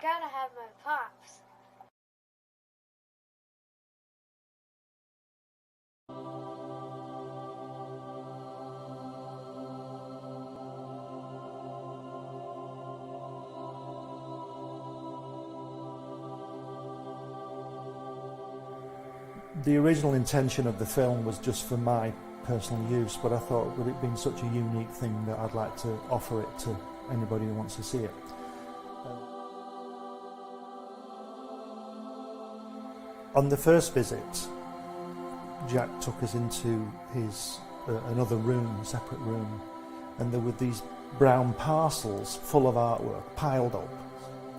gotta have my pops. The original intention of the film was just for my personal use, but I thought, with it being such a unique thing, that I'd like to offer it to anybody who wants to see it. On the first visit, Jack took us into his another room, a separate room, and there were these brown parcels full of artwork piled up,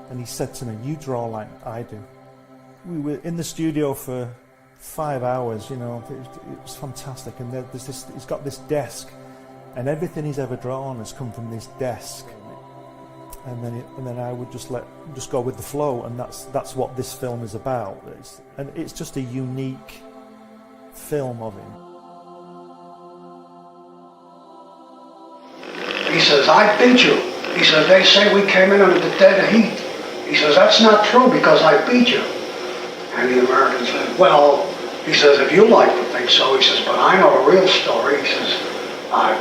and he said to me, "You draw like I do." We were in the studio for 5 hours, you know, it was fantastic, and there's this, he's got this desk, and everything he's ever drawn has come from this desk, and then I would just go with the flow, and that's what this film is about. It's just a unique film of him. He says, "I beat you." He says, "They say we came in under the dead heat." He says, "That's not true because I beat you." And the American said, "Well," he says, "if you like to think so," he says, "but I know the real story." He says, I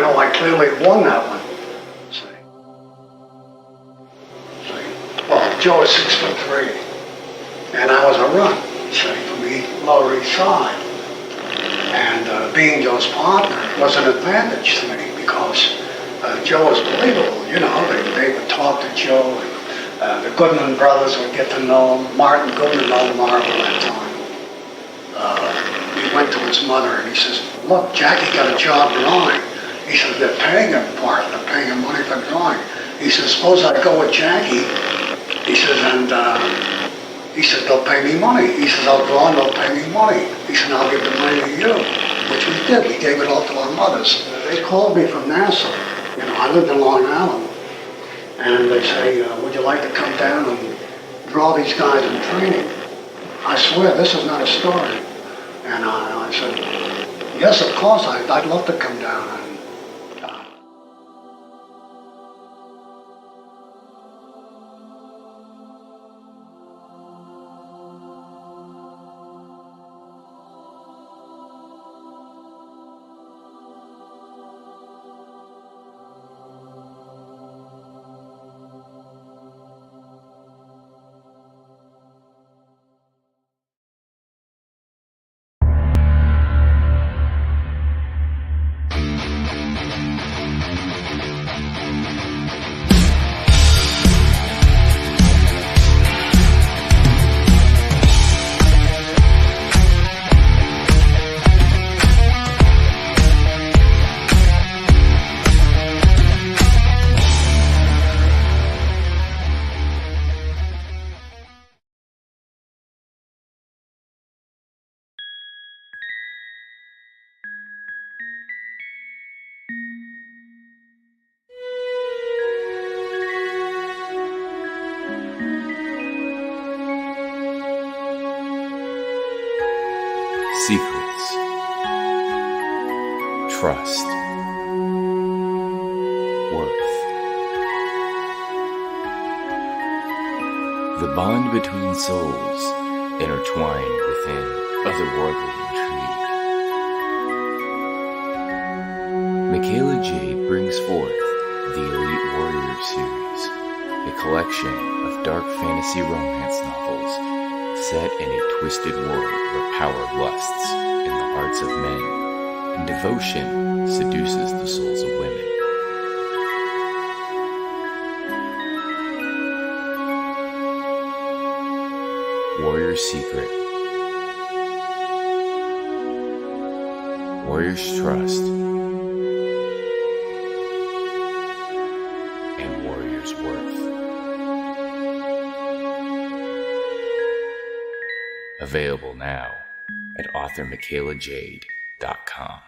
know I clearly won that one." See? Well, Joe is 6'3", and I was a run, see, from the Lower East Side. And being Joe's partner was an advantage to me because Joe was believable, you know, they would talk to Joe, and the Goodman brothers would get to know him. Martin Goodman owned Marvel at that time. He went to his mother and he says, "Look, Jackie got a job drawing." He says, "They're paying him for it, they're paying him money for drawing." He says, "Suppose I go with Jackie," he says, "and he says, they'll pay me money." He says, "I'll draw and they'll pay me money." He said, "I'll give the money to you," which we did. We gave it all to our mothers. They called me from Nassau. You know, I lived in Long Island. And they say, "Would you like to come down and draw these guys in training?" I swear, this is not a story. And I said, "Yes, of course, I'd love to come down." And Secrets, trust, worth. The bond between souls intertwined within otherworldly intrigue. Michaela Jade brings forth the Elite Warrior series, a collection of dark fantasy romance novels set in a twisted world where power lusts in the hearts of men and devotion seduces the souls of women. Warrior's Secret, Warrior's Trust, and Warrior's Worth. Available now at authormichaelajade.com.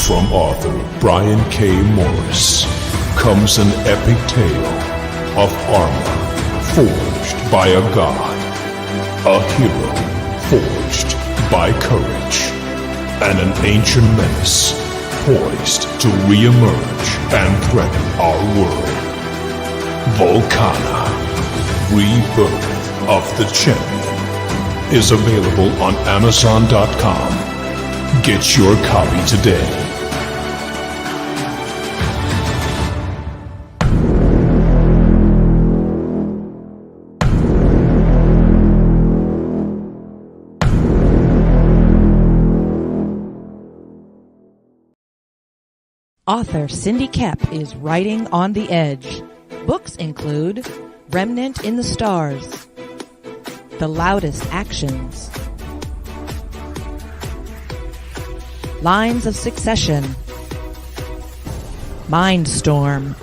From author Brian K. Morris comes an epic tale of armor forged by a god, a hero forged by courage, and an ancient menace poised to re-emerge and threaten our world. Volcana, Rebirth of the Champion, is available on Amazon.com. Get your copy today. Author Cindy Kep is writing on the edge. Books include Remnant in the Stars, The Loudest Actions, Lines of Succession, Mindstorm,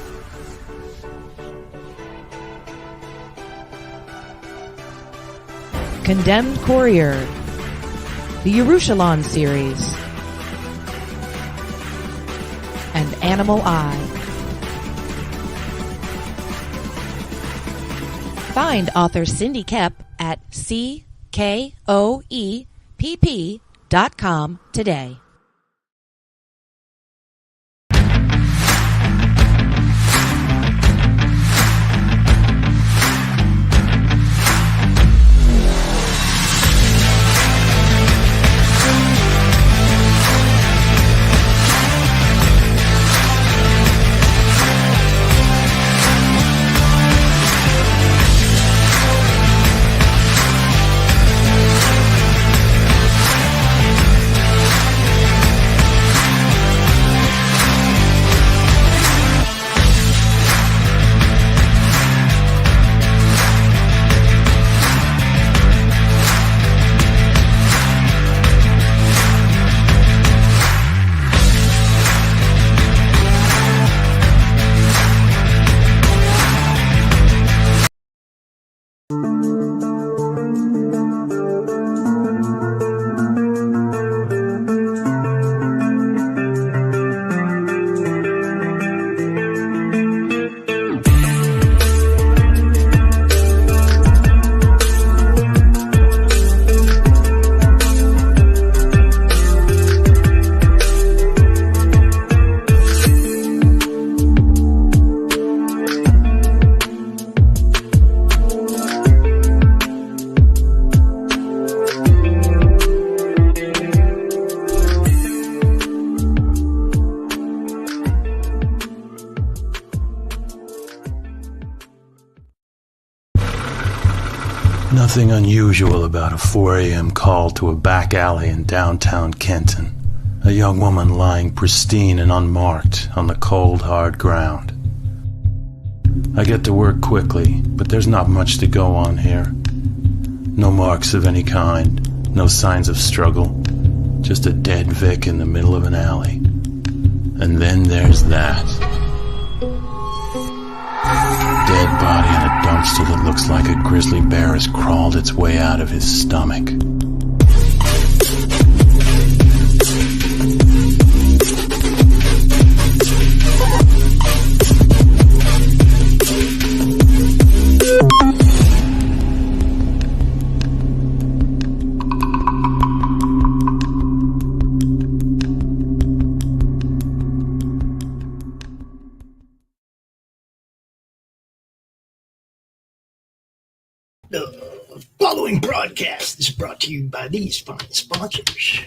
Condemned Courier, the Yerushalayim series, and Animal Eye. Find author Cindy Kep at CKOEPP.com today. Nothing unusual about a 4 a.m. call to a back alley in downtown Kenton. A young woman lying pristine and unmarked on the cold, hard ground. I get to work quickly, but there's not much to go on here. No marks of any kind, no signs of struggle, just a dead Vic in the middle of an alley. And then there's that. Dead body in a dumpster that looks like a grizzly bear has crawled its way out of his stomach. The following broadcast is brought to you by these fine sponsors.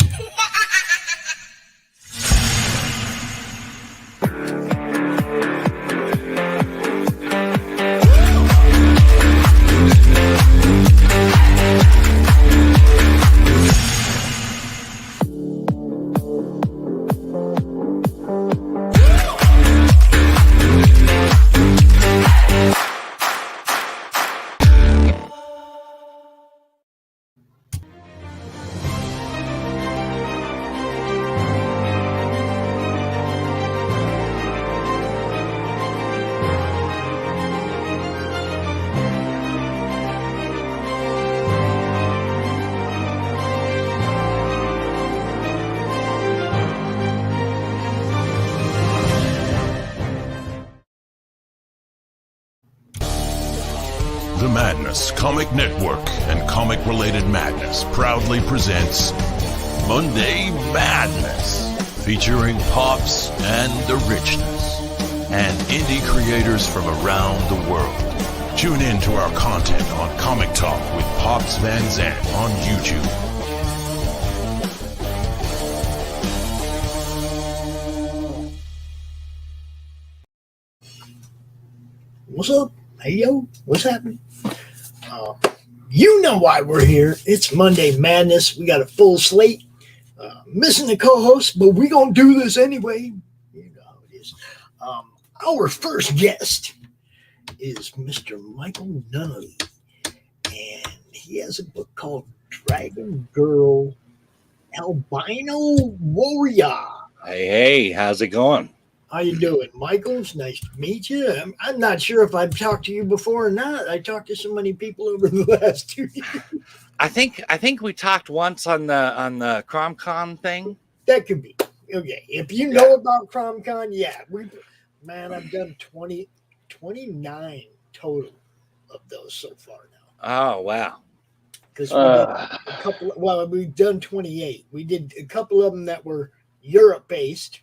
Universe Comic Network and comic-related madness proudly presents Monday Madness, featuring Pops and the Richness, and indie creators from around the world. Tune in to our content on Comic Talk with Pops Van Zandt on YouTube. What's up? Hey, yo, what's happening? You know why we're here. It's Monday Madness. We got a full slate. Missing the co-host, but we're going to do this anyway. You know how it is. Our first guest is Mr. Michael Nunnely. And he has a book called Dragon Girl Albino Warrior. Hey, how's it going? How you doing, Michael? It's nice to meet you. I'm not sure if I've talked to you before or not. I talked to so many people over the last 2 years. I think we talked once on the CromCon thing. That could be. Okay. If you know about CromCon, yeah. I've done 29 total of those so far now. Oh, wow. Because we've done 28. We did a couple of them that were Europe-based.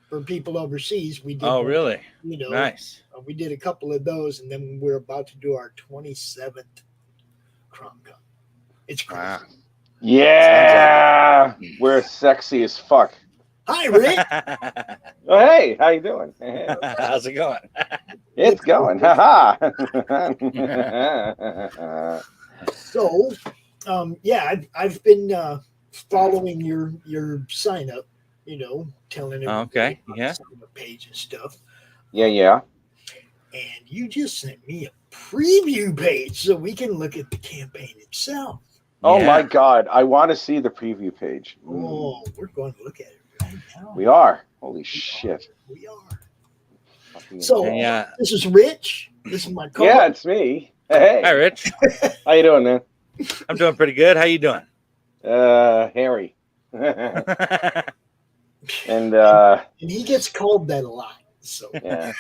For people overseas, we did. Oh, really? You know, nice. We did a couple of those, and then we're about to do our 27th CromCon. It's crazy. Wow. Yeah, like we're sexy as fuck. Hi, Rick. Oh, hey, how you doing? How's it going? It's going. Ha So, I've been following your sign up. You know, telling everybody about the sign up page and stuff. Yeah. And you just sent me a preview page so we can look at the campaign itself. Oh my God, I want to see the preview page. Oh, we're going to look at it right now. We are. Holy shit. We are. So this is Rich. This is my Yeah, it's me. Hey. Hi, Rich. How you doing, man? I'm doing pretty good. How you doing? Hairy. And he gets called that a lot. So yeah.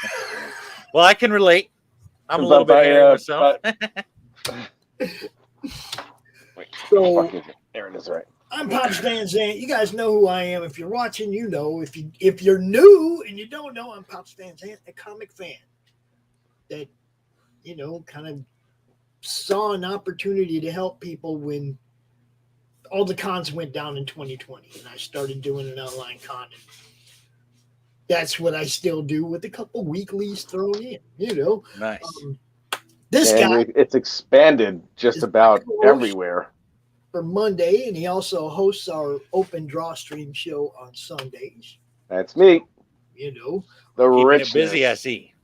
Well, I can relate. I'm a little bit hairy myself. So there it is, right. I'm Pops Van Zandt. You guys know who I am. If you're watching, you know. If you're new and you don't know, I'm Pops Van Zandt, a comic fan that, you know, kind of saw an opportunity to help people when all the cons went down in 2020, and I started doing an online con. And that's what I still do with a couple weeklies thrown in, you know. Nice. This guy, it's expanded just about everywhere. For Monday, and he also hosts our open draw stream show on Sundays. That's me. You know, the Richness. Busy, I see.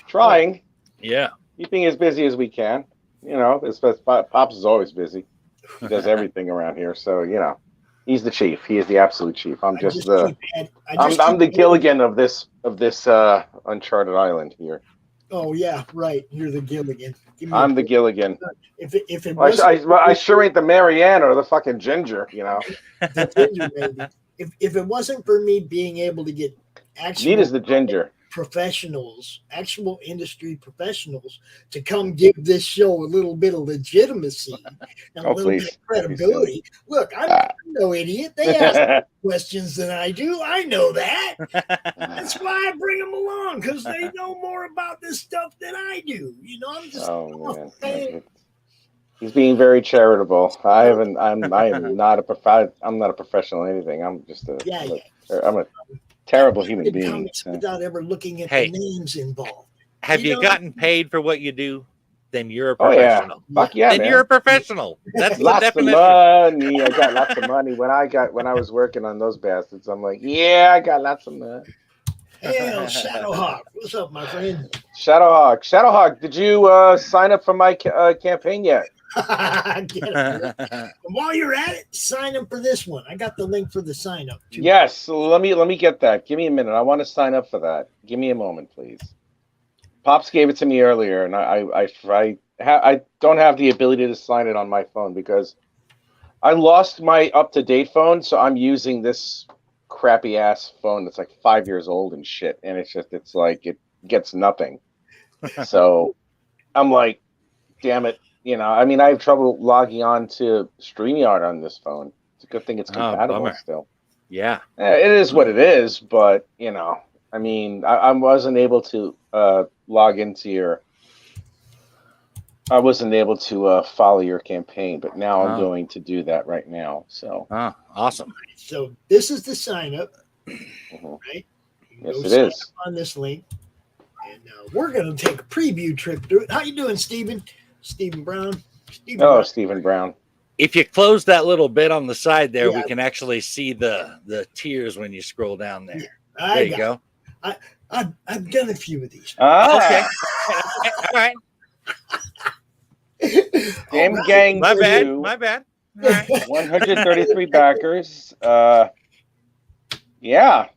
Trying. Yeah. Keeping as busy as we can. You know, Pops is always busy. He does everything around here, so you know, he's the chief. He is the absolute chief. I'm I'm the Gilligan of this uncharted island here. Oh yeah, right. You're the Gilligan. I'm the Gilligan. If it was, I sure ain't the Marianne or the fucking Ginger. You know, the Ginger maybe. If it wasn't for me being able to get Nita's the Ginger. Professionals, actual industry professionals, to come give this show a little bit of legitimacy and a little bit of credibility. Look, I'm no idiot. They ask questions than I do. I know that. That's why I bring them along, because they know more about this stuff than I do. You know, I'm just He's being very charitable. I'm not a professional in anything. I'm just I'm a terrible human being. Without ever looking at the names involved. Have you gotten paid for what you do? Then you're a professional. Oh yeah, fuck yeah, then man. You're a professional. That's lots the definition. Of money. I got lots of money. When I was working on those bastards, I'm like, yeah, I got lots of money. Hey, Shadowhawk, what's up, my friend? Shadowhawk, did you sign up for my campaign yet? And while you're at it, sign up for this one. I got the link for the sign up too. Yes, so let me get that. Give me a minute. I want to sign up for that. Give me a moment, please. Pops gave it to me earlier, and I don't have the ability to sign it on my phone because I lost my up-to-date phone, so I'm using this crappy ass phone that's like 5 years old and shit, and it's like it gets nothing. So I'm like, damn it. I mean, I have trouble logging on to StreamYard on this phone. It's a good thing it's compatible bummer. still. Yeah. It is what it is, but, I mean, I wasn't able to log into your... I wasn't able to follow your campaign, but now I'm going to do that right now. So, awesome. So this is the sign up, right? Yes, Go it sign is. up on this link, and we're going to take a preview trip through it. How you doing, Stephen? Stephen Brown. Stephen Brown. If you close that little bit on the side there, Yeah. we can actually see the tiers when you scroll down there. Yeah, there you go. I've done a few of these. Okay. All right. Game Gang. My 2, bad. All right. 133 backers. Yeah.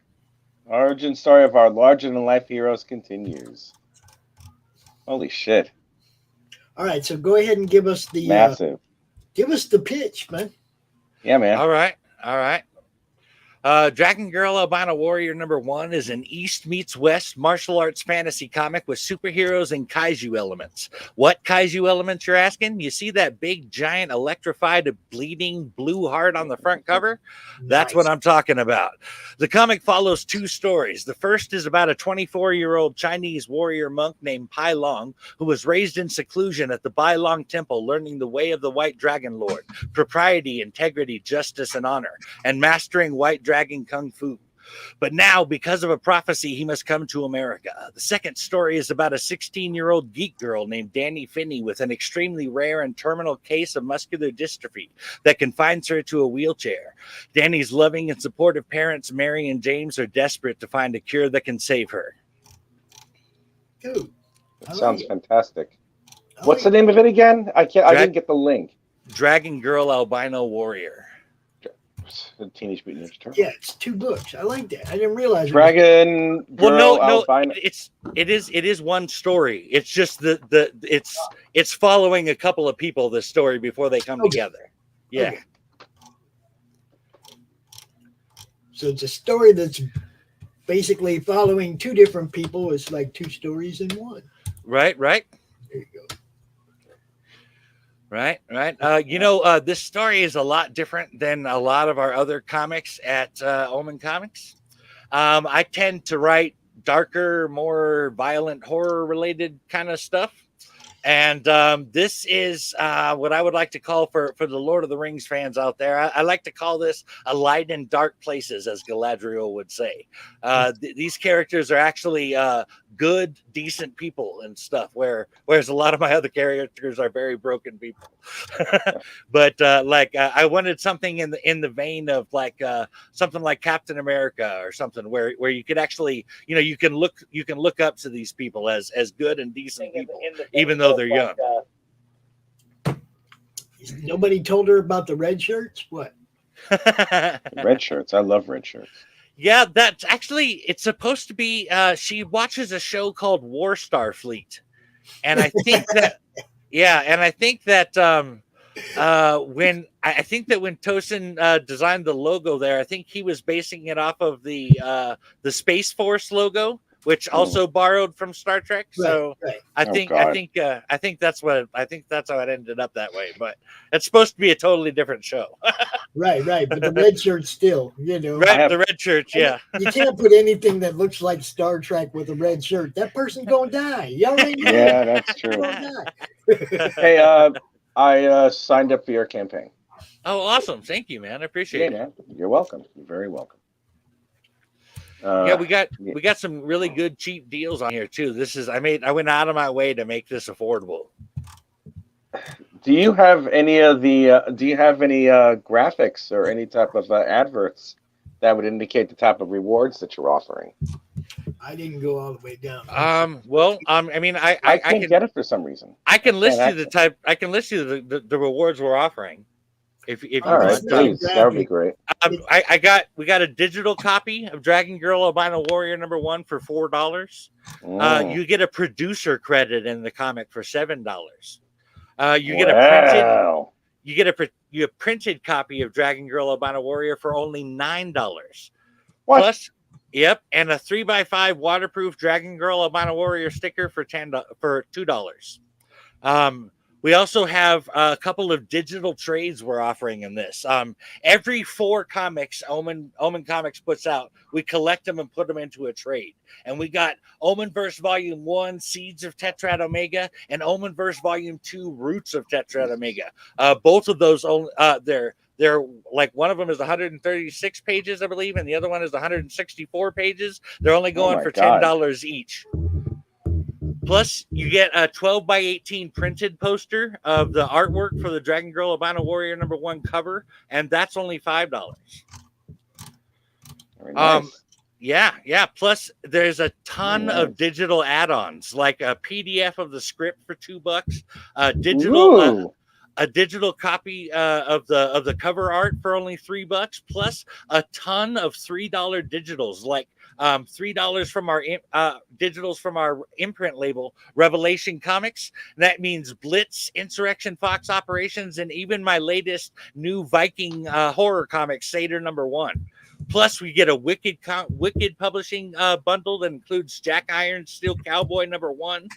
Origin story of our larger-than-life heroes continues. Holy shit. All right, so go ahead and give us the massive. Give us the pitch, man. Yeah, man. All right. Dragon Girl Albino Warrior #1 is an East meets West martial arts fantasy comic with superheroes and kaiju elements. What kaiju elements, you're asking? You see that big, giant, electrified, bleeding blue heart on the front cover? That's what I'm talking about. The comic follows 2 stories. The first is about a 24-year-old Chinese warrior monk named Pai Long, who was raised in seclusion at the Bai Long Temple, learning the way of the White Dragon Lord, propriety, integrity, justice, and honor, and mastering White Dragon Kung Fu. But now, because of a prophecy, he must come to America. The second story is about a 16-year-old geek girl named Danny Finney with an extremely rare and terminal case of muscular dystrophy that confines her to a wheelchair. Danny's loving and supportive parents, Mary and James, are desperate to find a cure that can save her. Dude, Sounds fantastic. What's the name of it again? I didn't get the link. Dragon Girl Albino Warrior. Teenage Mutant Ninja Turtles. Yeah, it's 2 books. I like that. I didn't realize Dragon Girl Albino. It is one story. It's just it's following a couple of people, this story, before they come together. Yeah. Okay. So it's a story that's basically following 2 different people. It's like 2 stories in one. Right. There you go. Right. This story is a lot different than a lot of our other comics at Omen Comics. I tend to write darker, more violent, horror-related kind of stuff. And this is what I would like to call, for the Lord of the Rings fans out there, I like to call this a light in dark places, as Galadriel would say. These characters are actually good, decent people and stuff, whereas a lot of my other characters are very broken people. But I wanted something in the vein of something like Captain America or something where you could actually, you can look up to these people as good and decent people, even though they're young. Nobody told her about the red shirts? What? Red shirts. I love red shirts. Yeah, that's actually, it's supposed to be, she watches a show called War Starfleet. And I think that, when Tosin designed the logo there, I think he was basing it off of the Space Force logo, which also borrowed from Star Trek. So right. I think that's how it ended up that way. But it's supposed to be a totally different show. Right. But the red shirts still, Right, the red shirts, yeah. You can't put anything that looks like Star Trek with a red shirt. That person's gonna die. You already know. Yeah, that's true. Hey, I signed up for your campaign. Oh, awesome! Thank you, man. I appreciate it. Man. You're welcome. You're very welcome. We got some really good cheap deals on here too. I went out of my way to make this affordable. Do you have any graphics or any type of adverts that would indicate the type of rewards that you're offering? I didn't go all the way down. I can't get it for some reason. I can list you the type. I can list you the rewards we're offering. If all right, please, that would be great. We got a digital copy of Dragon Girl Albino Warrior #1 for $4. You get a producer credit in the comic for $7. You get a printed copy of Dragon Girl Albino Warrior for only $9. What? Plus, yep, and a 3x5 waterproof Dragon Girl Albino Warrior sticker for $2. We also have a couple of digital trades we're offering in this. Every 4 comics Omen Comics puts out, we collect them and put them into a trade. And we got Omenverse Volume 1, Seeds of Tetrad Omega, and Omenverse Volume 2, Roots of Tetrad Omega. Both of those, they're like, one of them is 136 pages, I believe, and the other one is 164 pages. They're only going for $10 each. Plus, you get a 12 by 18 printed poster of the artwork for the Dragon Girl Albino Warrior #1 cover, and that's only $5. Very nice. Yeah. Plus, there's a ton of digital add-ons, like a PDF of the script for $2, a digital copy of the cover art for only $3, plus a ton of $3 digitals, like $3 from our digitals from our imprint label, Revelation Comics. That means Blitz, Insurrection Fox Operations, and even my latest new Viking horror comic, Seder #1. Plus, we get a Wicked publishing bundle that includes Jack Iron Steel Cowboy #1,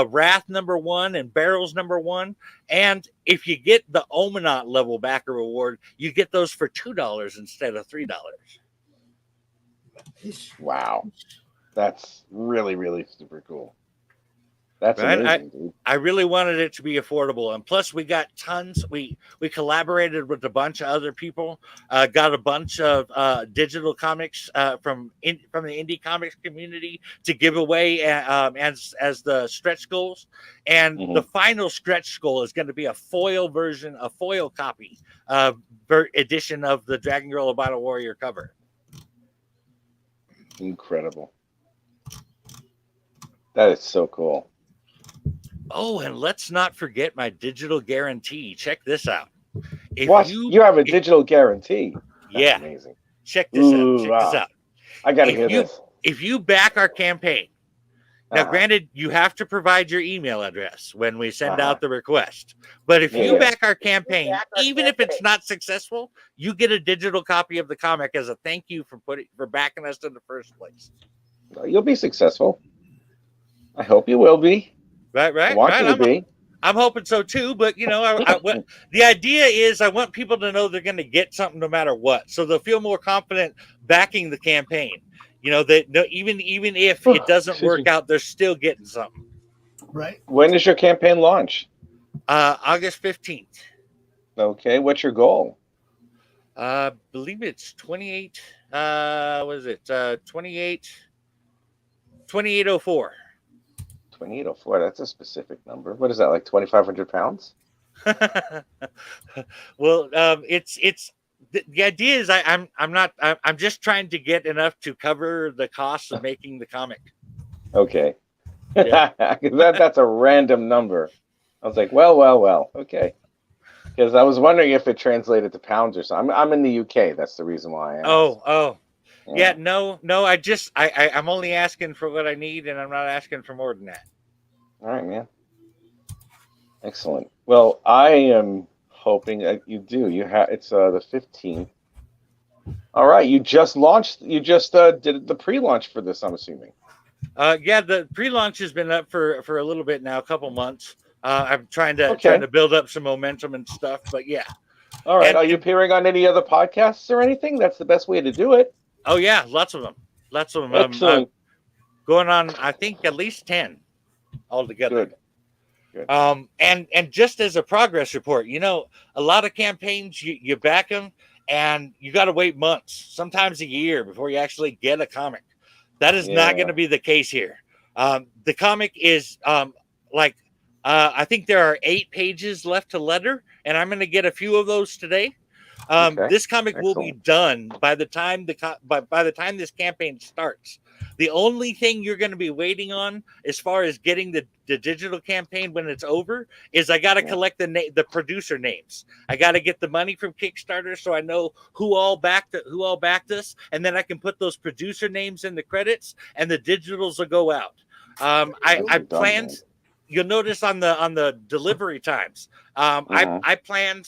Wrath #1, and Barrels #1. And if you get the Omenaut level backer reward, you get those for $2 instead of $3. Wow. That's really, really super cool. That's amazing, dude. I really wanted it to be affordable, and plus we got tons. We collaborated with a bunch of other people. Got a bunch of digital comics from the indie comics community to give away as the stretch goals. And the final stretch goal is going to be a foil version, a foil copy edition of the Dragon Girl Albino Warrior cover. Incredible. That is so cool. Oh, and let's not forget my digital guarantee. Check this out. You have a digital guarantee? That's amazing. Check this out. I got to hear this. If you back our campaign, now granted, you have to provide your email address when we send out the request. But if you back our campaign, even if it's not successful, you get a digital copy of the comic as a thank you for backing us in the first place. You'll be successful. I hope you will be. Right. I want you to be. I'm hoping so too, but the idea is I want people to know they're going to get something no matter what, so they'll feel more confident backing the campaign. That even if it doesn't work out, they're still getting something. Right. When does your campaign launch? August 15th. Okay. What's your goal? I believe it's 28. What is it? 2804. 2804. That's a specific number. What is that, like 2,500 pounds? Well, it's the idea is I'm just trying to get enough to cover the cost of making the comic. Okay. Yeah. That's a random number. I was like, well. Okay. Because I was wondering if it translated to pounds or something. I'm in the UK. That's the reason why I asked. Oh. Yeah, no. I'm only asking for what I need, and I'm not asking for more than that. All right, man. Excellent. Well, I am hoping that you do. It's the 15th. All right, you just launched. You just did the pre-launch for this, I'm assuming. The pre-launch has been up for a little bit now, a couple months. I'm trying to build up some momentum and stuff, but yeah. All right. Are you appearing on any other podcasts or anything? That's the best way to do it. Oh yeah, lots of them. Excellent. Going on, I think at least 10 altogether. Good. And just as a progress report, a lot of campaigns you back them and you got to wait months, sometimes a year before you actually get a comic. That is not going to be the case here. The comic is I think there are 8 pages left to letter, and I'm going to get a few of those today. This comic will be done by the time by the time this campaign starts. The only thing you're going to be waiting on, as far as getting the digital campaign when it's over, is I got to collect the producer names. I got to get the money from Kickstarter so I know who all backed us, and then I can put those producer names in the credits, and the digitals will go out. I planned. You'll notice on the delivery times. I planned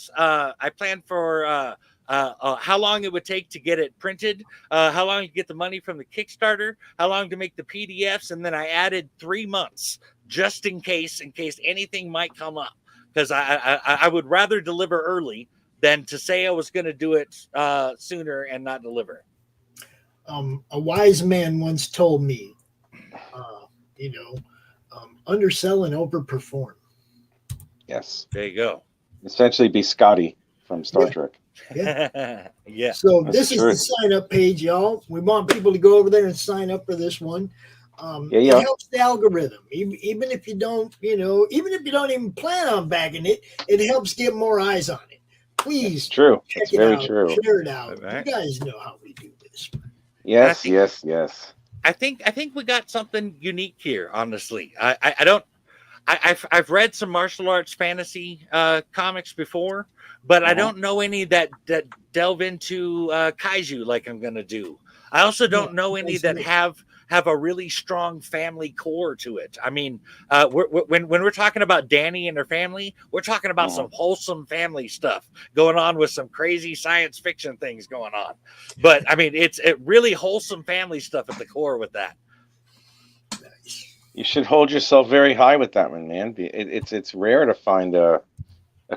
for how long it would take to get it printed, how long to get the money from the Kickstarter, how long to make the PDFs, and then I added 3 months just in case anything might come up. because I would rather deliver early than to say I was going to do it sooner and not deliver. A wise man once told me, undersell and overperform. Yes. There you go. Essentially be Scotty from Star Trek. Yeah. Yeah. So That's this is the sign up page, y'all. We want people to go over there and sign up for this one. It helps the algorithm. Even if you don't, even if you don't even plan on bagging it, it helps get more eyes on it. Please, true. Check It's it very out, true. share it out. Right. You guys know how we do this. Yes, yes. I think we got something unique here. Honestly, I've read some martial arts fantasy comics before, but I don't know any that delve into kaiju like I'm gonna do. I also don't know any that have a really strong family core to it. I mean, when we're talking about Danny and her family, we're talking about some wholesome family stuff going on with some crazy science fiction things going on. But I mean, it's really wholesome family stuff at the core with that. You should hold yourself very high with that one, man. It's rare to find a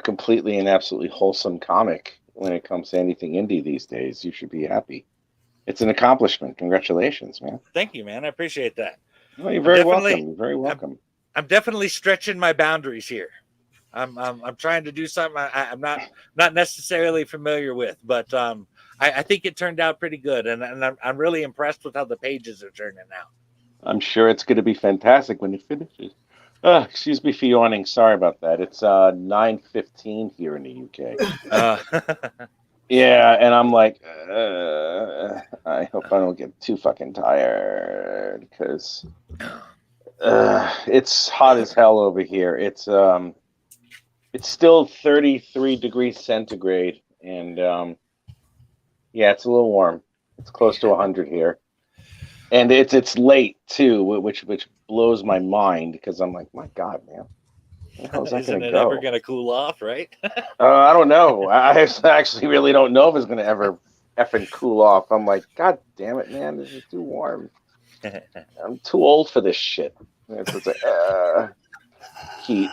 completely and absolutely wholesome comic when it comes to anything indie these days. You should be happy. It's an accomplishment. Congratulations, man. Thank you, man. I appreciate that. Well, you're very welcome. You're very welcome. I'm definitely stretching my boundaries here. I'm trying to do something I'm not necessarily familiar with, but I think it turned out pretty good, and I'm really impressed with how the pages are turning out. I'm sure it's going to be fantastic when it finishes. Excuse me for yawning. Sorry about that. It's 9:15 here in the UK. Yeah, and I'm like, I hope I don't get too fucking tired because it's hot as hell over here. It's still 33 degrees centigrade, and yeah, it's a little warm. It's close to 100 here, and it's late too, which blows my mind because I'm like, my God, man. Isn't it ever going to cool off, right? I don't know. I actually really don't know if it's going to ever effing cool off. I'm like, God damn it, man. This is too warm. I'm too old for this shit. It's like, heat.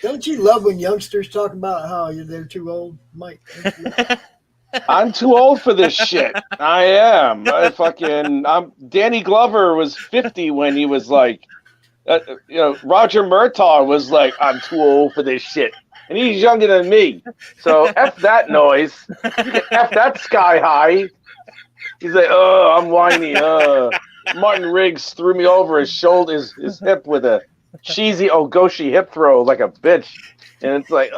Don't you love when youngsters talk about how they're too old, Mike? I'm too old for this shit. I am. Danny Glover was 50 when he was like, Roger Murtaugh was like, I'm too old for this shit. And he's younger than me. So F that noise. F that sky high. He's like, oh, I'm whiny. Martin Riggs threw me over his shoulder, his hip with a cheesy Ogoshi hip throw like a bitch. And it's like,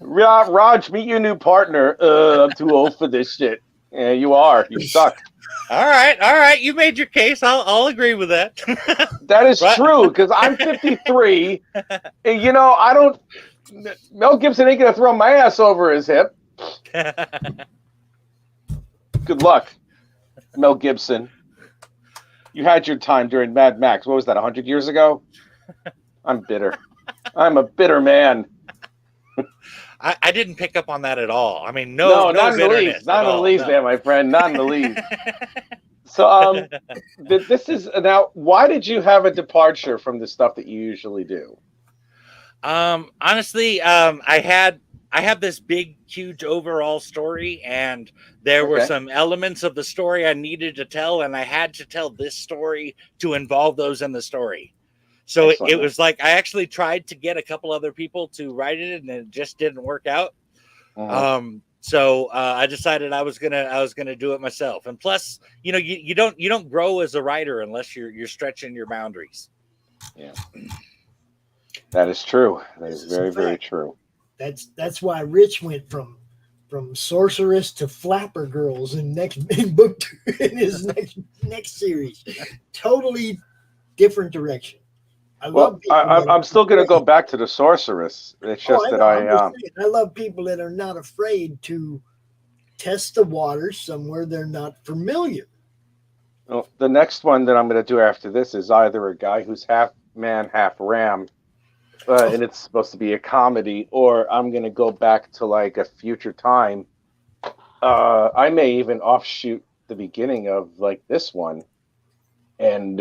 Raj, meet your new partner. I'm too old for this shit. Yeah, you are. You suck. All right. You made your case. I'll agree with that. That is true because I'm 53. And, I don't. Mel Gibson ain't gonna throw my ass over his hip. Good luck, Mel Gibson. You had your time during Mad Max. What was that? 100 years ago? I'm bitter. I'm a bitter man. I didn't pick up on that at all. I mean, no, not in the least. Not in the least, there, my friend. Not in the least. So, this is now. Why did you have a departure from the stuff that you usually do? Honestly, I have this big, huge overall story, and there were some elements of the story I needed to tell, and I had to tell this story to involve those in the story. So it was like I actually tried to get a couple other people to write it, and it just didn't work out. So I decided I was gonna do it myself. And plus, you don't grow as a writer unless you're stretching your boundaries. Yeah, that is true. That is very, very true. That's why Rich went from sorceress to flapper girls in his next series. Totally different direction. I'm still going to go back to the sorceress. It's just I love people that are not afraid to test the waters somewhere they're not familiar. Well, the next one that I'm going to do after this is either a guy who's half man, half ram, and it's supposed to be a comedy, or I'm going to go back to like a future time. I may even offshoot the beginning of like this one and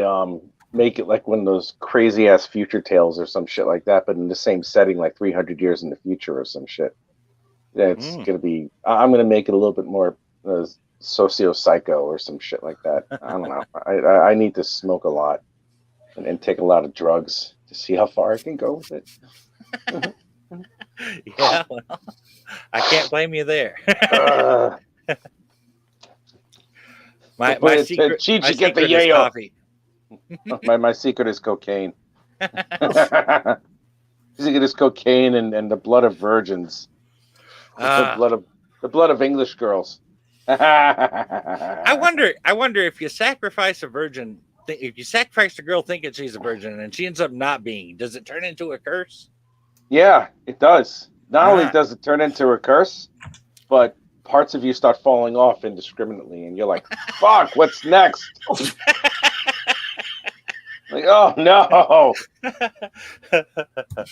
make it like one of those crazy ass future tales or some shit like that, but in the same setting, like 300 years in the future or some shit. Yeah, it's gonna be. I'm gonna make it a little bit more socio-psycho or some shit like that. I don't know. I need to smoke a lot and take a lot of drugs to see how far I can go with it. Yeah, well, I can't blame you there. my secret, Cheech, my you get the secret is yayo. coffee. My secret is cocaine. My secret is cocaine and the blood of virgins. The blood of English girls. I wonder if you sacrifice a virgin, if you sacrifice a girl thinking she's a virgin and she ends up not being, does it turn into a curse? Yeah, it does. Not only does it turn into a curse, but parts of you start falling off indiscriminately, and you're like, "Fuck, what's next?" Like, oh no.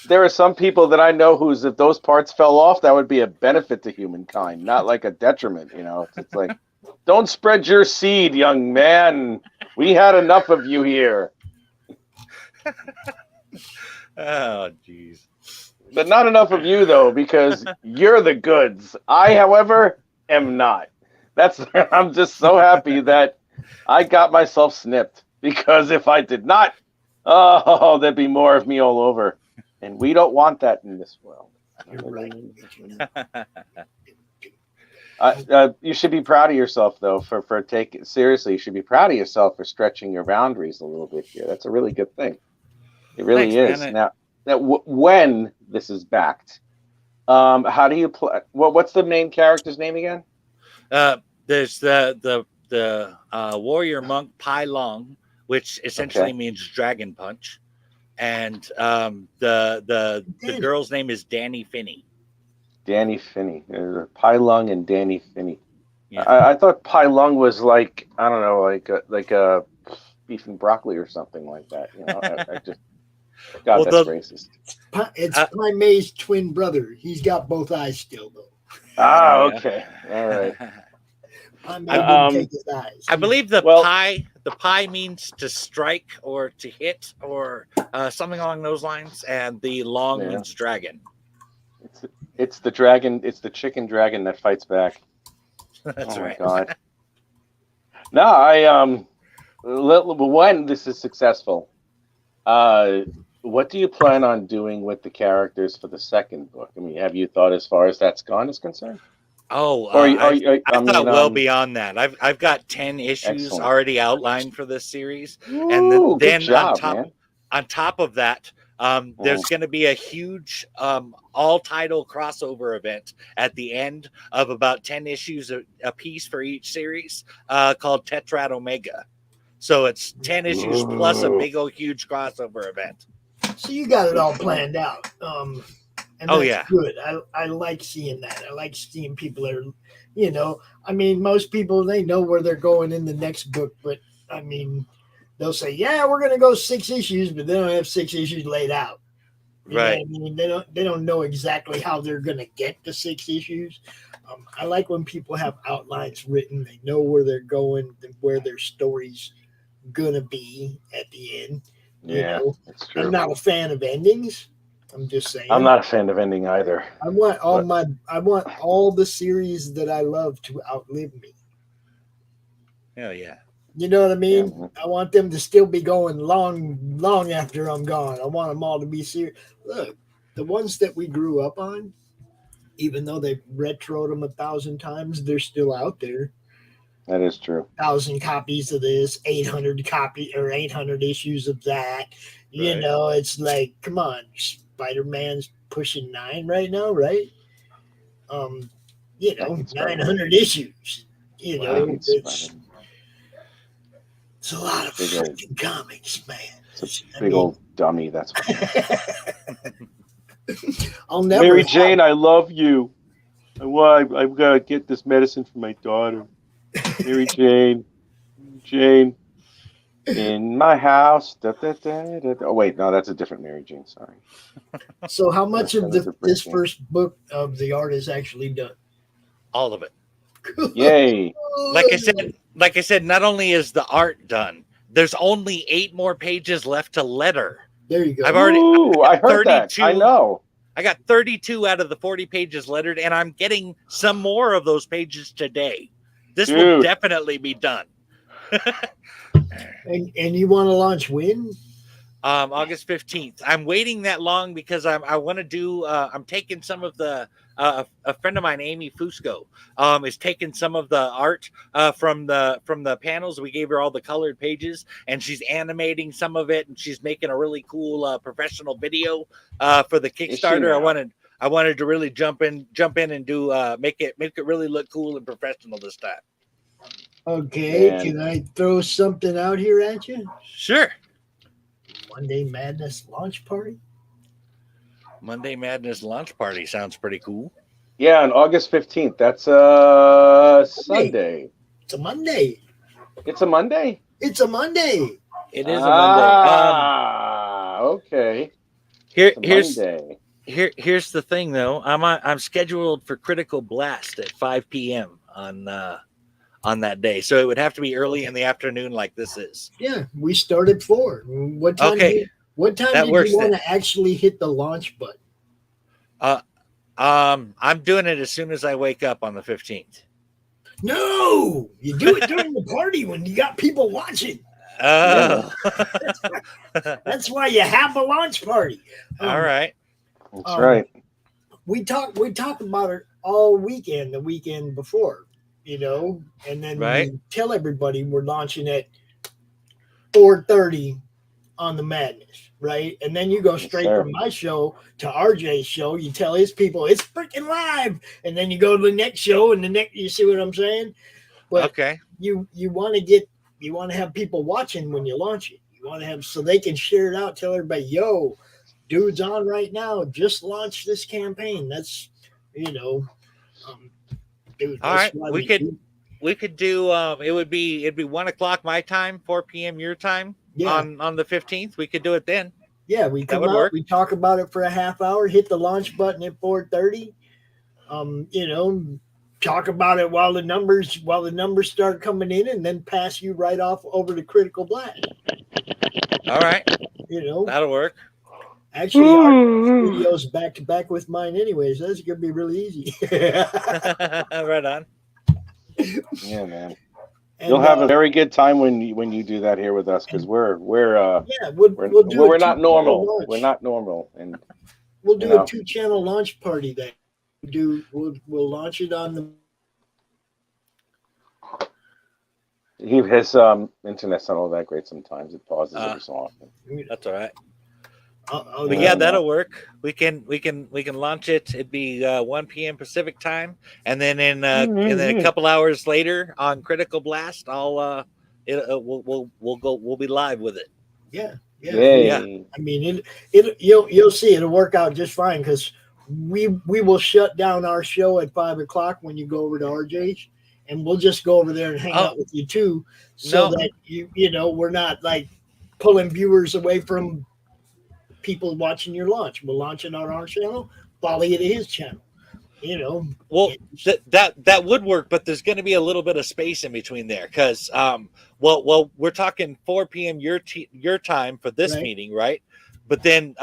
There are some people that I know whose, if those parts fell off, that would be a benefit to humankind, not like a detriment. You know, it's like, don't spread your seed, young man. We had enough of you here. Oh, jeez. But not enough of you, though, because you're the goods. I, however, am not. I'm just so happy that I got myself snipped, because if I did not, oh, there'd be more of me all over. And we don't want that in this world. You're right. You should be proud of yourself, though, for taking it seriously. You should be proud of yourself for stretching your boundaries a little bit here. That's a really good thing. It really is. Man. Now, when this is backed, how do you play? What's the main character's name again? There's the warrior monk Pai Long, which essentially means dragon punch, and the girl's name is Danny Finney. Danny Finney. Pai Long and Danny Finney. Yeah. I thought Pai Long was like, I don't know, like a beef and broccoli or something like that. You know, I just. God, that's racist. It's Pai Mei's twin brother. He's got both eyes still, though. Ah, okay. All right. I believe the pi means to strike or to hit or something along those lines, and the long means dragon. It's the dragon. It's the chicken dragon that fights back. That's right. Oh my God. No, when this is successful, what do you plan on doing with the characters for the second book? I mean, have you thought as far as that's gone is concerned? Oh, I thought well beyond that. I've got 10 issues already outlined for this series, and then on top of that, there's going to be a huge all-title crossover event at the end of about 10 issues a piece for each series, called Tetrad Omega. So it's 10 issues plus a big old huge crossover event. So you got it all planned out. And that's good. I like seeing that. I like seeing people that are, you know, I mean, most people, they know where they're going in the next book, but I mean, they'll say, yeah, we're going to go 6 issues, but they don't have 6 issues laid out. You know what I mean, they don't know exactly how they're going to get to 6 issues. I like when people have outlines written. They know where they're going and where their story's going to be at the end. You know? That's true. I'm not a fan of endings. I'm just saying. I'm not a fan of ending either. I want all the series that I love to outlive me. Hell yeah. You know what I mean? Yeah. I want them to still be going long after I'm gone. I want them all to be serious. Look, the ones that we grew up on, even though they've retroed them 1,000 times, they're still out there. That is true. 1,000 copies of this, 800 issues of that. You know, it's like, come on, Spider-Man's pushing 9 right now, right? You know, 900 issues. You know, it's a lot of freaking comics, man. It's a big old dummy, that's what I'll never Mary Jane, I love you. I've got to get this medicine for my daughter. Mary Jane, in my house. Oh, wait, no, that's a different Mary Jane. Sorry. So how much of this first book of the art is actually done? All of it. Yay. Like I said, not only is the art done, there's only 8 more pages left to letter. There you go. I've already. I heard that. I know. I got 32 out of the 40 pages lettered, and I'm getting some more of those pages today. This will definitely be done. And you want to launch when? August 15th. I'm waiting that long because I want to do. I'm taking some of the. A friend of mine, Amy Fusco, is taking some of the art from the panels. We gave her all the colored pages, and she's animating some of it, and she's making a really cool professional video for the Kickstarter. I wanted to really jump in and do make it really look cool and professional this time. Okay, can I throw something out here at you? Sure. Monday Madness launch party. Monday Madness launch party sounds pretty cool. Yeah, on August 15th. That's Sunday. It's a Monday. It's a Monday? It's a Monday. It is a Monday. Okay. Here's the thing though. I'm scheduled for Critical Blast at 5 p.m. on that day. So it would have to be early in the afternoon like this is. Yeah, we start at 4. What time What time did you want to actually hit the launch button? I'm doing it as soon as I wake up on the 15th. No, you do it during the party when you got people watching. That's why you have a launch party. All right. That's right. We talk about it all weekend, the weekend before, and then we tell everybody we're launching at 4:30 on the Madness, right? And then you go straight from my show to RJ's show. You tell his people it's freaking live, and then you go to the next show, and you see what I'm saying? But you want to have people watching when you launch it. You want to have so they can share it out, tell everybody, yo, dude's on right now. Just launched this campaign. That's dude. All right, we could do. It'd be 1 o'clock my time, 4 p.m. your time. Yeah. On the 15th, we could do it then. Yeah, we come out, we talk about it for a half hour, hit the launch button at 4:30. Talk about it while the numbers start coming in, and then pass you right off over to Critical Blast. All right. That'll work. Actually, our video's back to back with mine anyways. That's gonna be really easy. Right on. Yeah, man. You'll have a very good time when you do that here with us, because we're not normal. We're not normal, and we'll do a 2-channel launch party that we'll launch it on the. His internet's not all that great sometimes. It pauses every so often. That's all right. But yeah, that'll work. We can launch it. It'd be 1 p.m. Pacific time, and then in a couple hours later on Critical Blast, we'll be live with it. Yeah. I mean, you'll see it'll work out just fine, because we will shut down our show at 5 o'clock when you go over to RJ's, and we'll just go over there and hang out with you too, so that we're not like pulling viewers away from people watching your launch. We'll launch it on our channel, follow you to his channel. Well, that would work, but there's going to be a little bit of space in between there, because we're talking 4 p.m. your time for this meeting, right? But then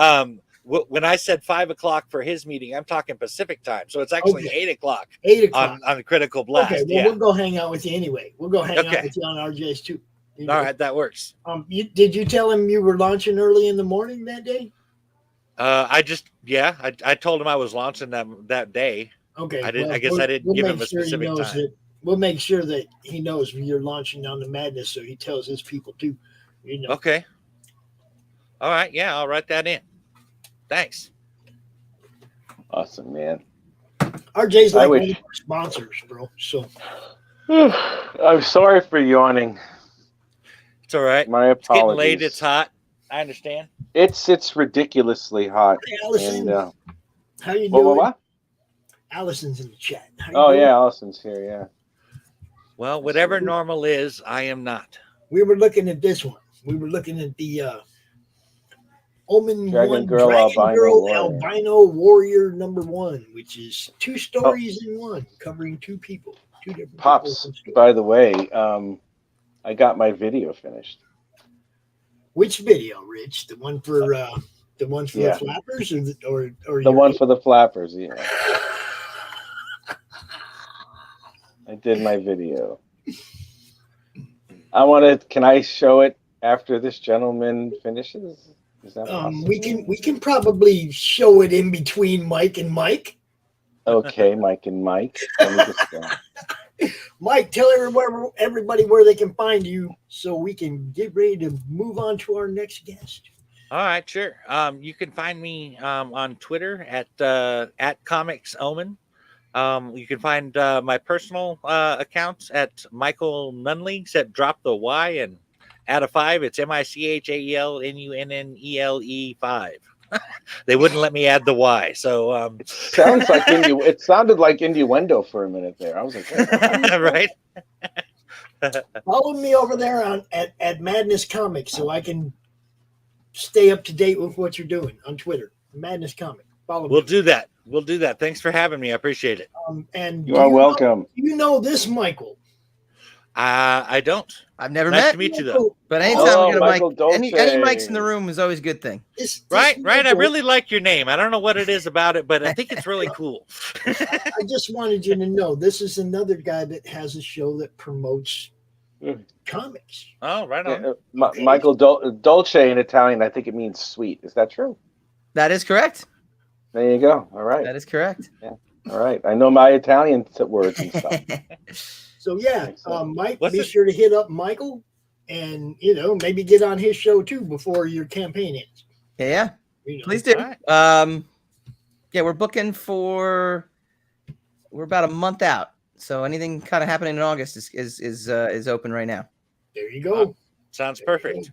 when I said 5 o'clock for his meeting, I'm talking Pacific time, so it's actually 8 o'clock. 8 o'clock on Critical Blast. Okay, well, we'll go hang out with you anyway. We'll go hang out with you on RJ's too. All right, that works. Did you tell him you were launching early in the morning that day? I told him I was launching that day. Okay. I didn't give him a specific time. We'll make sure that he knows you're launching on the Madness, so he tells his people too. Okay. All right. Yeah, I'll write that in. Thanks. Awesome, man. RJ's like one of our sponsors, bro. So I'm sorry for yawning. It's all right. My apologies. It's getting late. It's hot. I understand. It's ridiculously hot. Hey, Allison. How you doing? What? Allison's in the chat. Yeah, Allison's here. Yeah. Well, whatever normal is, I am not. We were looking at this one. We were looking at the Omen Dragon Girl Albino Warrior #1, which is 2 stories in one, covering 2 people, 2 different Pops, people. by the way, I got my video finished. Which video, Rich? The one for the flappers, or the one for the flappers? Yeah. I did my video. Can I show it after this gentleman finishes? Is that possible? We can probably show it in between Mike and Mike. Okay, Mike and Mike. Let me just go. Mike, tell everybody where they can find you so we can get ready to move on to our next guest. All right, sure. You can find me on Twitter at Comics Omen. You can find my personal accounts at Michael Nunnely, except drop the Y and add a 5. It's MichaelNunnele 5. They wouldn't let me add the Y. So it sounds like it sounded like innuendo for a minute there. I was like, right. Follow me over there at Madness Comics so I can stay up to date with what you're doing on Twitter. Madness Comics. Follow me. We'll do that. Thanks for having me. I appreciate it. And you are welcome. You know this, Michael? I don't. I've never nice met to meet you though. But anytime we get a Michael mic, any mics in the room is always a good thing. Right. I really like your name. I don't know what it is about it, but I think it's really cool. I just wanted you to know this is another guy that has a show that promotes comics. Oh, right on. Michael Dolce in Italian, I think it means sweet. Is that true? That is correct. There you go. All right. That is correct. Yeah. All right. I know my Italian words and stuff. So yeah, Mike, be sure to hit up Michael, and maybe get on his show too before your campaign ends. Yeah, please do. Right. We're booking we're about a month out, so anything kind of happening in August is open right now. There you go. Sounds perfect.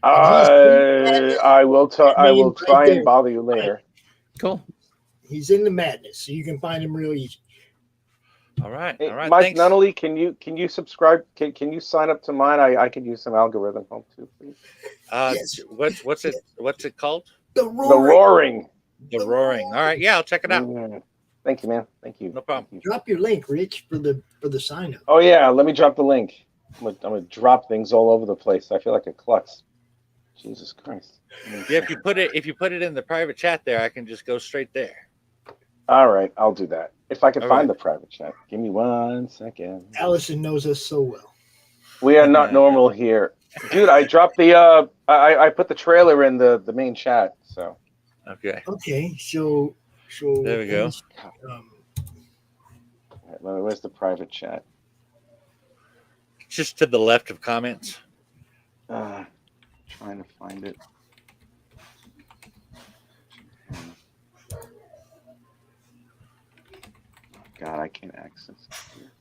I will try and bother you later. Cool. He's in the madness, so you can find him real easy. All right. Hey, All right. Mike Thanks. Nunnely, can you subscribe? Can you sign up to mine? I could use some algorithm help too, please. Yes. What's it called? The Roaring. The Roaring. All right. Yeah, I'll check it out. Thank you, man. Thank you. No problem. Drop your link, Rich, for the sign up. Oh yeah, let me drop the link. I'm gonna drop things all over the place. I feel like a klutz. Jesus Christ. Yeah, if you put it in the private chat there, I can just go straight there. All right, I'll do that. If I can All find right. the private chat. Give me 1 second. Allison knows us so well. We are not normal here. Dude, I dropped the I put the trailer in the main chat, so. Okay. Okay, so There we go. Where's the private chat? Just to the left of comments. Trying to find it. God, I can't access it here.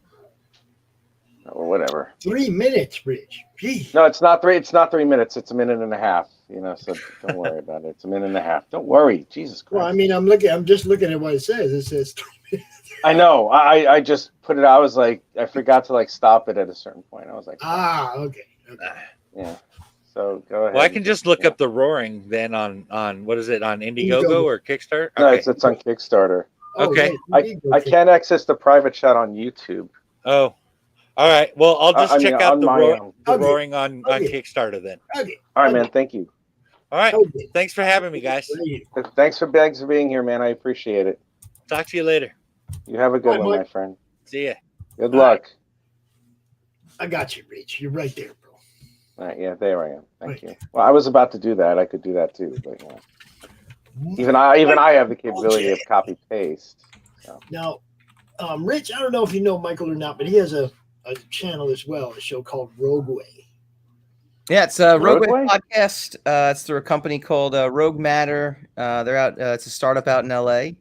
Or whatever. 3 minutes, Rich. Gee. No, it's not 3. It's not 3 minutes. It's a minute and a half. So don't worry about it. It's a minute and a half. Don't worry. Jesus Christ. Well, I mean, I'm just looking at what it says. It says 3 minutes. I know. I just put it. I was like, I forgot to stop it at a certain point. I was like, okay. Yeah. So go ahead. Well, I can just look up the Roaring then on what is it, on Indiegogo or Kickstarter? No, Okay. it's on Kickstarter. Okay. I can't access the private chat on YouTube. Oh, all right. Well, I'll just check out the Roaring on Okay. Kickstarter then. Okay. All right, man. Thank you. All right. Okay. Thanks for having me, guys. Thanks for being here, man. I appreciate it. Talk to you later. You have a good Bye, one, Mike. my friend. See ya. Good luck. I got you, Rich. You're right there, bro. All right, yeah, there I am. Thank Right. you. Well, I was about to do that. I could do that too, but even I have the capability of copy paste. So. Now, Rich, I don't know if you know Michael or not, but he has a channel as well, a show called Rogueway. Yeah, it's a Rogueway Rogueway? podcast. It's through a company called Rogue Matter. They're out. It's a startup out in LA,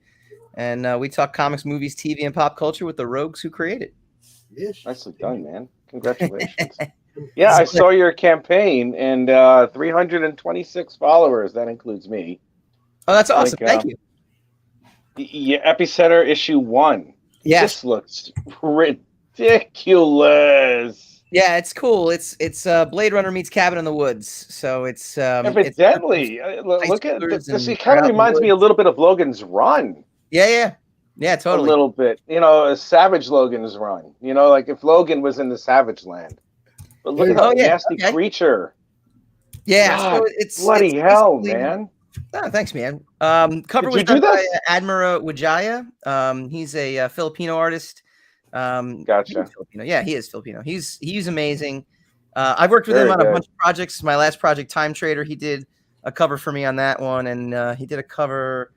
and we talk comics, movies, TV, and pop culture with the rogues who create it. Yes. Nicely done, man. Congratulations. Yeah, I saw your campaign and 326 followers. That includes me. Oh, that's awesome. Thank you. Yeah, Epicenter issue 1. Yes. This looks ridiculous. Yeah, it's cool. It's Blade Runner meets Cabin in the Woods. So it's Evidently. Look at this. It kind of reminds me a little bit of Logan's Run. Yeah, totally. A little bit. A Savage Logan's Run. Like if Logan was in the Savage Land. But look at that nasty creature. Yeah, God, so it's bloody hell, basically- man. Oh, thanks, man. Cover Did was you done do by this? Admira Wijaya. He's a Filipino artist. I think Gotcha. he's Filipino. Yeah, he is Filipino. He's amazing. I've worked with Very him on a good. bunch of projects. My last project, Time Trader, he did a cover for me on that one, and he did a cover.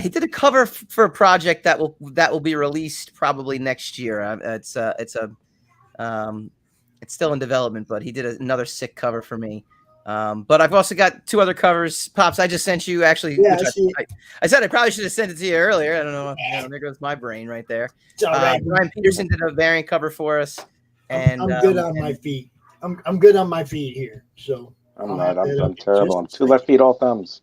He did a cover for a project that will be released probably next year. It's still in development, but he did another sick cover for me. But I've also got 2 other covers. Pops, I just sent you actually. Yeah, which I see it. I said I probably should have sent it to you earlier. I don't know. There goes my brain right there. It's all right. Brian Peterson did a variant cover for us, and I'm good on my feet. I'm good on my feet here. So I'm I'll not. have that I'm up terrible. I'm just 2 left feet, all thumbs.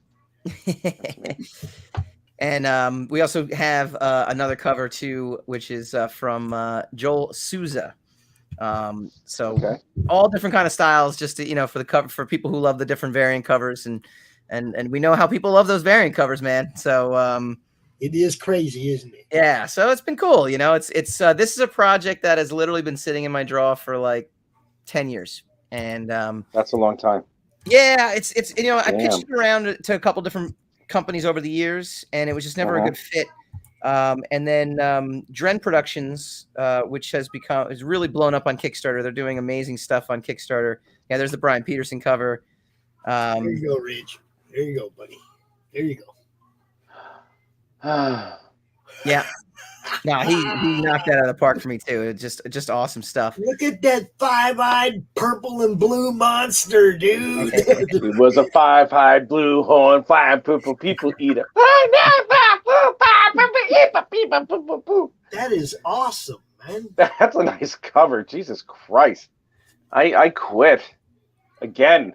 And we also have another cover too, which is from Joel Souza. So Okay. all different kind of styles, just to, for the cover, for people who love the different variant covers, and we know how people love those variant covers, man. So it is crazy, isn't it? yeah, so it's been cool. It's this is a project that has literally been sitting in my drawer for like 10 years, and That's a long time. yeah, it's I Damn. pitched it around to a couple different companies over the years, and it was just never a good fit. And then Dren Productions, which has really blown up on Kickstarter. They're doing amazing stuff on Kickstarter. Yeah, there's the Brian Peterson cover. There you go, Rich. There you go, buddy. There you go. Yeah. No, he knocked that out of the park for me too. It's just awesome stuff. Look at that 5-eyed purple and blue monster, dude. It was a 5-eyed blue horn, flying purple people eater. That is awesome, man. That's a nice cover. Jesus Christ. I quit. Again.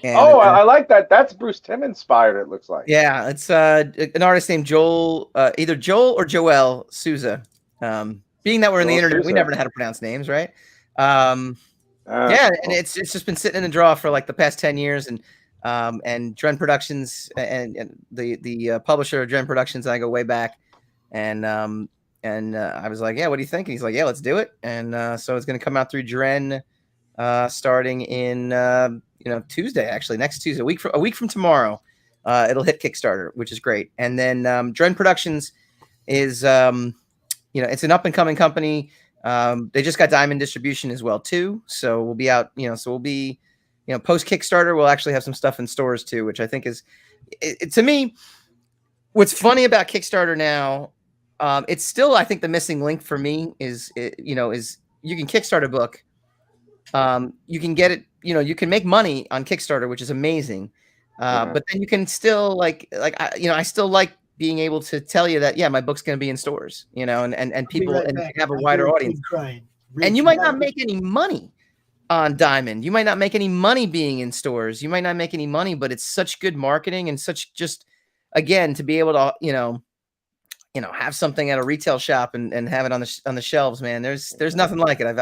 I like that. That's Bruce Timm inspired, it looks like. Yeah, it's an artist named Joel, either Joel or Joel Souza. Being that we're in the internet, we never know how to pronounce names, right? And it's just been sitting in the drawer for like the past 10 years, and Dren Productions and the publisher of Dren Productions and I go way back, and I was like, yeah, what do you think? And he's like, yeah, let's do it. And so it's going to come out through Dren starting in Tuesday, actually next Tuesday, a week from tomorrow. It'll hit Kickstarter, which is great. And then Dren Productions is it's an up and coming company. They just got Diamond distribution as well too, so we'll be out. So we'll be post Kickstarter, we'll actually have some stuff in stores too, which I think is to me what's funny about Kickstarter now. It's still, I think, the missing link for me is you can Kickstart a book. You can get it, you can make money on Kickstarter, which is amazing. But then you can still I still like being able to tell you that, yeah, my book's going to be in stores, and people and have a wider audience. And you might not make any money on Diamond. You might not make any money being in stores. You might not make any money, but it's such good marketing and such just, again, to be able to, have something at a retail shop and have it on the shelves, man. There's nothing like it.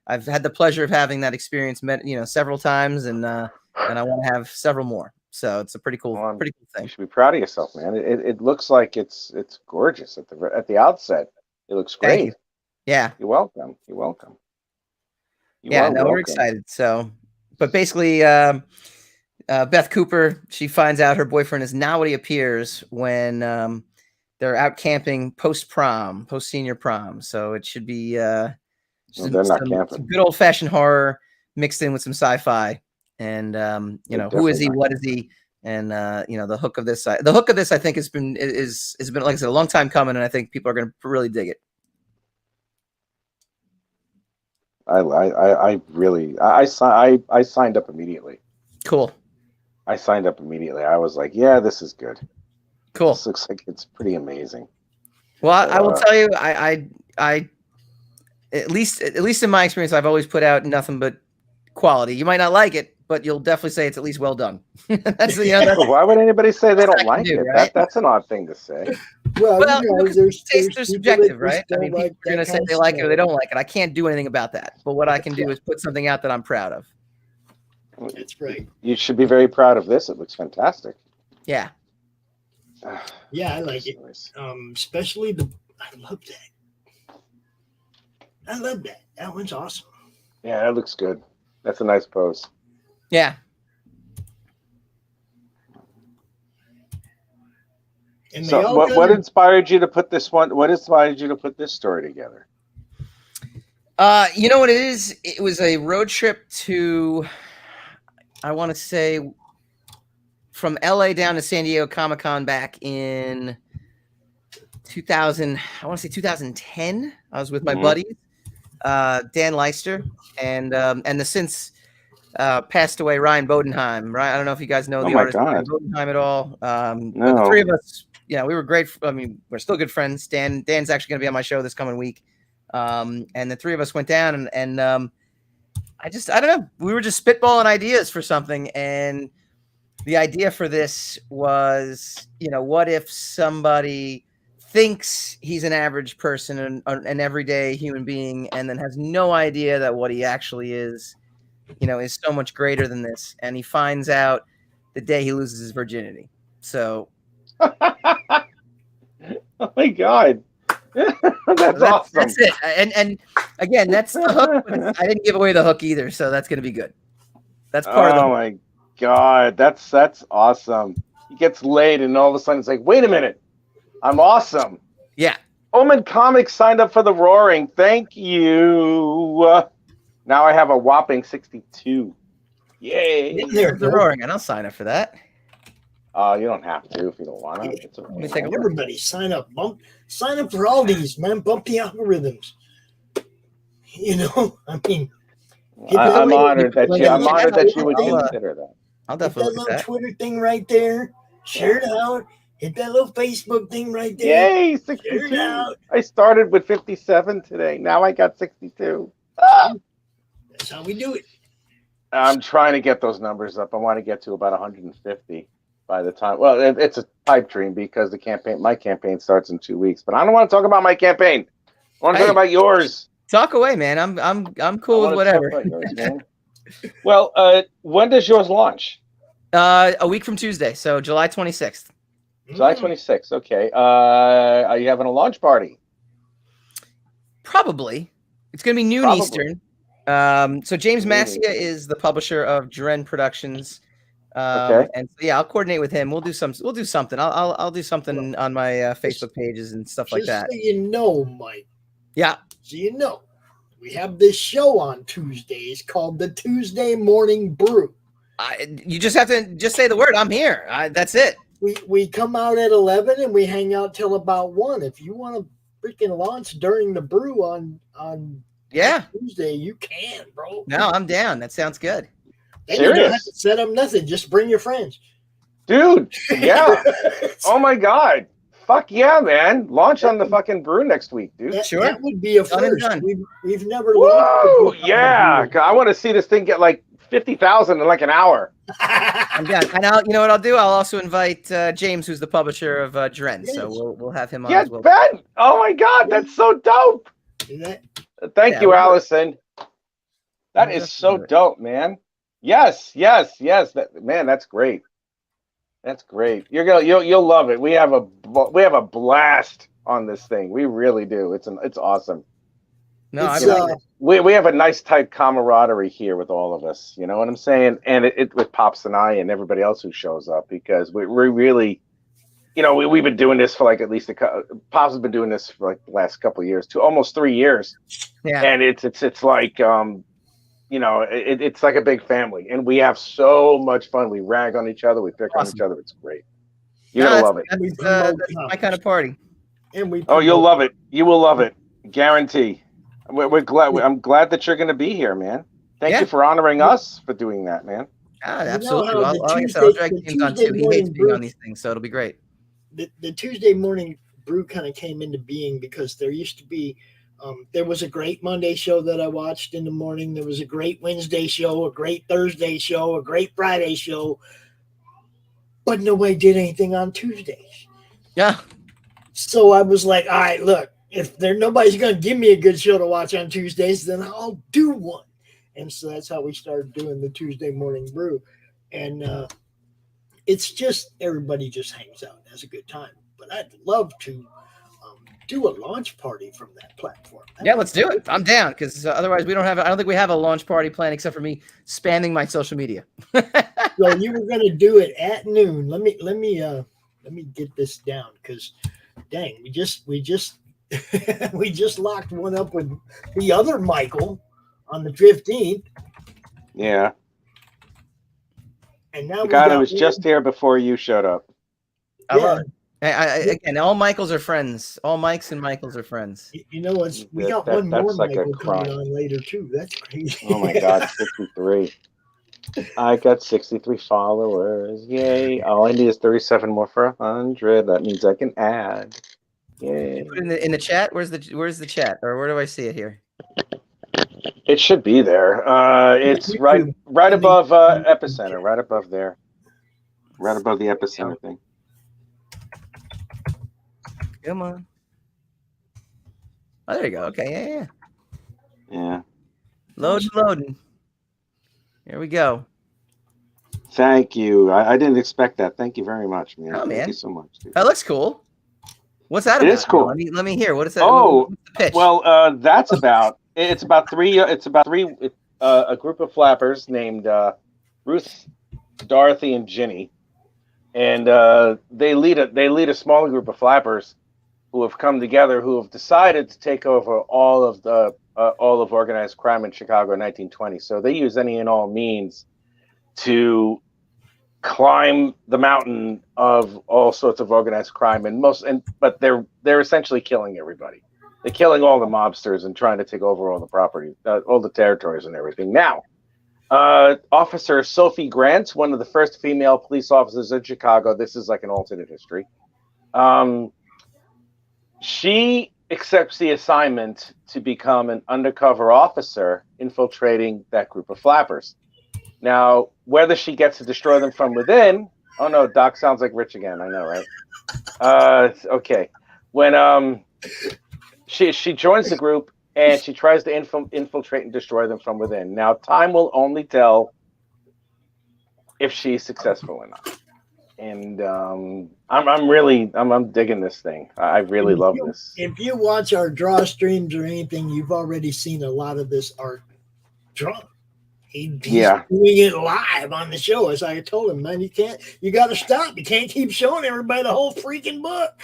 I've had the pleasure of having that experience, several times, and I want to have several more. So it's a pretty cool thing. You should be proud of yourself, man. It looks like it's gorgeous at the outset. It looks great. Thank you. Yeah, you're welcome. You're welcome. We're excited. So, but basically, Beth Cooper, she finds out her boyfriend is not what he appears when they're out camping post senior prom. So it should be they're not camping. Some good old fashioned horror mixed in with some sci-fi, and who is he? What is he? And the hook of this, I think has been like I said, a long time coming, and I think people are going to really dig it. I signed up immediately. Cool. I signed up immediately. I was like, yeah, this is good. Cool. This looks like it's pretty amazing. Well, I will tell you, I at least in my experience, I've always put out nothing but quality. You might not like it, but you'll definitely say it's at least well done. That's why would anybody say they don't like it? Right? That's an odd thing to say. Well, taste is subjective, right? I mean, people are going to say they like it or they don't like it. I can't do anything about that. But what I can do is put something out that I'm proud of. That's right. You should be very proud of this. It looks fantastic. Yeah. Yeah, I like it. Especially I love that. That one's awesome. Yeah, that looks good. That's a nice pose. Yeah. And So what inspired you to put this one? What inspired you to put this story together? You know what it is? It was a road trip to, I want to say, from LA down to San Diego Comic-Con back in 2000. I want to say 2010. I was with my buddies, Dan Leister, and the since passed away Ryan Bodenheim. Right? I don't know if you guys know the artist Ryan Bodenheim at all. No. But the three of us, we were great. I mean, we're still good friends. Dan's actually going to be on my show this coming week. And the three of us went down and I don't know. We were just spitballing ideas for something. And the idea for this was, what if somebody thinks he's an average person and an everyday human being, and then has no idea that what he actually is so much greater than this. And he finds out the day he loses his virginity. So. Oh my God. That's awesome. That's it. And again, that's the hook. But I didn't give away the hook either, so that's going to be good. That's part of the. Oh my God, that's awesome. He gets laid, and all of a sudden it's like, wait a minute, I'm awesome. Yeah. Omen Comics signed up for the Roaring. Thank you. Now I have a whopping 62. Yay! There's the Roaring, and I'll sign up for that. You don't have to if you don't want to. It's okay. Everybody sign up. Sign up for all these, man. Bump the algorithms. I mean, I'm honored that you would consider that. I'll definitely hit that little Twitter thing right there. Share it out. Hit that little Facebook thing right there. Yay, 62. I started with 57 today. Now I got 62. That's how we do it. I'm trying to get those numbers up. I want to get to about 150 by the time. Well, it's a pipe dream because my campaign starts in 2 weeks. But I don't want to talk about my campaign. I want to talk about yours. Talk away, man. I'm cool with whatever. Yours, well, when does yours launch? A week from Tuesday, so July 26th. July 26th. Okay. Are you having a launch party? Probably. It's going to be noon Eastern. So James Massia is the publisher of Dren Productions. Okay. And so, I'll coordinate with him. We'll do something. I'll do something on my Facebook pages and stuff like that. So you know, Mike. Yeah. So we have this show on Tuesdays called the Tuesday Morning Brew. You just have to just say the word. I'm here. That's it. We come out at 11 and we hang out till about 1. If you want to freaking launch during the brew on Tuesday, you can, bro. No, I'm down. That sounds good. And you don't have to set up nothing. Just bring your friends. Dude, yeah. Oh my God. Fuck yeah, man. Launch on the fucking brew next week, dude. That would be a first. We've never launched. Yeah. I want to see this thing get like 50,000 in like an hour. I'm down. And you know what I'll do? I'll also invite James, who's the publisher of Dren. Yes. So we'll have him on as well. Ben. Oh my God, that's so dope. Thank you, Allison. That is so dope, man. Yes. Man, that's great. That's great. You'll love it. We have a blast on this thing. We really do. It's awesome. No, we have a nice tight camaraderie here with all of us. You know what I'm saying? And it with Pops and I and everybody else who shows up, because we really, we've been doing this for like at least Pops has been doing this for like the last couple of years, almost 3 years. Yeah. And it's like it's like a big family, and we have so much fun. We rag on each other, we pick on each other. It's great. You're gonna love it. That's my kind of party. And you'll love it. You will love it, guarantee. We're glad. I'm glad that you're going to be here, man. Thank you for honoring us for doing that, man. Absolutely. I'll drag James on too. He hates being on these things, so it'll be great. The Tuesday Morning Brew kind of came into being because there used to be. There was a great Monday show that I watched in the morning. There was a great Wednesday show, a great Thursday show, a great Friday show, but nobody did anything on Tuesdays. Yeah. So I was like, all right, look, if nobody's going to give me a good show to watch on Tuesdays, then I'll do one. And so that's how we started doing the Tuesday Morning Brew. And it's just, everybody just hangs out and has a good time. But I'd love to do a launch party from that platform. Yeah, let's do it. I'm down because otherwise we don't have. I don't think we have a launch party plan except for me spamming my social media. So you were going to do it at noon. Let me get this down because, dang, we just we just locked one up with the other Michael on the 15th. Yeah. And now God, I was just here before you showed up. I love it. Again, all Michaels are friends. All Mikes and Michaels are friends. You know what? We got one more Michael coming on later too. That's crazy. Oh my God, 63. I got 63 followers. Yay! All I need is 37 more for 100. That means I can add. Yay! Put it in the chat. Where's the chat? Or where do I see it here? It should be there. It's right above Epicenter. Right above there. Right above the Epicenter thing. Come on. Oh, there you go. Okay, yeah. Loading. Here we go. Thank you. I didn't expect that. Thank you very much, man. Oh, man. Thank you so much, dude. That looks cool. What's that about? It is cool. Let me hear. What is that? Oh, what's the pitch? Well, that's about. It's about three. A group of flappers named Ruth, Dorothy, and Ginny, and they lead a smaller group of flappers who have come together, who have decided to take over all of organized crime in Chicago in 1920. So they use any and all means to climb the mountain of all sorts of organized crime, but they're essentially killing everybody. They're killing all the mobsters and trying to take over all the property, all the territories and everything. Now, Officer Sophie Grant, one of the first female police officers in Chicago. This is like an alternate history. She accepts the assignment to become an undercover officer infiltrating that group of flappers. Now, whether she gets to destroy them from within, oh no, Doc sounds like Rich again. I know, right? Okay. When she joins the group and she tries to infiltrate and destroy them from within. Now, time will only tell if she's successful or not. And I'm digging this thing. I really love this. If you watch our draw streams or anything, you've already seen a lot of this art drawn. He's doing it live on the show. As I told him, man, you got to stop. You can't keep showing everybody the whole freaking book.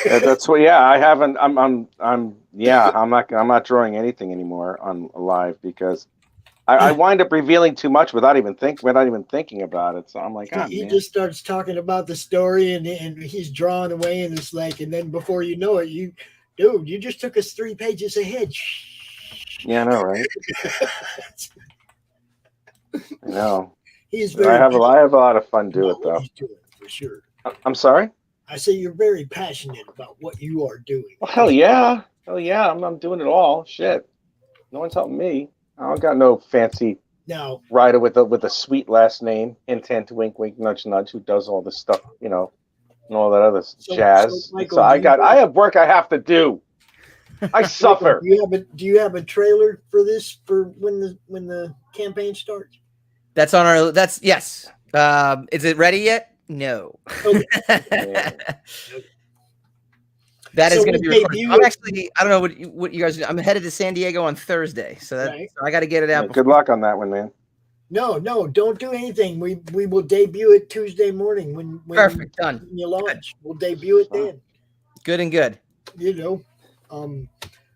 That's what. Yeah, I haven't. I'm not drawing anything anymore on live because I wind up revealing too much without even thinking about it. So I'm like, he just starts talking about the story and he's drawing away, and it's like, and then before you know it, you just took us 3 pages ahead. Yeah, I know, right? I know. I have a lot of fun doing it though. He's doing for sure. I'm sorry. I say you're very passionate about what you are doing. Well, hell yeah. I'm doing it all. Shit, no one's helping me. I don't got no fancy writer with a sweet last name. Intent, wink, wink, nudge, nudge. Who does all this stuff, and all that other jazz. So, Michael, I have work I have to do. I suffer. Do you have a trailer for this for when the campaign starts? That's on our. That's yes. Is it ready yet? No. Okay. That is going to be recorded. I'm actually. I don't know what you guys. I'm headed to San Diego on Thursday, so I got to get it out. Good luck on that one, man. No, don't do anything. We will debut it Tuesday morning when perfect done. When you launch, we'll debut it then. Good and good.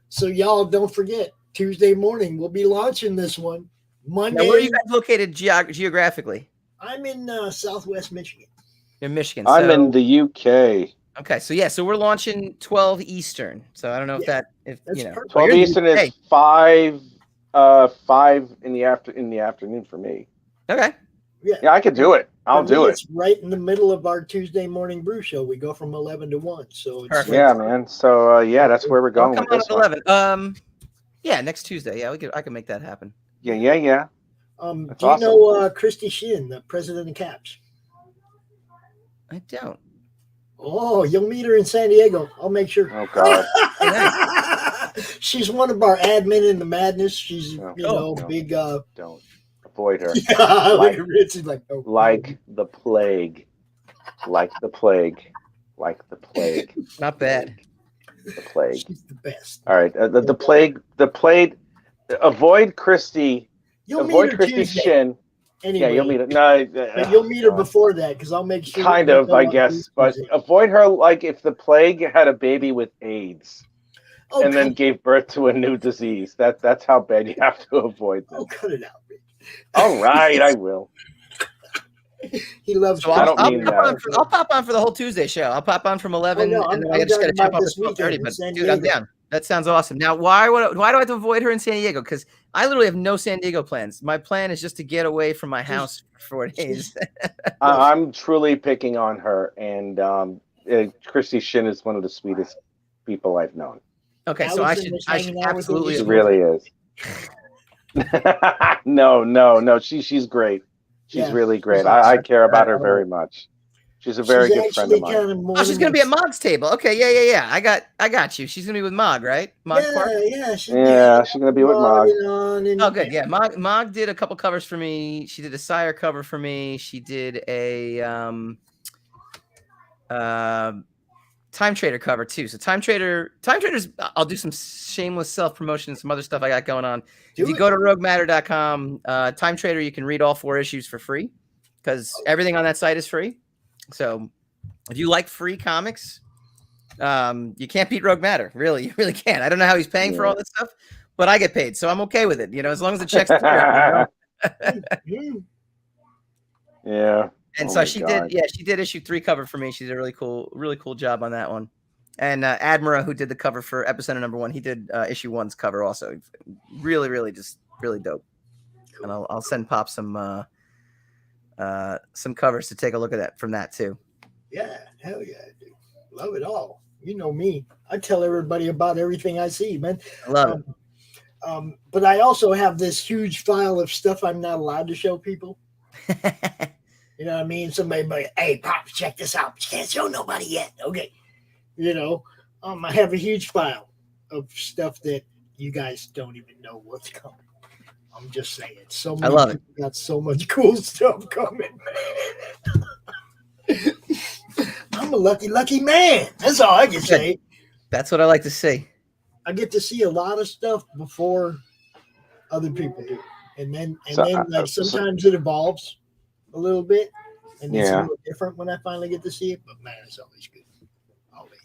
So y'all don't forget Tuesday morning we'll be launching this one. Monday. Now, where are you guys located geographically? I'm in Southwest Michigan. In Michigan. I'm in the UK. Okay, so we're launching 12 Eastern. So I don't know if 12 Eastern is 5 in the afternoon for me. Okay. Yeah, I could do it. I'll do it. It's right in the middle of our Tuesday morning brew show. We go from 11 to 1. So it's man. So that's where we're going. Come on at 11. Next Tuesday. Yeah, I can make that happen. Yeah. Do you know Christy Shin, the president of CAPS? I don't. Oh, you'll meet her in San Diego. I'll make sure. Oh God. She's one of our admin in the madness. She's big. Don't avoid her. Yeah, like the plague. Like the plague. Not bad. The plague. She's the best. All right. The plague. Avoid Christy. You'll avoid meet her Christy Tuesday. Shin. Anyway, Yeah, you'll meet her. No, but you'll meet her before that because I'll make sure. Kind of, I guess, but avoid her like if the plague had a baby with AIDS and then gave birth to a new disease. That's how bad you have to avoid them. Oh, cut it out, Rick. All right, I will. He loves. So I'll pop on for the whole Tuesday show. I'll pop on from 11, and then I just got to jump off at 12:30. But dude, I'm down. That sounds awesome. Now, why do I have to avoid her in San Diego? Because I literally have no San Diego plans. My plan is just to get away from my house for 4 days. I'm truly picking on her, and Christy Shin is one of the sweetest people I've known. Okay, so I should absolutely. She really is. No. She's great. She's really great. I care about her very much. She's a very good friend of mine. Oh, she's gonna be at Mog's table. Okay, yeah. I got you. She's gonna be with Mog, right? Mog Park? She's gonna be with Mog. Oh, good. Yeah, Mog did a couple covers for me. She did a Sire cover for me. She did a Time Trader cover too. So Time Traders. I'll do some shameless self promotion and some other stuff I got going on. If you go to roguematter.com, Time Trader, you can read all 4 issues for free because everything on that site is free. So if you like free comics, you can't beat Rogue Matter. Really, you really can't. I don't know how he's paying for all this stuff, but I get paid, so I'm okay with it. As long as the check's clear. Yeah. And so she did issue 3 cover for me. She did a really cool job on that one. And Admira, who did the cover for episode number 1, he did issue 1's cover also. Really dope. Cool. And I'll send Pop some covers to take a look at that from that too. Yeah, hell yeah, dude. Love it all. You know me. I tell everybody about everything I see, man. I love it. But I also have this huge file of stuff I'm not allowed to show people. You know what I mean? Somebody might, hey, Pop, check this out. But you can't show nobody yet. Okay. I have a huge file of stuff that you guys don't even know what's coming. I'm just saying. So many I love it. Got so much cool stuff coming, man. I'm a lucky man. That's all I can say. That's what I like to see. I get to see a lot of stuff before other people do. And then sometimes it evolves a little bit. And it's a little different when I finally get to see it. But man, it's always good. Always.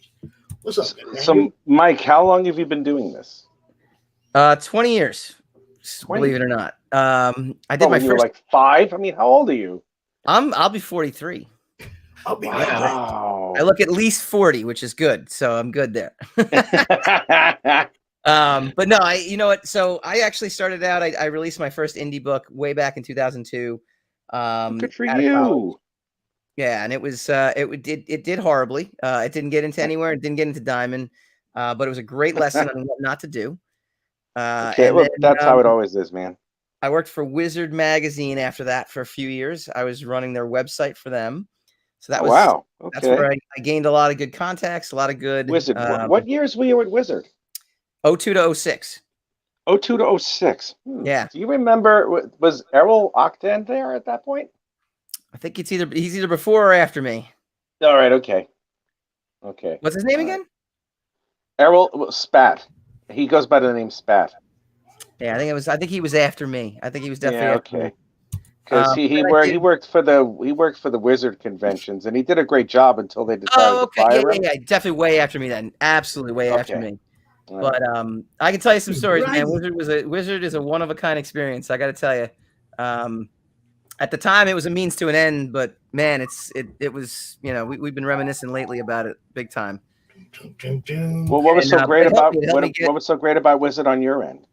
What's up, man? So Mike, how long have you been doing this? 20 years. 20? Believe it or not. I did my first. You were like 5? I mean, how old are you? I'll be 43. I'll be wow. I look at least 40, which is good. So I'm good there. But no, you know what? So I actually started out. I released my first indie book way back in 2002. Good for you. Yeah, and it was it did horribly. It didn't get into anywhere. It didn't get into Diamond, but it was a great lesson on what not to do. That's how it always is, man. I worked for Wizard Magazine after that for a few years. I was running their website for them. So that was wow. Okay. That's where I gained a lot of good contacts, a lot of good Wizard. What years were you at Wizard? 02 to 06. 02 to 06. Yeah. Do you remember, was Errol Octan there at that point? I think he's either before or after me. All right. Okay. What's his name again? Errol Spat. He goes by the name Spat. Yeah, I think he was after me. I think he was definitely after me. Because he worked for the Wizard conventions, and he did a great job until they decided to fire him. Yeah, definitely way after me then. Absolutely way after me. But I can tell you some stories, man. Wizard is a one of a kind experience. I got to tell you. At the time, it was a means to an end, but man, it was. We've been reminiscing lately about it, big time. Well, what was so great about Wizard on your end?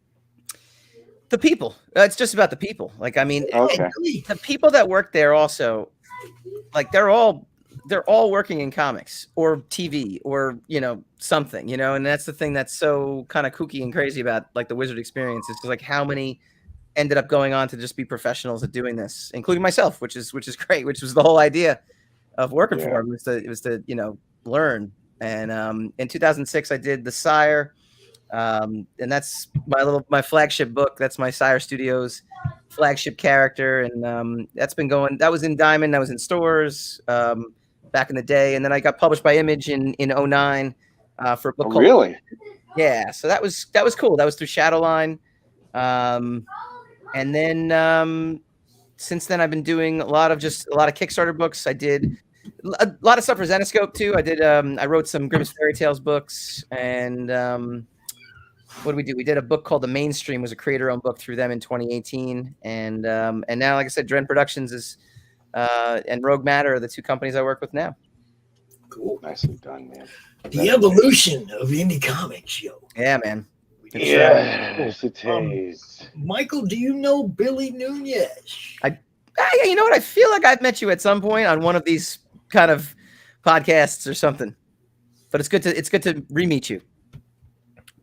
The people. It's just about the people. Like, I mean, the people that work there also, like, they're all working in comics or TV or something, and that's the thing that's so kind of kooky and crazy about like the Wizard experience. It's just like how many ended up going on to just be professionals at doing this, including myself, which is great, which was the whole idea of working for him was to learn. And in 2006 I did the Sire, and that's my flagship book. That's my Sire Studios flagship character, and that's been going. That was in Diamond, that was in stores back in the day, and then I got published by Image in 09. for a book called Really? Yeah, so that was cool. That was through Shadowline. And then since then I've been doing a lot of Kickstarter books. I did a lot of stuff for Zenoscope too. I wrote some Grimm's Fairy Tales books, and what did we do? We did a book called The Mainstream, was a creator-owned book through them in 2018, and now, like I said, Dren Productions is and Rogue Matter are the two companies I work with now. Cool. Nicely done, man. The evolution of indie comics, yo. Yeah, man. Yes, it is. Michael, do you know Billy Nunez? You know what? I feel like I've met you at some point on one of these kind of podcasts or something. But it's good to re-meet you.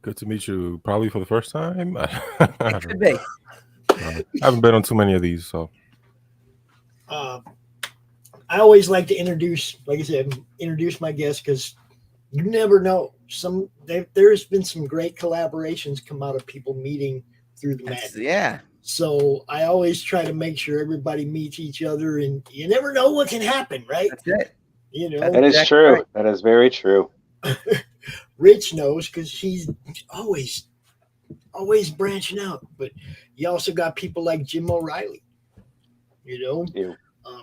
Good to meet you. Probably for the first time. It could be. I haven't been on too many of these, so. I always like to introduce my guests because you never know. There's been some great collaborations come out of people meeting through the madness. Yeah. So I always try to make sure everybody meets each other, and you never know what can happen, right? That's it. You know, that is true. Right. That is very true. Rich knows because he's always branching out. But you also got people like Jim O'Reilly. You know,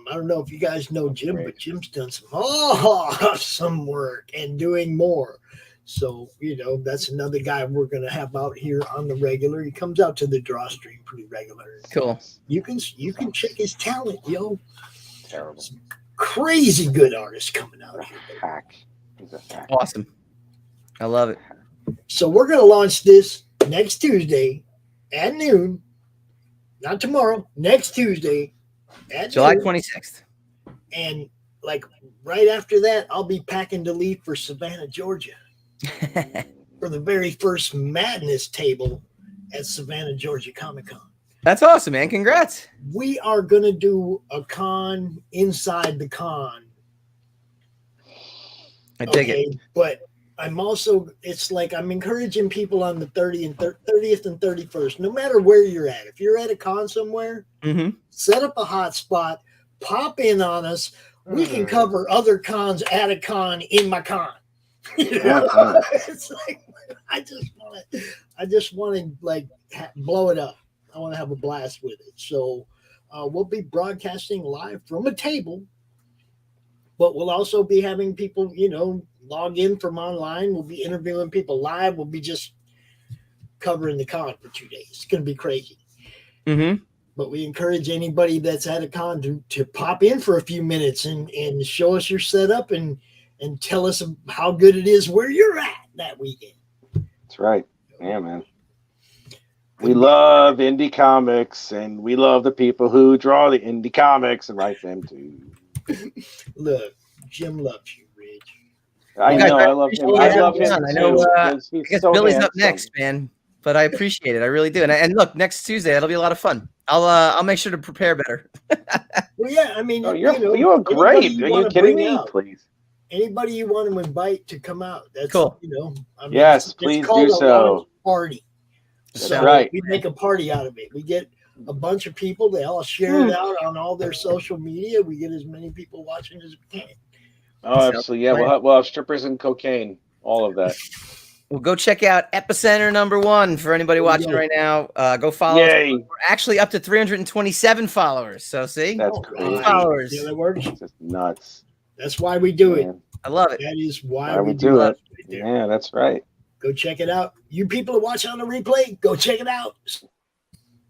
I don't know if you guys know Jim, but Jim's done some awesome work and doing more. So, you know, that's another guy we're going to have out here on the regular. He comes out to the draw stream pretty regular. Cool. You can check his talent, yo. Terrible. Some crazy good artists coming out here. He's a hack. Awesome. I love it. So we're going to launch this next Tuesday at noon. Not tomorrow, next Tuesday at July noon. 26th. And like right after that, I'll be packing to leave for Savannah, Georgia. For the very first Madness table at Savannah, Georgia Comic-Con. That's awesome, man. Congrats. We are going to do a con inside the con. I dig it. But I'm also, it's like I'm encouraging people on the 30th and 31st, no matter where you're at. If you're at a con somewhere, set up a hotspot, pop in on us. We can cover other cons at a con in my con. You know? It's like I just want to like blow it up. I want to have a blast with it. So we'll be broadcasting live from a table, but we'll also be having people, you know, log in from online. We'll be interviewing people live. We'll be just covering the con for 2 days. It's going to be crazy. But we encourage anybody that's at a con to pop in for a few minutes and show us your setup and tell us how good it is where you're at that weekend. That's right. Yeah, man. We love indie comics, and we love the people who draw the indie comics and write them too. Look, Jim loves you, Rich. I know. I love him. I love him. I know. I guess so Billy's up next, man. But I appreciate it. I really do. And look, next Tuesday it'll be a lot of fun. I'll make sure to prepare better. Well, yeah. I mean, you're great. Are you kidding me? Please. Anybody you want to invite to come out, that's cool. You know, I mean, yes, please do so. Party. That's so right. We make a party out of it. We get a bunch of people. They all share it out on all their social media. We get as many people watching as we can. Oh, absolutely. Yeah, we'll have strippers and cocaine. All of that. Well, go check out Epicenter #1 for anybody watching right now. Go follow us. We're actually up to 327 followers. So see, that's crazy. Followers. Yeah, that works. It's just nuts. That's why we do it. I love it. That is why we do it. Right there. Yeah, that's right. Go check it out. You people who watch on the replay, go check it out.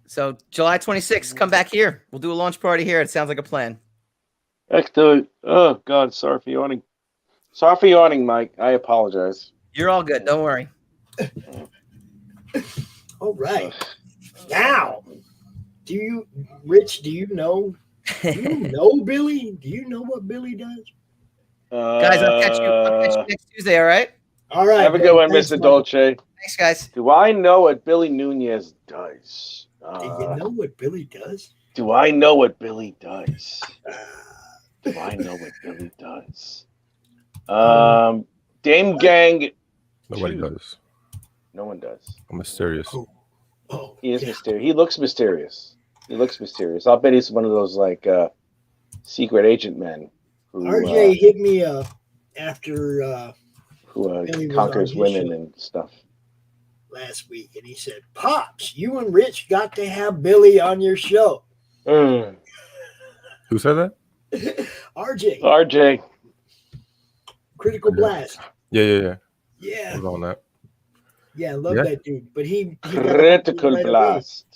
So July 26th, come back here. We'll do a launch party here. It sounds like a plan. Let's do it. Oh God, sorry for yawning. Sorry for yawning, Mike. I apologize. You're all good. Don't worry. All right. Now, Rich, do you know Billy? Do you know what Billy does? Guys, I'll catch you next Tuesday, all right? All right. Have a good one, Mr. Dolce. Thanks, guys. Do I know what Billy Nunez does? Do you know what Billy does? Do I know what Billy does? Do I know what Billy does? Dame Gang. Nobody does. No one does. I'm mysterious. Oh, he is mysterious. He looks mysterious. I'll bet he's one of those like secret agent men. RJ hit me up after who Billy was conquers on his women show and stuff. last week, and he said, "Pops, you and Rich got to have Billy on your show." Mm. Who said that? RJ. Critical Blast. Yeah. Yeah. I was on that. Yeah, I love that dude. But he Critical Blast.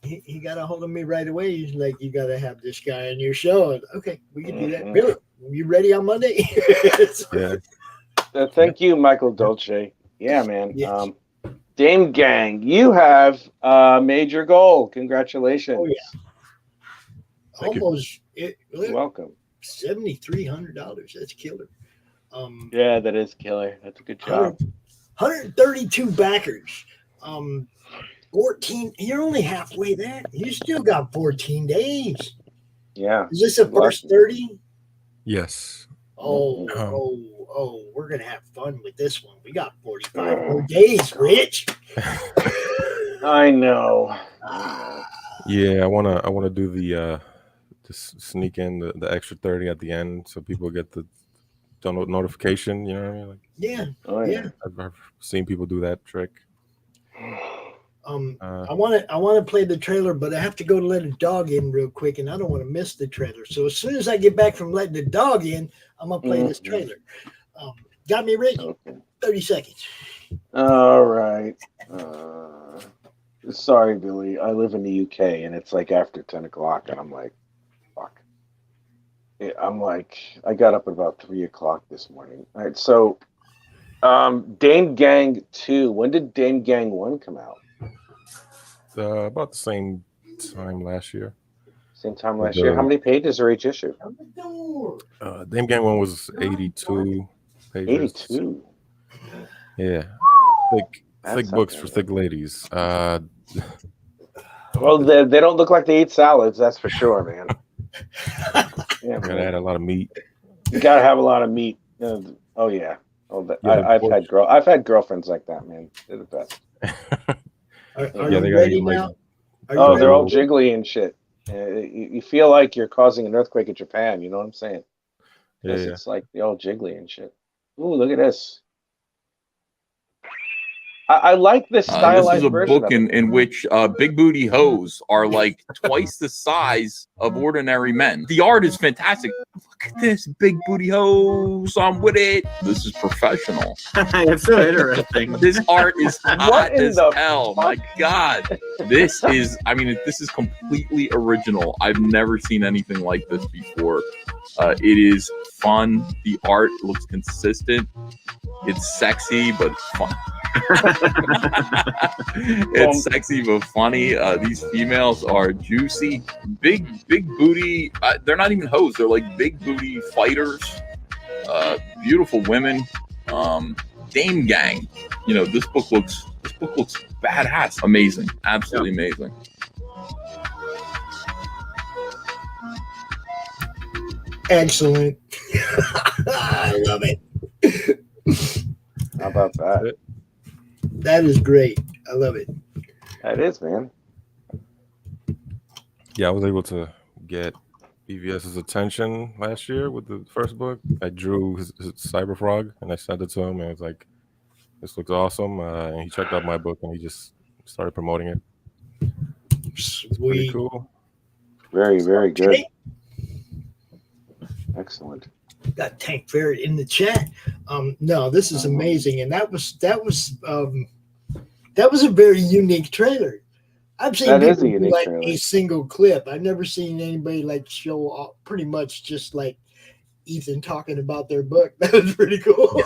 He got a hold of me right away. He's like, "You got to have this guy on your show." And, okay, we can do that. Billy, you ready on Monday? Yeah. Thank you, Michael Dolce. Yeah, man. Yes. Dame Gang, you have a major goal. Congratulations. Oh yeah. Almost. You're welcome. $7,300. That's killer. Yeah, that is killer. That's a good job. 132 backers. 14. You're only halfway there. You still got 14 days. Yeah. Is this the first 30? Yes. Oh, we're gonna have fun with this one. We got 45 more days, Rich. I know. Yeah, I wanna do the just sneak in the extra 30 at the end so people get the notification. You know what I mean? Like, Yeah. Yeah. I've seen people do that trick. I want to play the trailer, but I have to go to let a dog in real quick, and I don't want to miss the trailer. So as soon as I get back from letting the dog in, I'm gonna play this trailer. Got me, Rich? Okay. 30 seconds. All right. Sorry, Billy. I live in the UK, and it's like after 10 o'clock, and I'm like, fuck. I got up at about 3 o'clock this morning. All right, so Dame Gang 2. When did Dame Gang 1 come out? About the same time last year. Same time last year. How many pages are each issue? Dame Gang 1 was 82 pages. 82. Yeah. Thick books for thick ladies. Well, they don't look like they eat salads, that's for sure, man. Yeah, man. Gotta add a lot of meat. You gotta have a lot of meat. Oh yeah. I've had girlfriends like that, man. They're the best. Are you ready now? They're all jiggly and shit. You feel like you're causing an earthquake in Japan. You know what I'm saying? Yeah. It's like they're all jiggly and shit. Ooh, look at this. I like this stylized this is a version book of it. in which big booty hoes are like twice the size of ordinary men. The art is fantastic. Look at this, big booty hoes. I'm with it. This is professional. It's so interesting. This art is hot as hell. fuck? My God. This is completely original. I've never seen anything like this before. It is fun. The art looks consistent. It's sexy, but fun. It's sexy but funny. These females are juicy, big booty. They're not even hoes. They're like big booty fighters. Beautiful women. Dame Gang. You know, this book looks badass. Amazing. Absolutely amazing. Excellent. I love it. How about that? That is great. I love it. That is, man. Yeah, I was able to get BVS's attention last year with the first book. I drew his Cyber Frog and I sent it to him, and it was like, "This looks awesome." And he checked out my book and he just started promoting it. It's pretty cool. Very, very good. Excellent. Got Tank Ferret in the chat. No, this is amazing, and that was a very unique trailer. I've seen people do like a single clip. I've never seen anybody like show pretty much just like Ethan talking about their book. That was pretty cool.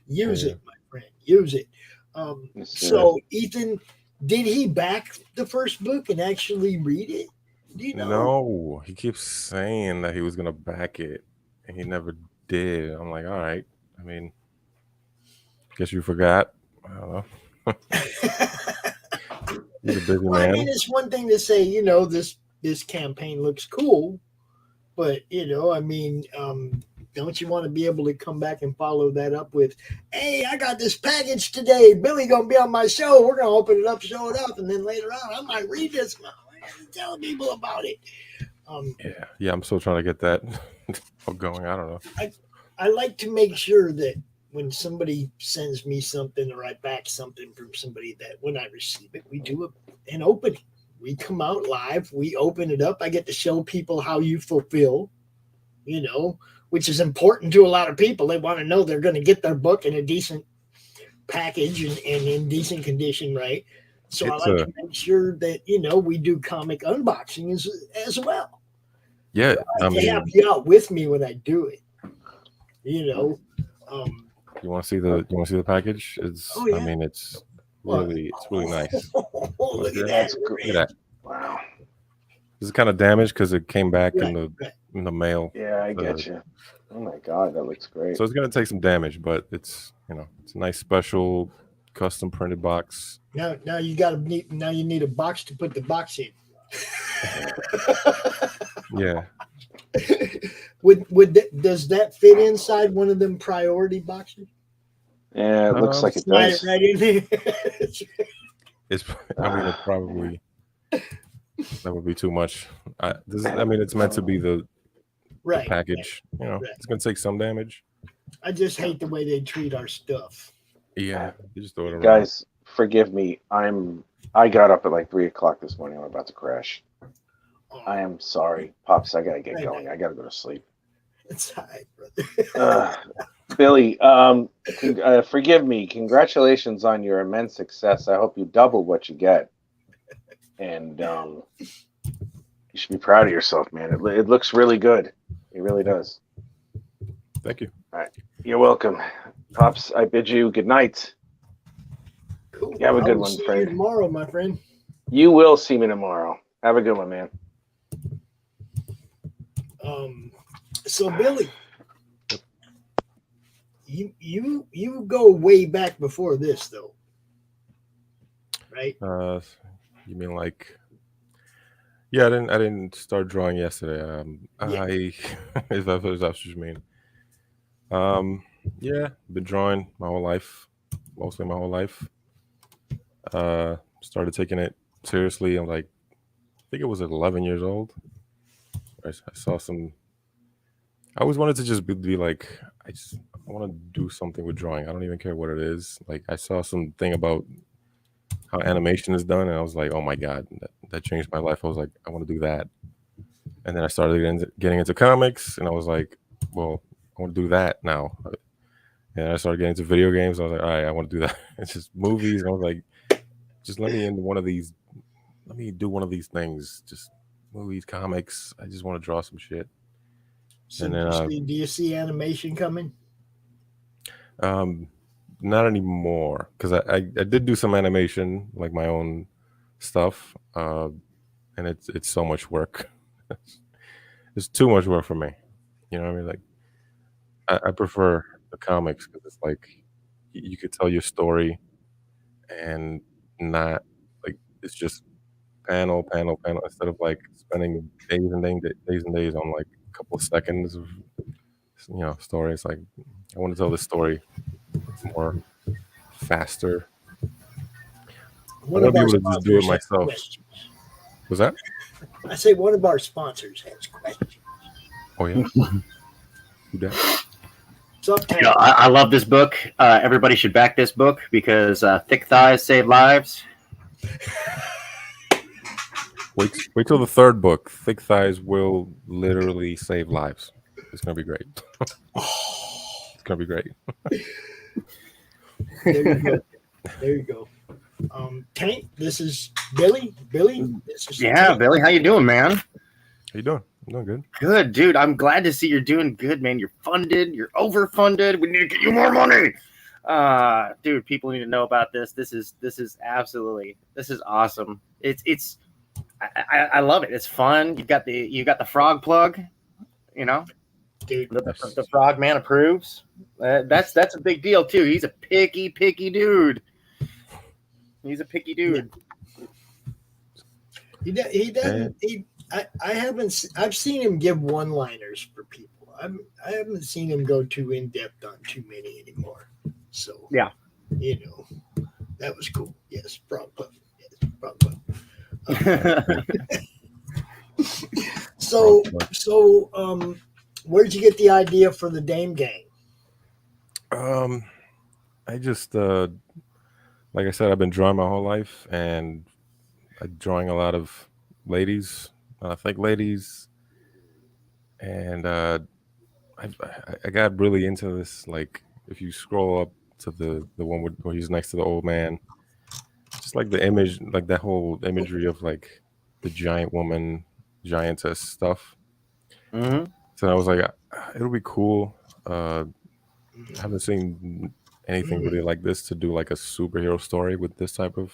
Use it, my friend. Use it. So Ethan, did he back the first book and actually read it? Do you know? No, he keeps saying that he was gonna back it, and he never did. I'm like, all right. I mean, guess you forgot. I don't know. He's a busy man. I mean, it's one thing to say, you know, this campaign looks cool, but you know, I mean, don't you want to be able to come back and follow that up with, "Hey, I got this package today. Billy gonna be on my show. We're gonna open it up, show it up, and then later on, I might read this. Tell people about it." Yeah, I'm still trying to get that going. I don't know. I like to make sure that when somebody sends me something or I back something from somebody, that when I receive it, we do an opening. We come out live, we open it up. I get to show people how you fulfill, which is important to a lot of people. They want to know they're going to get their book in a decent package and in decent condition, right? So I like to make sure that, we do comic unboxing as well. Yeah. I like to have you out with me when I do it. You want to see the package? It's I mean it's really nice. Look at that. Look at that. Wow. This is kind of damaged because it came back in the mail. Yeah, I get you. Oh my God, that looks great. So it's gonna take some damage, but it's it's a nice special custom printed box. Now you need a box to put the box in. Yeah. Does that fit inside one of them priority boxes? Yeah, it looks like it does. Right in there. It's probably that would be too much. It's meant to be the package. It's gonna take some damage. I just hate the way they treat our stuff. Yeah, you just throw it around. Guys, forgive me. I got up at like 3:00 this morning. I'm about to crash. I am sorry, Pops. I gotta get going. I gotta go to sleep. It's all right, brother. Billy, forgive me. Congratulations on your immense success. I hope you double what you get, and you should be proud of yourself, man. It looks really good. It really does. Thank you. All right, you're welcome, Pops. I bid you good night. Cool. You have a good I'll one, see friend. you tomorrow, my friend. You will see me tomorrow. Have a good one, man. So Billy, you go way back before this, though, right? You mean like? Yeah, I didn't start drawing yesterday. If that's what you mean. Yeah, been drawing my whole life, mostly my whole life. Started taking it seriously. I think it was at 11 years old. I saw some. I always wanted to just be like, I want to do something with drawing. I don't even care what it is. Like I saw something about how animation is done, and I was like, oh my God, that changed my life. I was like, I want to do that. And then I started getting into comics, and I was like, well, I want to do that now. And I started getting into video games. I was like, all right, I want to do that. It's just movies. And I was like, just let me into one of these. Let me do one of these things. Just movies, comics. I just want to draw some shit. So and then, do you see animation coming? Not anymore, because I did do some animation, like my own stuff, and it's so much work. It's too much work for me. You know what I mean? Like I prefer the comics because it's like you could tell your story, and not like it's just panel instead of like spending days and days on like a couple of seconds of story. It's like I want to tell the story more faster. I want to be able to just do it myself. Was that? I say one of our sponsors has questions. Oh yeah. Who that? I love this book. Everybody should back this book because thick thighs save lives. Wait till the third book. Thick Thighs will literally save lives. It's gonna be great. It's gonna be great. There you go. Tank, this is Billy. Billy, this is Tank. Billy, how you doing, man? How you doing? I'm doing good. Good, dude. I'm glad to see you're doing good, man. You're funded. You're overfunded. We need to get you more money. Dude, people need to know about this. This is awesome. I love it. It's fun. You got the frog plug, dude. The frog man approves. That's a big deal too. He's a picky dude. He's a picky dude. He doesn't. I've seen him give one-liners for people. I haven't seen him go too in depth on too many anymore. So yeah, that was cool. Yes, frog plug. Yes, frog plug. So, where'd you get the idea for the Dame Gang? I just like I said, I've been drawing my whole life, and I'm drawing a lot of ladies, fake ladies, and I got really into this. Like, if you scroll up to the one where he's next to the old man, just like the image, like that whole imagery of like the giant woman, giantess stuff. Mm-hmm. So I was like, it'll be cool. I haven't seen anything really like this to do like a superhero story with this type of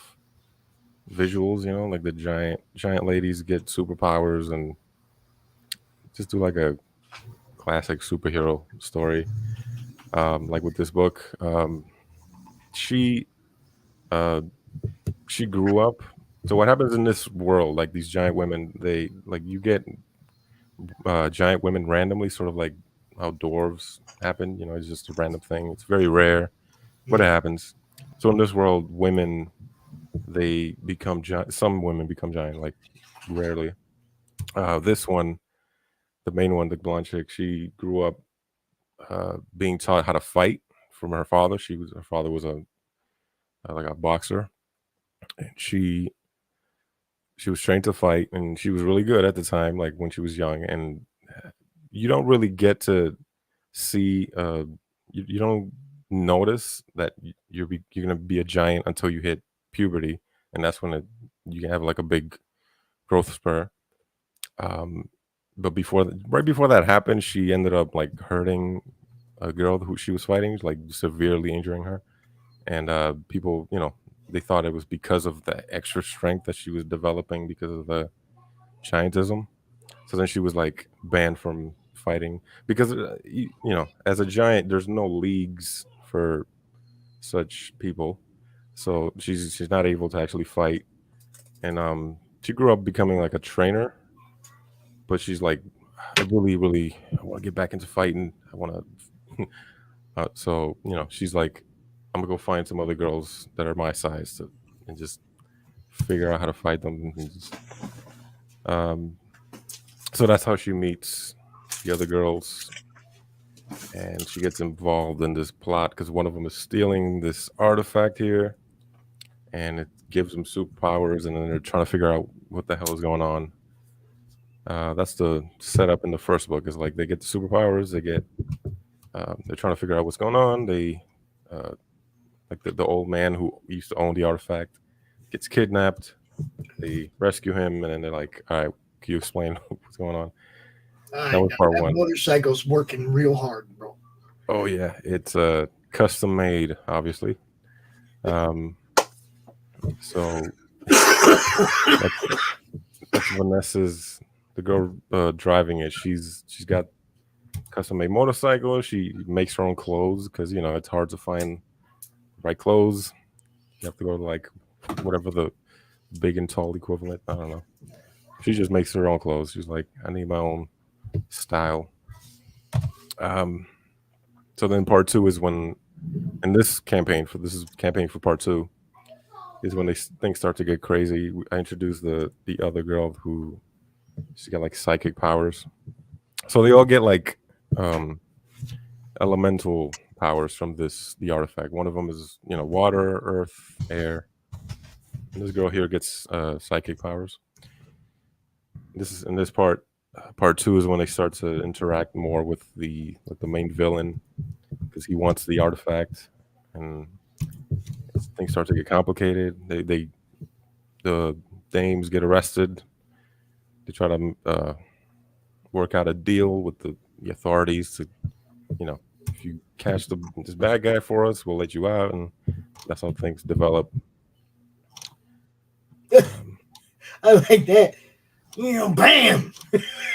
visuals. You know, like the giant ladies get superpowers and just do like a classic superhero story. Like with this book, she uh, she grew up. So what happens in this world? Like these giant women, they like you get giant women randomly, sort of like how dwarves happen. You know, it's just a random thing. It's very rare, but it happens. So in this world, women they become giant. Some women become giant, like rarely. This one, the main one, the blonde chick, she grew up being taught how to fight from her father. Her father was a like a boxer, and she was trained to fight, and she was really good at the time, like when she was young. And you don't really get to see, you don't notice that you're gonna be a giant until you hit puberty, and that's when you can have like a big growth spur. Um, but right before that happened, she ended up like hurting a girl who she was fighting, like severely injuring her. And people, they thought it was because of the extra strength that she was developing because of the giantism. So then she was like banned from fighting because as a giant, there's no leagues for such people. So she's not able to actually fight. And she grew up becoming like a trainer, but she's like, I really, really want to get back into fighting. I want to. So she's like, I'm gonna go find some other girls that are my size and just figure out how to fight them. And um, so that's how she meets the other girls, and she gets involved in this plot because one of them is stealing this artifact here, and it gives them superpowers, and then they're trying to figure out what the hell is going on. That's the setup in the first book. Is like they get the superpowers, they're trying to figure out what's going on. They like the old man who used to own the artifact gets kidnapped. They rescue him, and then they're like, "All right, can you explain what's going on?" That was part one. Motorcycle's working real hard, bro. Oh yeah, it's custom made, obviously. So that's Vanessa's the girl driving it. She's got custom made motorcycle. She makes her own clothes because it's hard to find the right clothes. You have to go to like whatever the big and tall equivalent. I don't know. She just makes her own clothes. She's like, I need my own style. So then part two is when, and this is campaign for part two, is when things start to get crazy. I introduce the other girl who she's got like psychic powers. So they all get like elemental powers from the artifact. One of them is water, earth, air. And this girl here gets psychic powers. This is in this part. Part two is when they start to interact more with the main villain because he wants the artifact, and things start to get complicated. The dames get arrested. They try to work out a deal with the authorities to, if you catch this bad guy for us, we'll let you out, and that's how things develop. I like that. Bam!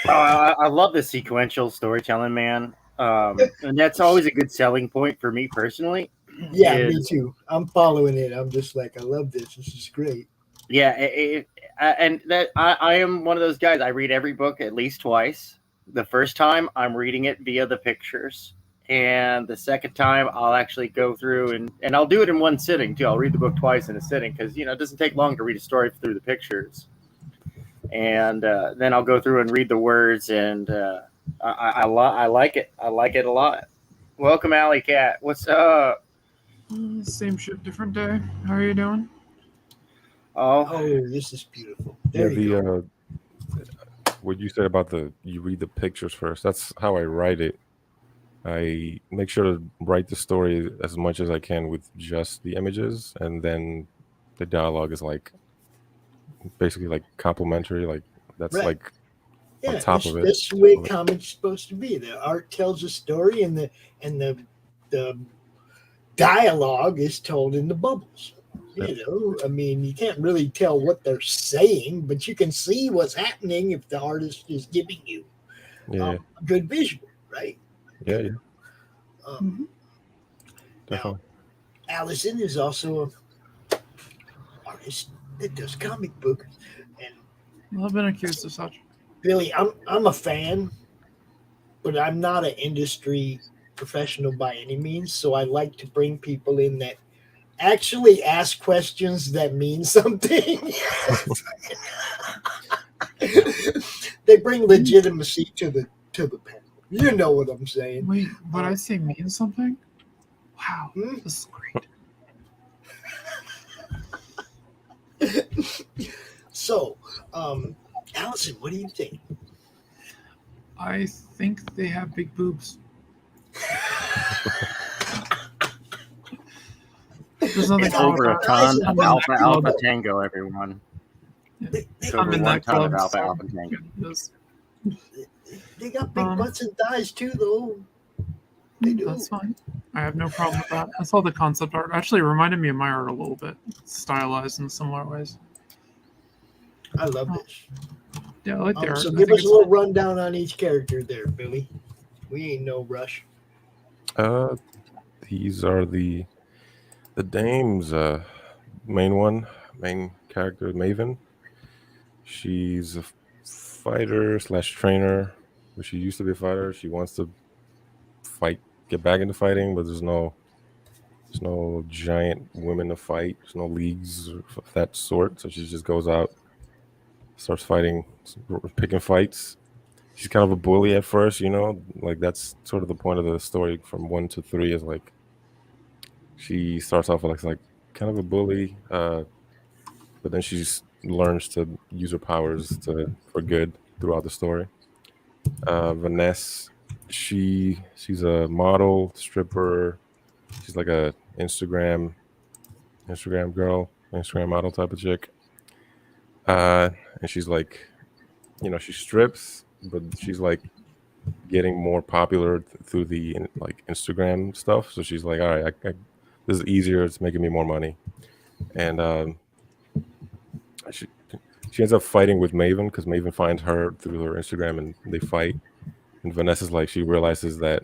I love the sequential storytelling, man. And that's always a good selling point for me personally. Yeah, me too. I'm following it. I'm just like, I love this. This is great. Yeah, and that I am one of those guys. I read every book at least twice. The first time I'm reading it via the pictures, and the second time I'll actually go through and I'll do it in one sitting too. I'll read the book twice in a sitting because it doesn't take long to read a story through the pictures. And then I'll go through and read the words, and I like it. I like it a lot. Welcome, Alley Cat. What's up? Same shit, different day. How are you doing? Oh, this is beautiful. There you go. What you said about you read the pictures first. That's how I write it. I make sure to write the story as much as I can with just the images, and then the dialogue is like basically like complimentary. Like that's Right. like on top of it. That's the way comics supposed to be. The art tells a story, and the dialogue is told in the bubbles. You know, I mean, you can't really tell what they're saying, but you can see what's happening if the artist is giving you a good visual, right? Yeah. Now, Allison is also an artist that does comic books, and I've been accused of such. Billy, I'm a fan, but I'm not an industry professional by any means. So I like to bring people in that actually ask questions that mean something. They bring legitimacy to the panel. You know what I'm saying? Wait, what I say means something? Wow, this is great. So, Allison, what do you think? I think they have big boobs. There's nothing over a ton of Alpha club. Alpha Tango, everyone. I'm in that ton of club, Alpha so- Alpha Tango. They got big butts and thighs too, though. They do. That's fine. I have no problem with that. I saw the concept art. Actually, it reminded me of my art a little bit. It's stylized in similar ways. I love this. Yeah, I like the art. So I give think us a it's- little rundown on each character there, Billy. We ain't no rush. These are the dames. Main character, Maven. She's a fighter / trainer. But she used to be a fighter. She wants to get back into fighting, but there's no giant women to fight. There's no leagues of that sort. So she just goes out, starts fighting, picking fights. She's kind of a bully at first, you know, like that's sort of the point of the story from 1 to 3 is like she starts off like kind of a bully, but then she learns to use her powers for good throughout the story. Vanessa, she's a model, stripper. She's like a Instagram girl, Instagram model type of chick. And she's like, you know, she strips, but she's like getting more popular through the like Instagram stuff. So she's like, all right, this is easier. It's making me more money. And she ends up fighting with Maven because Maven finds her through her Instagram and they fight. And Vanessa's like, she realizes that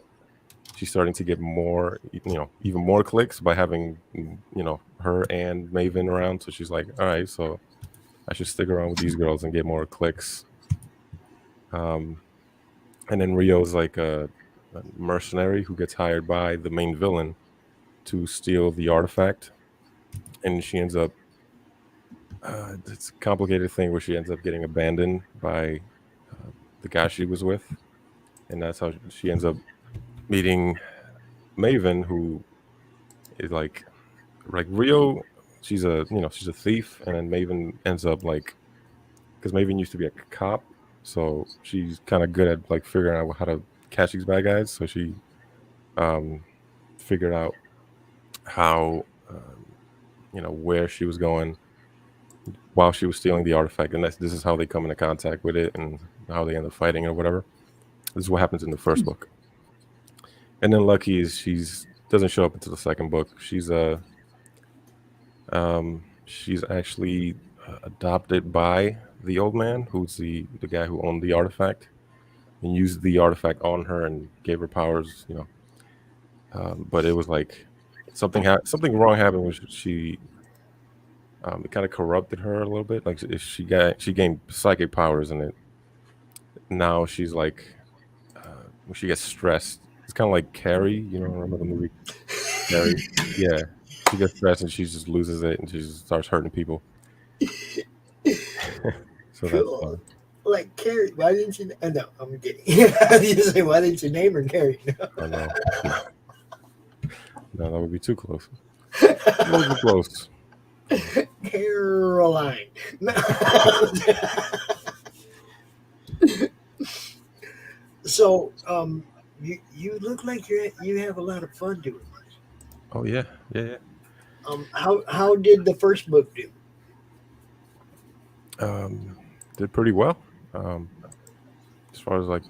she's starting to get more, you know, even more clicks by having, you know, her and Maven around. So she's like, all right, so I should stick around with these girls and get more clicks. And then Rio's like a mercenary who gets hired by the main villain to steal the artifact. And she ends up, it's a complicated thing where she ends up getting abandoned by the guy she was with. And that's how she ends up meeting Maven, who is like Rio. She's a thief, and then Maven ends up like, because Maven used to be a cop, so she's kind of good at like figuring out how to catch these bad guys. So she figured out how where she was going while she was stealing the artifact, and this is how they come into contact with it and how they end up fighting or whatever. This is what happens in the first book. And then Lucky is she's doesn't show up until the second book. She's actually adopted by the old man, who's the guy who owned the artifact, and used the artifact on her and gave her powers, you know. But it was like something wrong happened when she it kind of corrupted her a little bit. Like she gained psychic powers, and now she's like when she gets stressed. It's kind of like Carrie, you know, remember the movie Carrie? Yeah, she gets stressed and she just loses it and she just starts hurting people. So that's fun. Like Carrie, why didn't you? No, I'm kidding. You say, why didn't you name her Carrie? No. I know. No, that would be too close. A little too close. Caroline. So, you look like you have a lot of fun doing this. Oh yeah. How did the first book do? Did pretty well. As far as like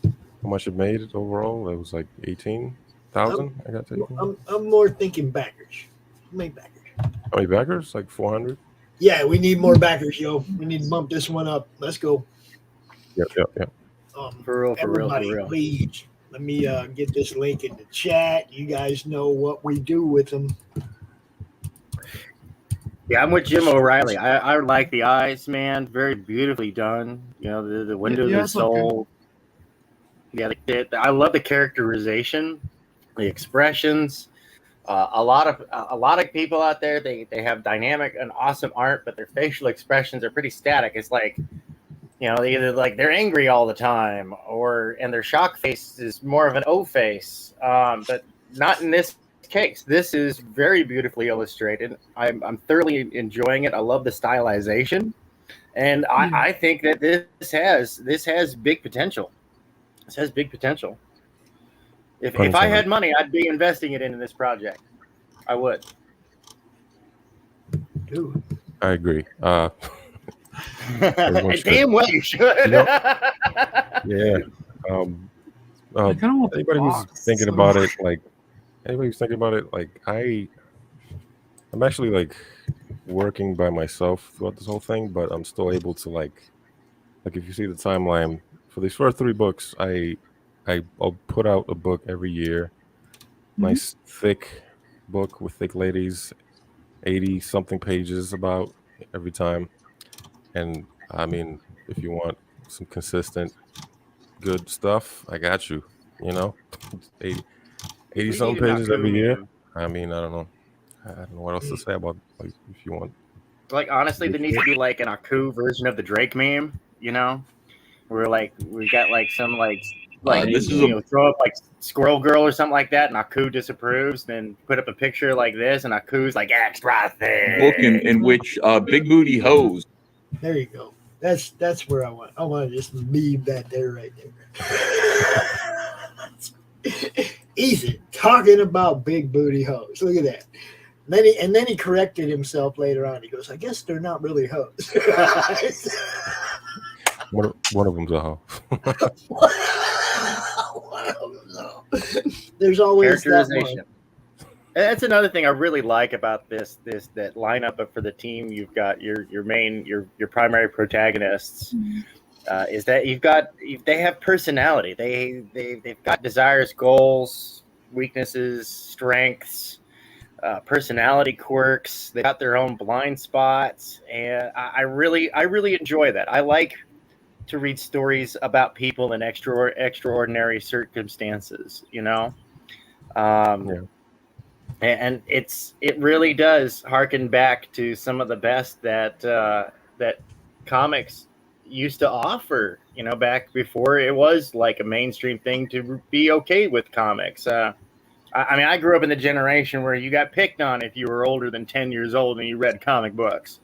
how much it made overall, it was like 18,000. I got to. I'm more thinking backers. How many backers? How many backers? Like 400. Yeah, we need more backers, yo. We need to bump this one up. Let's go. Yep. For real. Please let me get this link in the chat. You guys know what we do with them. Yeah, I'm with Jim O'Reilly. I like the eyes, man. Very beautifully done. You know, the window of the soul. Yeah, I love the characterization, the expressions. A lot of people out there, they have dynamic and awesome art, but their facial expressions are pretty static. It's like, you know, either like they're angry all the time, and their shock face is more of an O face. But not in this case. This is very beautifully illustrated. I'm thoroughly enjoying it. I love the stylization, and I think that this has big potential. This has big potential. If I had money, I'd be investing it into this project. I would. Dude. I agree. Damn well you should. Yeah. Anybody who's thinking about it, I'm actually like working by myself throughout this whole thing, but I'm still able to like if you see the timeline for these first 3 books, I'll put out a book every year. Nice thick book with thick ladies, 80 something pages about every time. And I mean, if you want some consistent good stuff, I got you. You know, 80 some pages every year. I mean, I don't know what else to say about like if you want. Like honestly, there needs to be like an Aku version of the Drake meme. You know, where like we got like some throw up like Squirrel Girl or something like that, and Aku disapproves. Then put up a picture like this, and Aku's like extra thing. Book in which big booty hoes. There you go. That's where I want. I want to just leave that there, right there. Easy talking about big booty hoes. Look at that. And then he corrected himself later on. He goes, "I guess they're not really hoes." One of them's a hoe. One of them's a hoe. There's always characterization. That one. That's another thing I really like about that lineup for the team. You've got your primary protagonists. Is that they have personality. They've got desires, goals, weaknesses, strengths, personality quirks. They got their own blind spots, and I really enjoy that. I like to read stories about people in extraordinary circumstances. You know. And it really does harken back to some of the best that comics used to offer, you know, back before it was like a mainstream thing to be okay with comics. I mean, I grew up in the generation where you got picked on if you were older than 10 years old and you read comic books.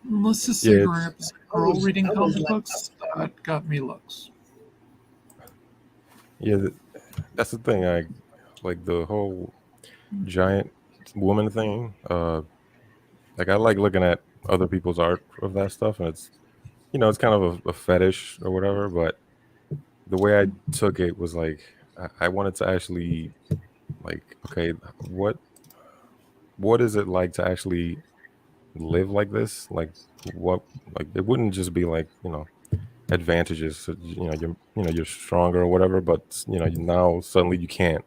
Let's just say growing up as a girl reading comic books, that got me looks. Yeah, that's the thing. I like the whole giant woman thing. Like I like looking at other people's art of that stuff, and it's it's kind of a fetish or whatever. But the way I took it was like I wanted to actually like, okay, what is it like to actually live like this? Like what? Like it wouldn't just be like advantages. So, you're stronger or whatever, but now suddenly you can't,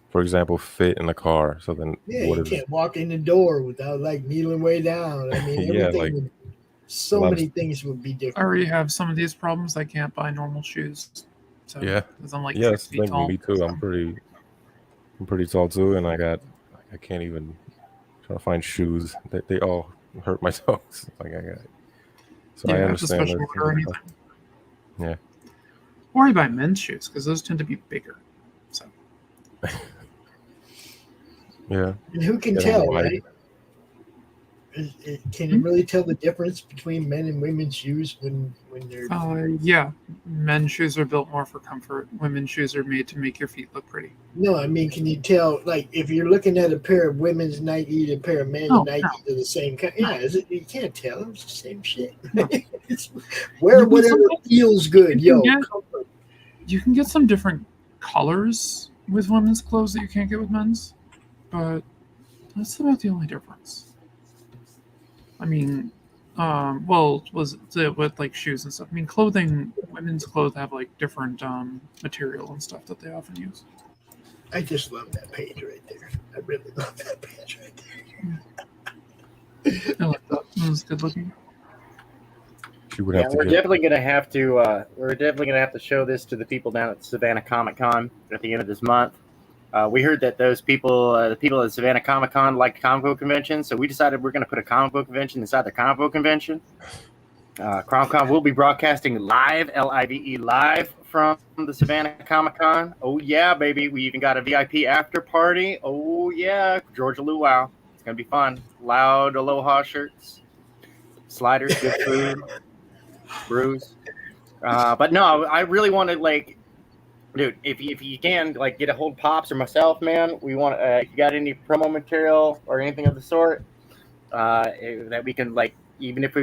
for example, fit in a car. So then you can't walk in the door without like kneeling way down. I mean, everything many things would be different. I already have some of these problems. I can't buy normal shoes. So, because I'm like 6 feet tall. Me too. I'm pretty tall too, and I can't even try to find shoes. They all hurt my toes. Like I got. So I understand that. Yeah. Or I buy men's shoes because those tend to be bigger. So. Yeah. And who can Get 'em tell, wide. right? Can you really tell the difference between men and women's shoes when they're? Yeah, men's shoes are built more for comfort. Women's shoes are made to make your feet look pretty. No, I mean, can you tell? Like, if you're looking at a pair of women's Nike and a pair of men's Nike, they're the same kind. Yeah, you can't tell. It's the same shit. Wear whatever feels good, comfort. You can get some different colors with women's clothes that you can't get with men's, but that's about the only difference. I mean, with like shoes and stuff. I mean, clothing, women's clothes have like different material and stuff that they often use. I just love that page right there. I really love that page right there. I like that. It was good looking. She would have to we're get. definitely gonna have to show this to the people down at Savannah Comic Con at the end of this month. We heard that those people, the people at Savannah Comic Con, like comic book conventions, so we decided we're going to put a comic book convention inside the comic book convention. Comic Con will be broadcasting live, L-I-V-E, live from the Savannah Comic Con. Oh yeah, baby! We even got a VIP after party. Oh yeah, Georgia Luau. It's gonna be fun. Loud Aloha shirts, sliders, good food, brews. But no, I really want to dude, if you can get a hold of Pops or myself, man, we want you got any promo material or anything of the sort that we can even if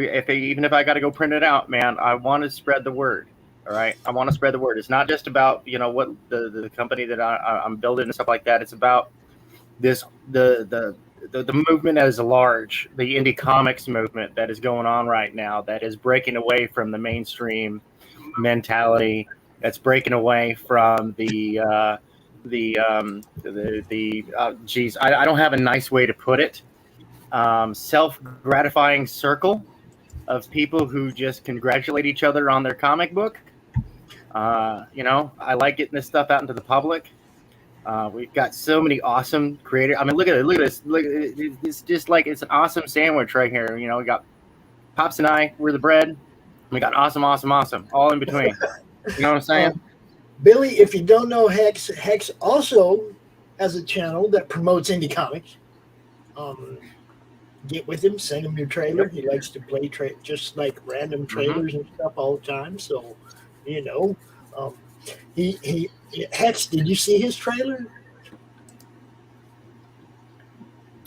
I got to go print it out, man, I want to spread the word. All right, I want to spread the word. It's not just about what the company that I'm building and stuff like that. It's about this the movement as large, the indie comics movement that is going on right now, that is breaking away from the mainstream mentality. That's breaking away from I don't have a nice way to put it. Self-gratifying circle of people who just congratulate each other on their comic book. I like getting this stuff out into the public. We've got so many awesome creators. I mean, look at it. Look at this. Look, it's just like it's an awesome sandwich right here. We got Pops and I. We're the bread. We got awesome all in between. You know what I'm saying? Billy, if you don't know Hex also has a channel that promotes indie comics. Get with him, send him your trailer. He likes to play just like random trailers and stuff all the time. So, Hex, did you see his trailer?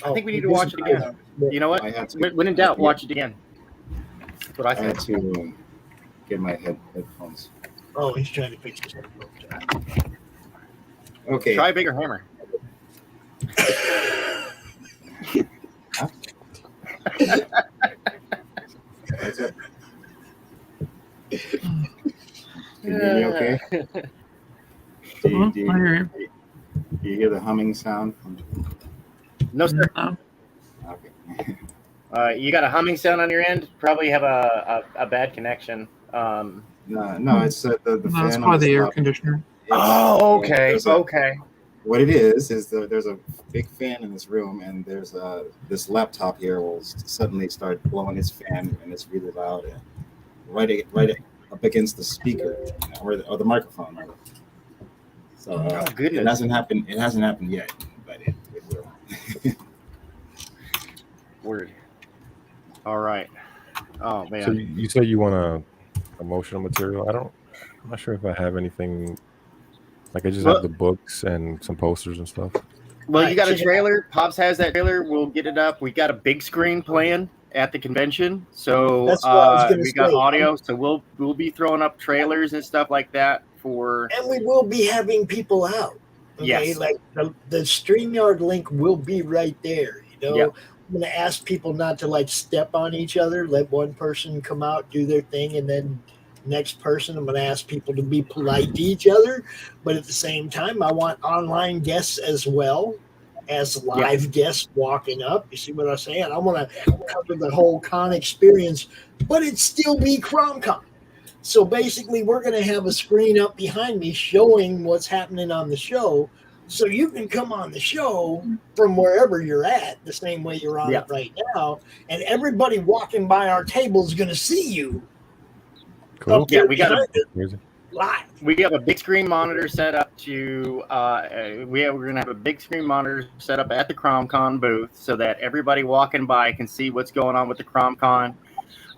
I think we need to watch it again. You know what? When in doubt, watch it again. That's what I think. I had to get my headphones. Oh, he's trying to fix his headphones. Okay. Try a bigger hammer. That's it. Can you hear me okay? Do you hear the humming sound? No, sir. Okay. You got a humming sound on your end? Probably have a bad connection. No, it's the fan. That's probably the air conditioner. Oh, okay. Okay. What it is there's a big fan in this room, and there's this laptop here will suddenly start blowing its fan, and it's really loud, and right up against the speaker, or the microphone, rather. So goodness. It hasn't happened yet, but it will. Word. All right. Oh man. So you say you want a promotional material? I'm not sure if I have anything. I just have the books and some posters and stuff. Well, you got a trailer. Pops has that trailer. We'll get it up. We got a big screen playing at the convention, so we got audio. So we'll be throwing up trailers and stuff like that and we will be having people out. Okay? Yes. Like the StreamYard link will be right there. Yep. I'm going to ask people not to step on each other. Let one person come out, do their thing, and then next person, I'm going to ask people to be polite to each other. But at the same time, I want online guests as well as live guests walking up. You see what I'm saying? I want to cover the whole con experience, but it still be CromCon. So basically, we're going to have a screen up behind me showing what's happening on the show. So you can come on the show from wherever you're at, the same way you're on it right now. And everybody walking by our table is going to see you. Cool. Yeah, we got live. We have a big screen monitor set up to. We're going to have a big screen monitor set up at the CromCon booth so that everybody walking by can see what's going on with the CromCon.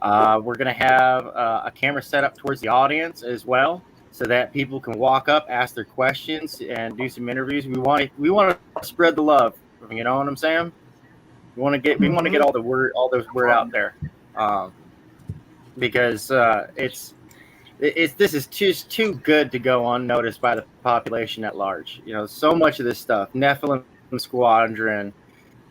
We're going to have a camera set up towards the audience as well, so that people can walk up, ask their questions, and do some interviews. We want to spread the love. You know what I'm saying? We want to get all those word out there, because this is just too good to go unnoticed by the population at large. You know, so much of this stuff, Nephilim Squadron,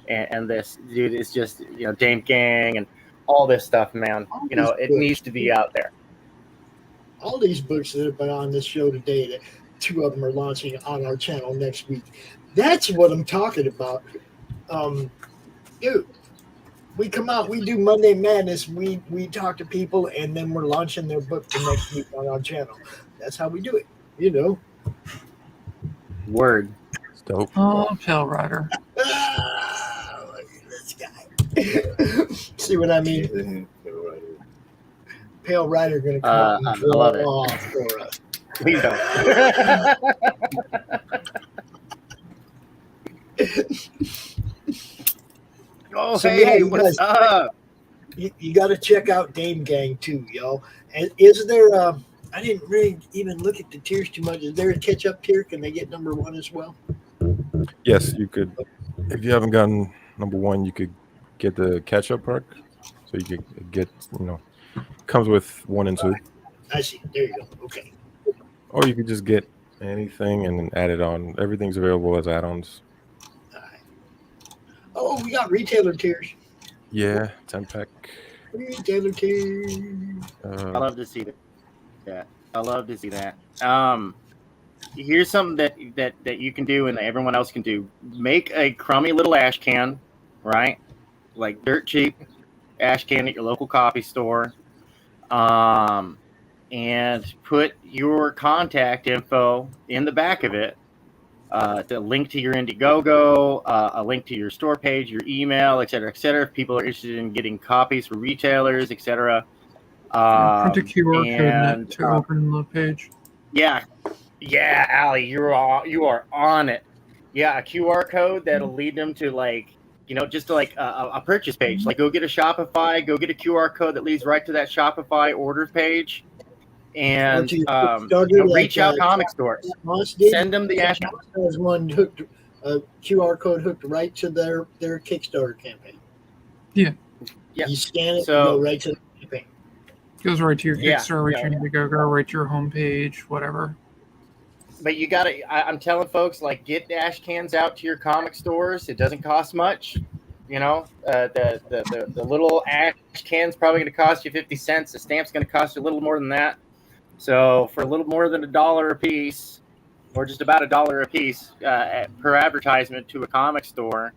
and this dude is just, you know, Dame Gang and all this stuff, man. You know, it needs to be out there. All these books that have been on this show today, that 2 of them are launching on our channel next week. That's what I'm talking about. Dude, we come out, we do Monday Madness, we talk to people, and then we're launching their book the next week on our channel. That's how we do it, you know. Word. It's dope. Oh, Pale Rider. Look at this guy. See what I mean? Pale Rider going to come out and I love it. off for us. Please don't. Oh, So, hey, you what's guys- up? You got to check out Dame Gang too, yo. And is there? I didn't really even look at the tiers too much. Is there a catch-up tier? Can they get number 1 as well? Yes, you could. If you haven't gotten number 1, you could get the catch-up perk. So you could get, you know, comes with 1 and 2. I see. There you go. Okay. Or you could just get anything and then add it on. Everything's available as add-ons. Oh, we got retailer tiers. Yeah, 10-pack. Retailer tiers. I love to see that. I love to see that. Here's something that you can do and everyone else can do. Make a crummy little ash can, right? Like dirt cheap ash can at your local coffee store. And put your contact info in the back of it. The link to your Indiegogo, a link to your store page, your email, et cetera, if people are interested in getting copies for retailers, et cetera. Print a QR code to open the page. Yeah, Allie, you are on it. Yeah, a QR code that'll lead them to, like, you know, just like a purchase page. Like, go get a Shopify, go get a QR code that leads right to that Shopify order page. And reach out comic stores. Send them the ash. There's one hooked, a QR code hooked right to their Kickstarter campaign. Yeah. You scan it, So- and go right to the campaign. Goes right to your Yeah. Kickstarter, right to your Indiegogo, right to your homepage, whatever. But you gotta. I'm telling folks, like, get ash cans out to your comic stores. It doesn't cost much. You know, the little ash can's probably going to cost you 50 cents. The stamp's going to cost you a little more than that. So for a little more than $1 a piece, or just about $1 a piece per advertisement to a comic store,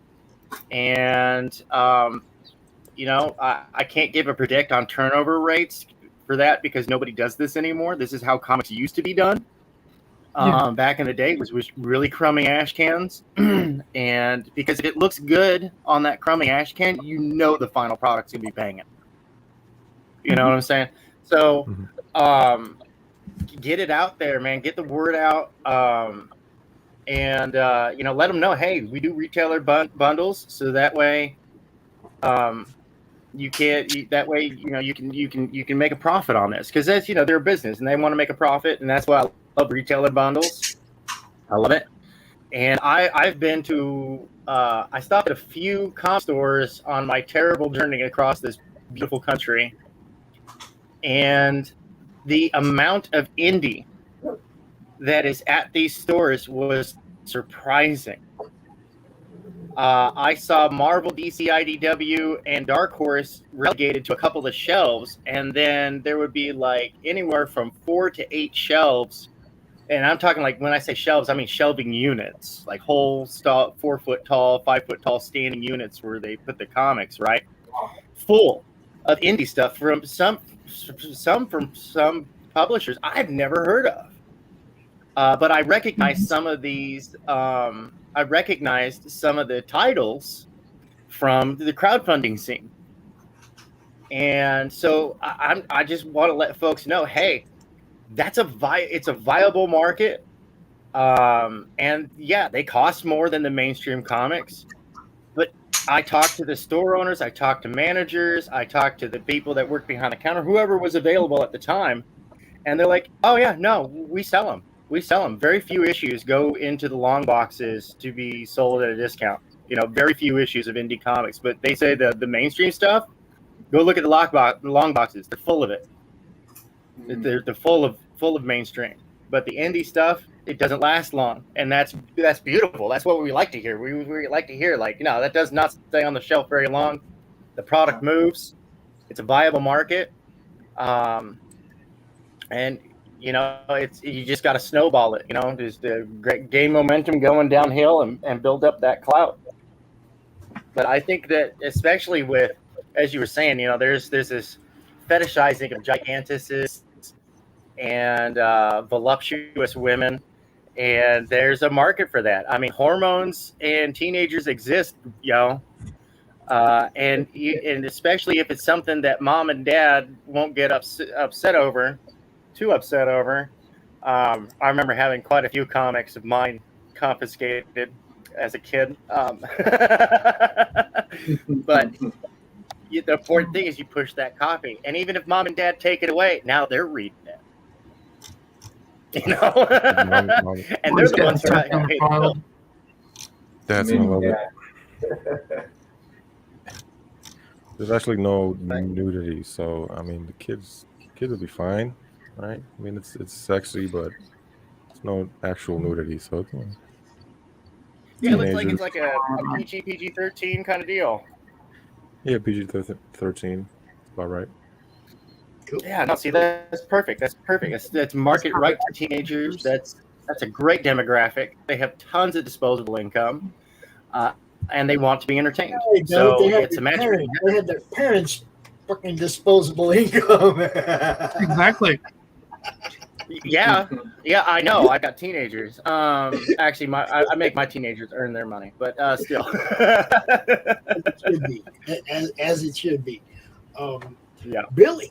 and you know, I can't give a predict on turnover rates for that because nobody does this anymore. This is how comics used to be done. Back in the day, was really crummy ash cans, and because if it looks good on that crummy ash can, you know the final product's gonna be banging. You know what I'm saying? So, get it out there, man. Get the word out, and you know, let them know, hey, we do retailer bundles, so that way, you can make a profit on this, because that's, you know, they're a business and they want to make a profit, and that's why I love retailer bundles. I love it. And I've been to I stopped at a few comic stores on my terrible journey across this beautiful country, and the amount of indie that is at these stores was surprising. I saw Marvel, DC, IDW, and Dark Horse relegated to a couple of shelves, and then there would be like anywhere from 4 to 8 shelves. And I'm talking, like, when I say shelves, I mean shelving units, like whole 4 foot tall, 5 foot tall standing units where they put the comics, right? Full of indie stuff from some publishers I've never heard of. But I recognized some of these. I recognized some of the titles from the crowdfunding scene, and so I just want to let folks know, hey, That's it's a viable market. And yeah, they cost more than the mainstream comics, but I talked to the store owners, I talked to managers, I talked to the people that work behind the counter, whoever was available at the time, and they're like, "Oh yeah, no, we sell them. We sell them. Very few issues go into the long boxes to be sold at a discount. You know, very few issues of indie comics. But they say the mainstream stuff. Go look at the long boxes. They're full of it. They're full of mainstream. But the indie stuff, it doesn't last long, and that's beautiful. That's what we like to hear. We like to hear, like, that does not stay on the shelf very long. The product moves. It's a viable market, and it's you just got to snowball it. Just gain momentum going downhill and build up that clout. But I think that especially with, as you were saying, there's this fetishizing of gigantuses and voluptuous women, and there's a market for that. I mean, hormones and teenagers exist, and especially if it's something that mom and dad won't get upset over. I remember having quite a few comics of mine confiscated as a kid. But the important thing is you push that copy, and even if mom and dad take it away, now they're reading it. And they're the ones who pay the bill. That's There's actually no nudity, so I mean the kids will be fine, right? I mean it's sexy, but it's no actual nudity, so yeah, it looks like it's like a PG-13 kind of deal. Yeah, PG-13. That's about right. Cool. Yeah, no, see, that's perfect. That's market right to teenagers. That's a great demographic. They have tons of disposable income, and they want to be entertained. So it's a match. They had their parents' fucking disposable income. Exactly. Yeah, I know. I got teenagers. Actually, I make my teenagers earn their money, but still, it should be as it should be. Yeah, Billy,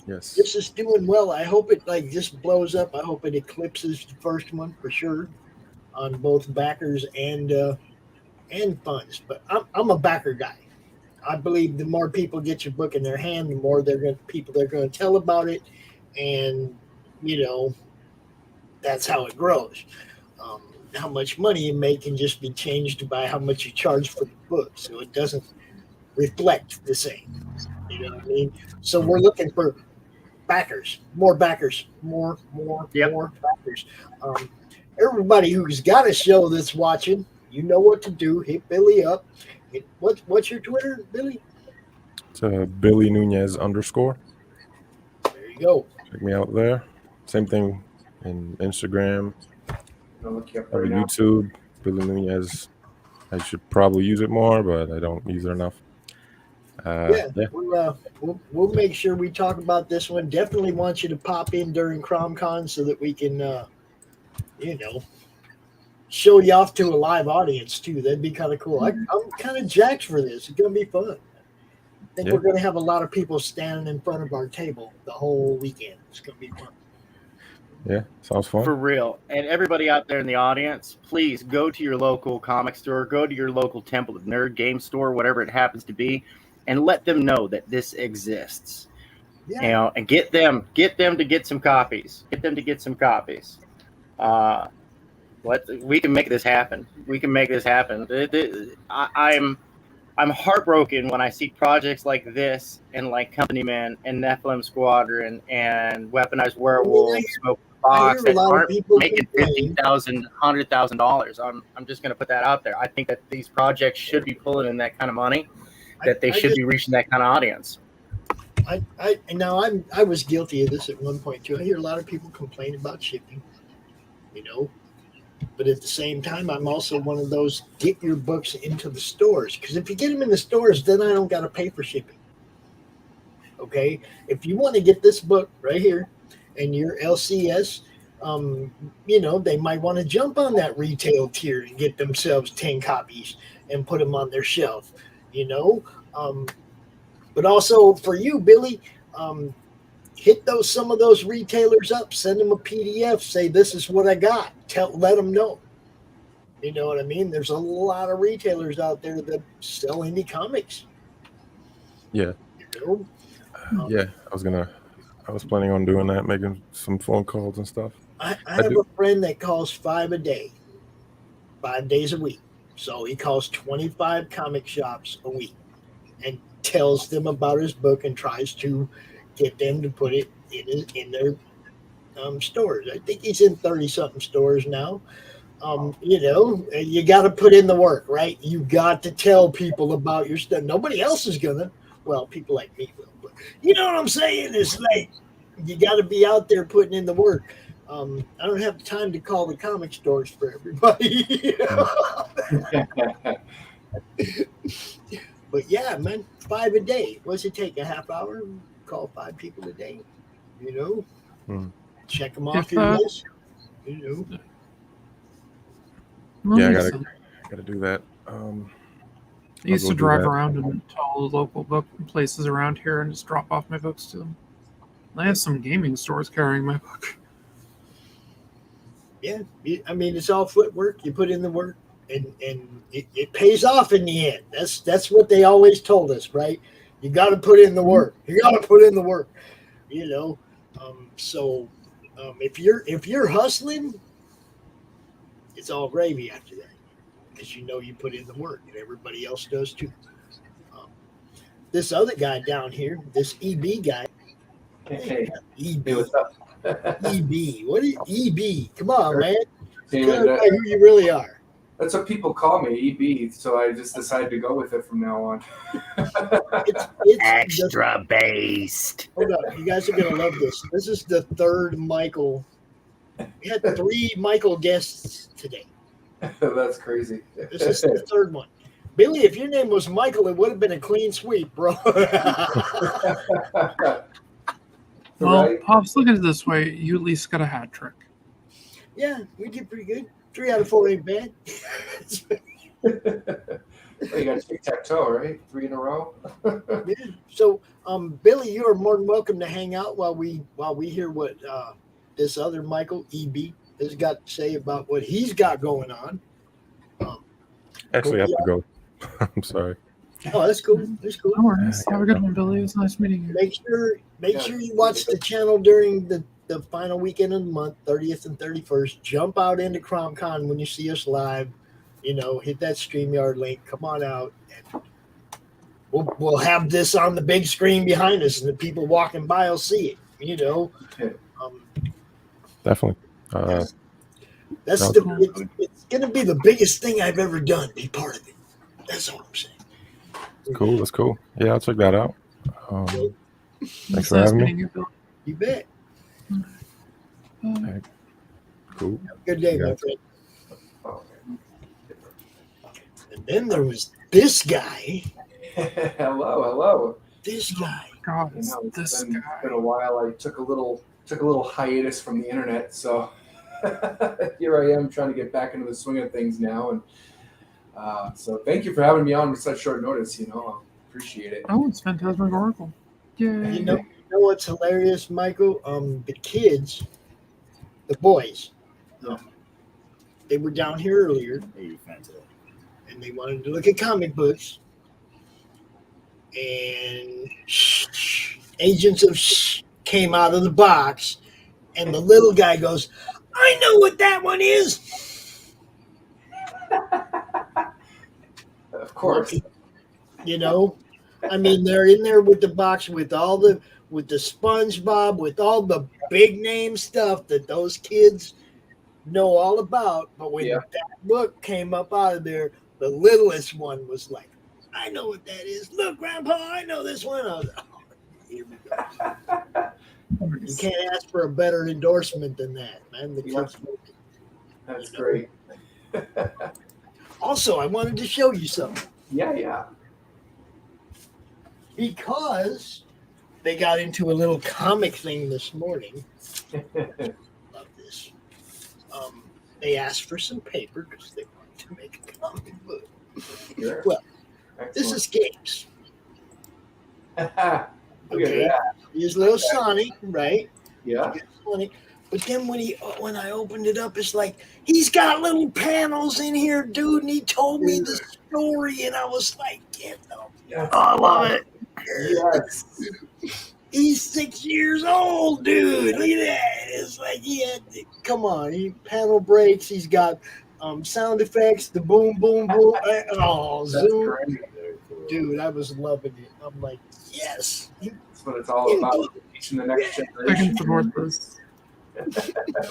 yes, this is doing well. I hope it just blows up. I hope it eclipses the first one for sure, on both backers and funds. But I'm a backer guy. I believe the more people get your book in their hand, the more people they're going to tell about it, and that's how it grows. How much money you make can just be changed by how much you charge for the book, so it doesn't reflect the same. You know what I mean? So we're looking for backers, more backers, more backers. Everybody who's got a show that's watching, you know what to do. Hit Billy up. What's your Twitter, Billy? It's Billy Nunez _. There you go. Check me out there. Same thing in Instagram, YouTube. Billy Nunez. I should probably use it more, but I don't use it enough. We'll make sure we talk about this one. Definitely want you to pop in during CromCon so that we can, show you off to a live audience too. That'd be kind of cool. I'm kind of jacked for this. It's gonna be fun. I think we're gonna have a lot of people standing in front of our table the whole weekend. It's gonna be fun. Yeah, sounds fun. For real. And everybody out there in the audience, please go to your local comic store, go to your local Temple of Nerd game store, whatever it happens to be, and let them know that this exists. Yeah. And get them to get some copies. We can make this happen. I'm heartbroken when I see projects like this and like Company Man and Nephilim Squadron and Weaponized Werewolves, Smoke Box that aren't making $50,000, $100,000. I'm just going to put that out there. I think that these projects should be pulling in that kind of money, that they should be reaching that kind of audience. I was guilty of this at one point too. I hear a lot of people complain about shipping, but at the same time, I'm also one of those get your books into the stores, because if you get them in the stores, then I don't got to pay for shipping. Okay, if you want to get this book right here and your LCS, they might want to jump on that retail tier and get themselves 10 copies and put them on their shelf. But also for you, Billy, hit some of those retailers up, send them a PDF, say this is what I got. Let them know. You know what I mean? There's a lot of retailers out there that sell indie comics. Yeah. You know? Yeah, I was planning on doing that, making some phone calls and stuff. I have a friend that calls 5 a day, 5 days a week. So he calls 25 comic shops a week and tells them about his book and tries to get them to put it in their stores. I think he's in 30-something stores now. You know, you got to put in the work, right? You got to tell people about your stuff. Nobody else is going to. Well, people like me will. But you know what I'm saying? It's like you got to be out there putting in the work. I don't have time to call the comic stores for everybody. But yeah, man, 5 a day. What's it take? A half hour? Call 5 people a day. You know, check them off your list. You know. Yeah, I gotta do that. I used to drive around and tell the local book places around here and just drop off my books to them. I have some gaming stores carrying my book. Yeah, I mean, it's all footwork. You put in the work, and it pays off in the end. That's what they always told us, right? You got to put in the work. You got to put in the work. You know, if you're hustling, it's all gravy after that, because you know you put in the work, and everybody else does too. This other guy down here, this EB guy. Hey, EB. Hey, what's up? EB. What is EB? Come on, man. Hey, Tell everybody who you really are. That's what people call me, EB. So I just decided to go with it from now on. It's extra based. Hold up, you guys are gonna love this. This is the third Michael. We had 3 Michael guests today. That's crazy. This is the third one. Billy, if your name was Michael, it would have been a clean sweep, bro. Well, Right? Pops, look at it this way. You at least got a hat trick. Yeah, we did pretty good. 3 out of 4 ain't bad. Well, you got tic-tac-toe, right? 3 in a row. Yeah. So, Billy, you are more than welcome to hang out while we hear what this other Michael EB has got to say about what he's got going on. Actually, I have to go. I'm sorry. Oh, that's cool. That's cool. No worries. Have a good one, Billy. It was nice meeting you. Make sure you watch the channel during the final weekend of the month, 30th and 31st. Jump out into CromCon when you see us live. You know, hit that StreamYard link. Come on out, and we'll have this on the big screen behind us, and the people walking by will see it. You know, Definitely. it's going to be the biggest thing I've ever done. Be part of it. That's all I'm saying. Cool. That's cool. Yeah, I'll check that out. Thanks for having me. You bet. All right. Cool. Have a good day, my friend. And then there was this guy. Hello. This guy. God, You know, this it's guy. been a while. I took a little hiatus from the internet, so here I am trying to get back into the swing of things now. And so thank you for having me on with such short notice. You know, I appreciate it. Oh, it's Phantasmagorical. Yay. You know what's hilarious, Michael? The kids, the boys, they were down here earlier, and they wanted to look at comic books. And Agents of came out of the box, and the little guy goes, "I know what that one is." Of course. You know, I mean, they're in there with the box with the SpongeBob, with all the big name stuff that those kids know all about. But when that book came up out of there, the littlest one was like, "I know what that is. Look, Grandpa, I know this one." I was like, "Oh, here we go." You can't ask for a better endorsement than that, man. The kids That's great. Also, I wanted to show you something. Yeah. Because they got into a little comic thing this morning. Love this. They asked for some paper because they wanted to make a comic book. Sure. Well, this is games. Look at that. He's a little Sonic, right? Yeah. Sonic. But then when I opened it up, it's like he's got little panels in here, dude. And he told me the story, and I was like, I love it. Yes. He's 6 years old, dude. Look at that. It's like come on. He panel breaks. He's got sound effects, the boom, boom, boom. Zoom. Dude, I was loving it. I'm like, yes. That's what it's all about. Teaching the next I generation. can support this.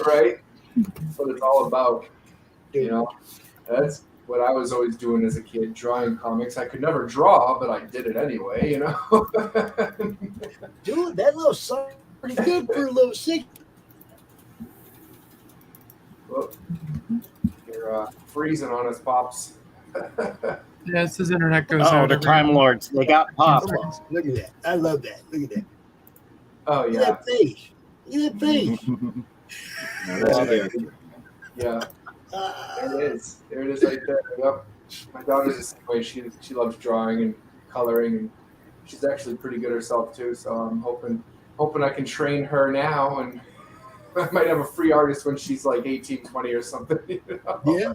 Right? That's what it's all about. You know, that's what I was always doing as a kid, drawing comics. I could never draw, but I did it anyway, you know? Dude, that little son pretty good for a little sick. Well, you're freezing on us, Pops. Yes, his internet goes Oh, out. the Time Lords. They got popped. Look at that. I love that. Look at that. Oh, Look yeah. at that face. Look at that face. Yeah. There it is. There it is right there. Yep. My daughter's the same way. She loves drawing and coloring, and she's actually pretty good herself too. So I'm hoping I can train her now, and I might have a free artist when she's like 18, 20 or something. You know? Yeah.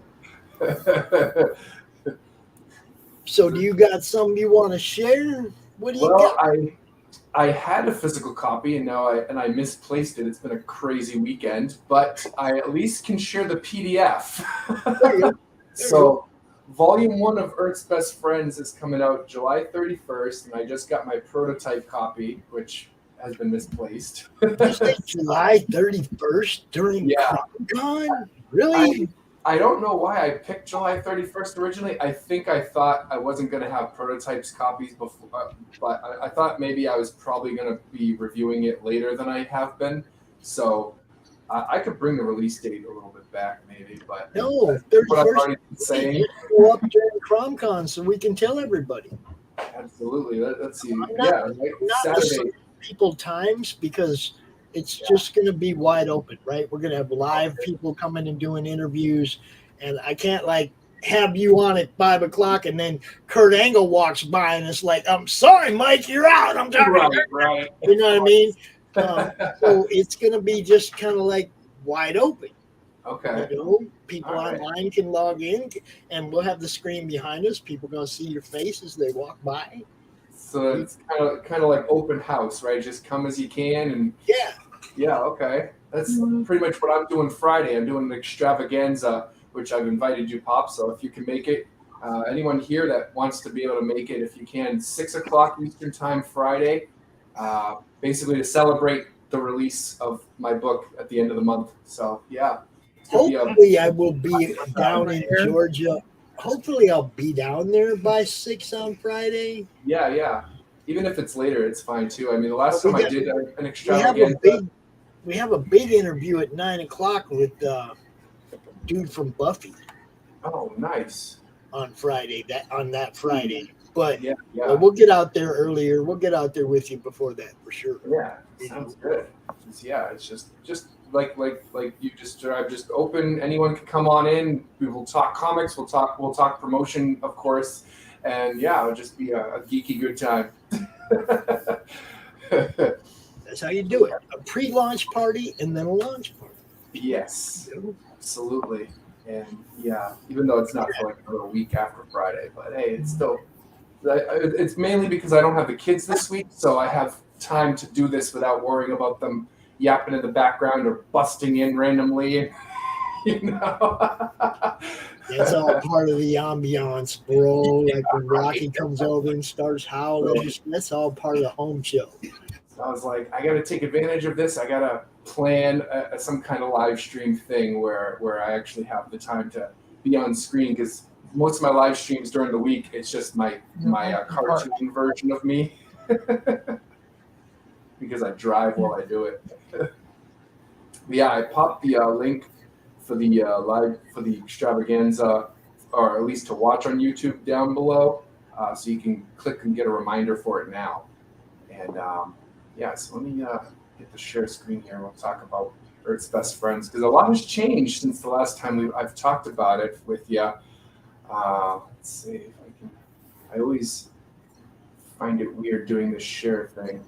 So do you got something you want to share? What do you got? I had a physical copy, and now I misplaced it. It's been a crazy weekend, but I at least can share the PDF. So, Volume 1 of Earth's Best Friends is coming out July 31st, and I just got my prototype copy, which has been misplaced. You say July 31st during Comic-Con? Really? I don't know why I picked July 31st originally. I think I thought I wasn't going to have prototypes copies before, but I thought maybe I was probably going to be reviewing it later than I have been. So I could bring the release date a little bit back maybe, but No, what I've 31st. already been saying. Go up during CromCon so we can tell everybody. Absolutely. Let's see. I'm Not Saturday. Saturday. People times because it's just going to be wide open, right? We're going to have live people coming and doing interviews, and I can't have you on at 5 o'clock and then Kurt Angle walks by and it's like, I'm sorry, Mike, you're out. I'm talking. Right. You know what I mean? So it's going to be just kind of like wide open. Okay. You know, people online can log in, and we'll have the screen behind us. People going to see your face as they walk by. So it's kind of like open house, right? Just come as you can, and yeah, okay. That's pretty much what I'm doing Friday. I'm doing an extravaganza, which I've invited you, Pop. So if you can make it, anyone here that wants to be able to make it, if you can, 6 o'clock Eastern Time Friday, basically to celebrate the release of my book at the end of the month. So yeah. Hopefully, I will be down in Georgia. Hopefully, I'll be down there by 6 on Friday. Yeah. Even if it's later, it's fine too. I mean, the last time I did an extravaganza. We have a big interview at 9 o'clock with dude from Buffy. Oh, nice. On Friday, that Friday. But yeah. We'll get out there earlier. We'll get out there with you before that for sure. Yeah, sounds good. It's just like you just drive, just open. Anyone can come on in. We will talk comics. We'll talk promotion, of course, and yeah, it'll just be a geeky good time. That's how you do it. A pre-launch party and then a launch party. Yes, absolutely. And yeah, even though it's not for like another week after Friday, but hey, it's still. It's mainly because I don't have the kids this week, so I have time to do this without worrying about them yapping in the background or busting in randomly. You know, that's all part of the ambiance, bro. Like when Rocky comes over and starts howling, that's all part of the home show. So I was like, I got to take advantage of this. I got to plan some kind of live stream thing where I actually have the time to be on screen, because most of my live streams during the week, it's just my cartoon version of me because I drive while I do it. Yeah, I popped the link for the extravaganza, or at least to watch on YouTube down below, so you can click and get a reminder for it now. And so let me hit the share screen here. We'll talk about Earth's Best Friends, because a lot has changed since the last time I've talked about it with you. Let's see if I can. I always find it weird doing this share thing.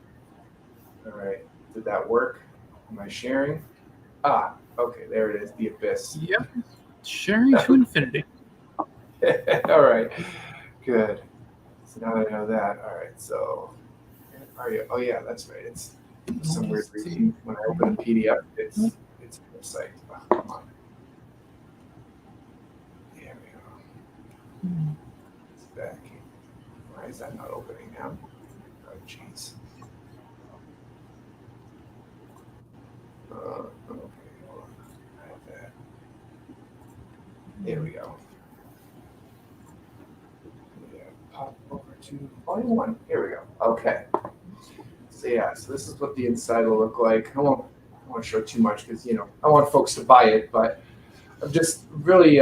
All right. Did that work? Am I sharing? Ah, okay. There it is. The Abyss. Yep. Sharing to infinity. All right. Good. So now that I know that. All right. So, are you? Oh yeah, that's right. It's some weird reason when I open a PDF, it's a website. Oh, come on. There we go. It's back. Why is that not opening now? Oh jeez. Okay, hold on. I have that. There we go. Yeah, pop over to volume 1. Here we go. Okay. So yeah, so this is what the inside will look like. I won't show too much because I want folks to buy it, but I'm just really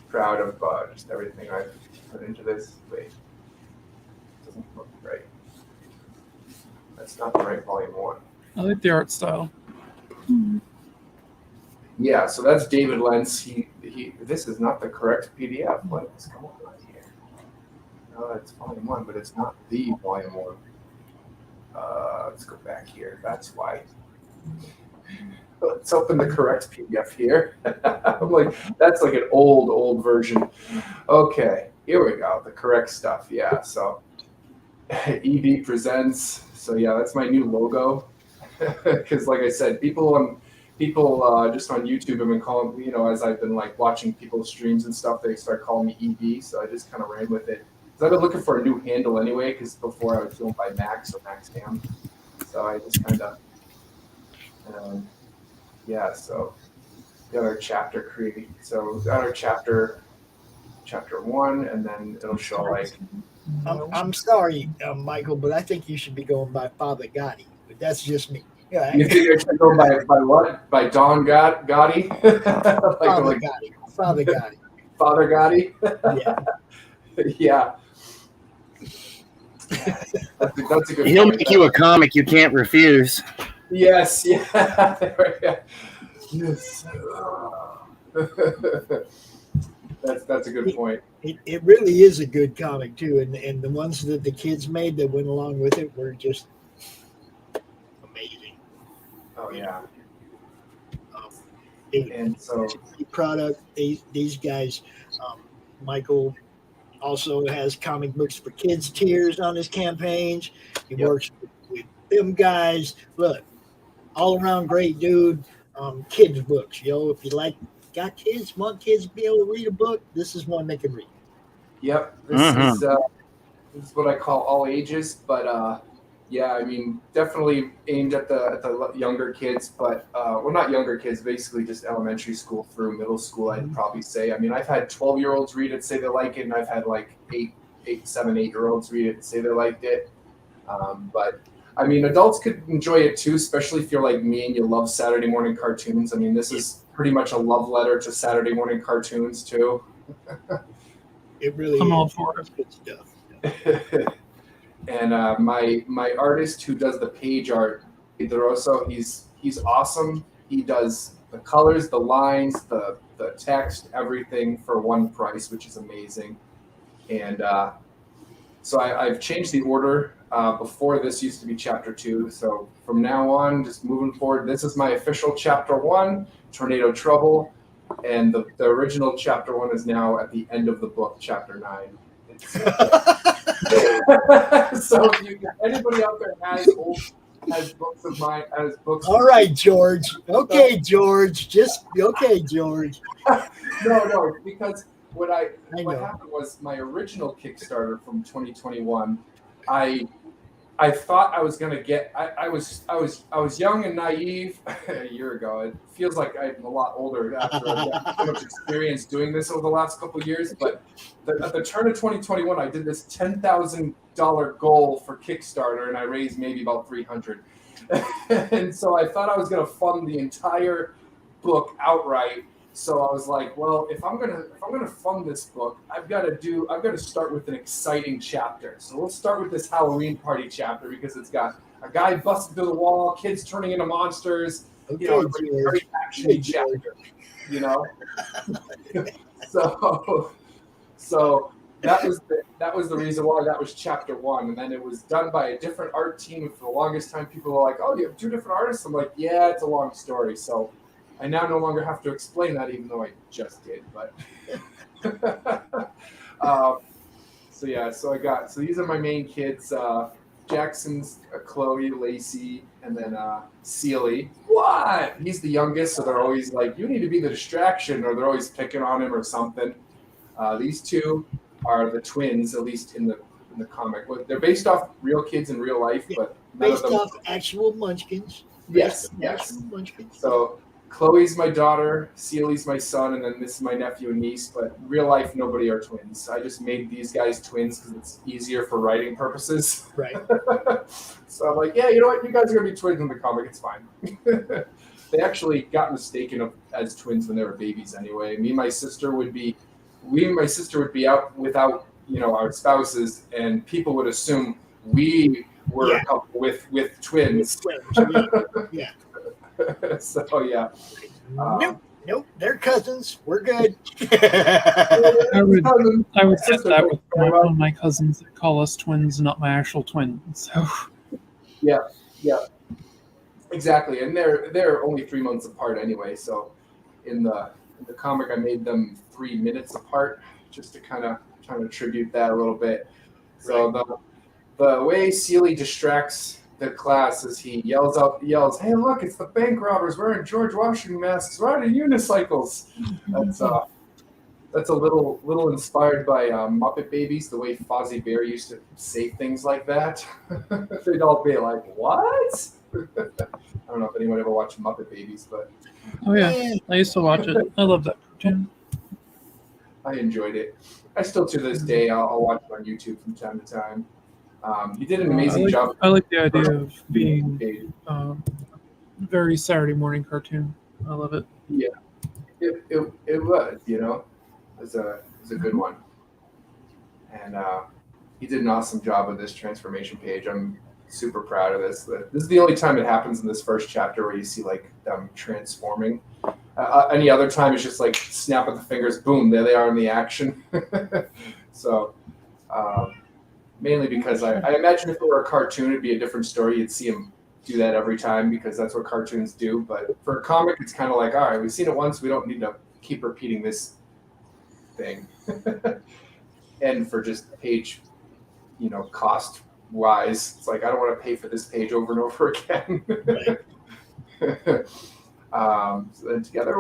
proud of just everything I've put into this. Wait, it doesn't look right. That's not the right volume 1. I like the art style. Yeah, so that's David Lentz. He. This is not the correct PDF. What is going on here? No, it's volume 1, but it's not the volume 1. Let's go back here. That's why. Let's open the correct PDF here. I'm like, that's like an old version. Okay, here we go. The correct stuff. Yeah. So, EV presents. So yeah, that's my new logo. Because like I said, people just on YouTube have been calling me, as I've been like watching people's streams and stuff, they start calling me EV. So I just kind of ran with it. Because I've been looking for a new handle anyway, because before I was going by Max or Max Ham. So I just kind of, yeah, so got our chapter created. So we got our chapter 1, and then it'll show like. I'm sorry, Michael, but I think you should be going by Father Gatti. But that's just me. Yeah. You think I should go by what? By Don Gotti? Father Gatti. Father Gatti. Father Gotti? Yeah. Yeah. That's a good He'll point. make you a comic you can't refuse. Yes, yeah. Yes. That's a good point. It really is a good comic too, and the ones that the kids made that went along with it were just amazing. Oh yeah. And so Perotta, these guys, Michael also has comic books for kids tiers on his campaigns. He works with them guys. Look, all around great dude. Kids books, if you got kids, want kids to be able to read a book, this is one they can read. Yep, this is what I call all ages, but yeah, I mean, definitely aimed at the younger kids, but well, not younger kids, basically just elementary school through middle school, I'd probably say. I mean, I've had 12-year-olds read it, say they like it, and I've had like 8-year-olds read it and say they liked it. But I mean, adults could enjoy it too, especially if you're like me and you love Saturday morning cartoons. I mean, this is pretty much a love letter to Saturday morning cartoons too. It really I'm is. all for it. Good stuff. And my artist who does the page art, Rosso, he's awesome. He does the colors, the lines, the text, everything for one price, which is amazing. And so I've changed the order. Before this used to be chapter 2. So from now on, just moving forward, this is my official chapter 1, Tornado Trouble. And the original chapter 1 is now at the end of the book, chapter 9. So if anybody out there has books of mine, has books. All right, George. Okay, George. Just okay, George. No, because what happened was my original Kickstarter from 2021. I thought I was gonna get. I was young and naive a year ago. It feels like I'm a lot older after I've got so much experience doing this over the last couple of years. But at the turn of 2021, I did this $10,000 goal for Kickstarter, and I raised maybe about $300. And so I thought I was gonna fund the entire book outright. So I was like, well, if I'm gonna fund this book, I've got to start with an exciting chapter. So let's start with this Halloween party chapter because it's got a guy busting through the wall, kids turning into monsters. Okay, It's a very action-y chapter. So that was the reason why that was chapter 1, and then it was done by a different art team. For the longest time, people were like, "Oh, you have 2 different artists." I'm like, "Yeah, it's a long story." So I now no longer have to explain that, even though I just did. But so these are my main kids. Jackson's Chloe, Lacey, and then Sealy. What? He's the youngest, so they're always like, "You need to be the distraction," or they're always picking on him or something. These 2 are the twins, at least in the comic. They're based off real kids in real life, but based off actual Munchkins. Yes. Munchkins. So Chloe's my daughter, Sealy's my son, and then this is my nephew and niece. But in real life, nobody are twins. I just made these guys twins because it's easier for writing purposes. Right. So I'm like, yeah, you know what? You guys are gonna be twins in the comic. It's fine. They actually got mistaken as twins when they were babies anyway. We and my sister would be out without, our spouses, and people would assume we were a couple with twins. Yeah. So yeah. Nope, they're cousins. We're good. I would get that with one of my cousins that call us twins, not my actual twins. So yeah, exactly. And they're only 3 months apart anyway. So in the comic, I made them 3 minutes apart, just to kind of trying to tribute that a little bit. So the way Sealy distracts the class is he yells, "Hey, look, it's the bank robbers wearing George Washington masks, riding unicycles." That's a little inspired by Muppet Babies, the way Fozzie Bear used to say things like that. They'd all be like, "What?" I don't know if anyone ever watched Muppet Babies, but oh yeah, I used to watch it. I love that cartoon. I enjoyed it. I still, to this day, I'll watch it on YouTube from time to time. He did an amazing job. I like the idea of being very Saturday morning cartoon. I love it. Yeah, it was. It's a good one, and he did an awesome job with this transformation page. I'm super proud of this. This is the only time it happens in this first chapter where you see like them transforming. Any other time it's just like snap of the fingers, boom, there they are in the action. So mainly because I imagine if it were a cartoon, it'd be a different story. You'd see him do that every time because that's what cartoons do. But for a comic, it's kind of like, all right, we've seen it once. We don't need to keep repeating this thing. And for just page, cost wise, it's like, I don't want to pay for this page over and over again. So then together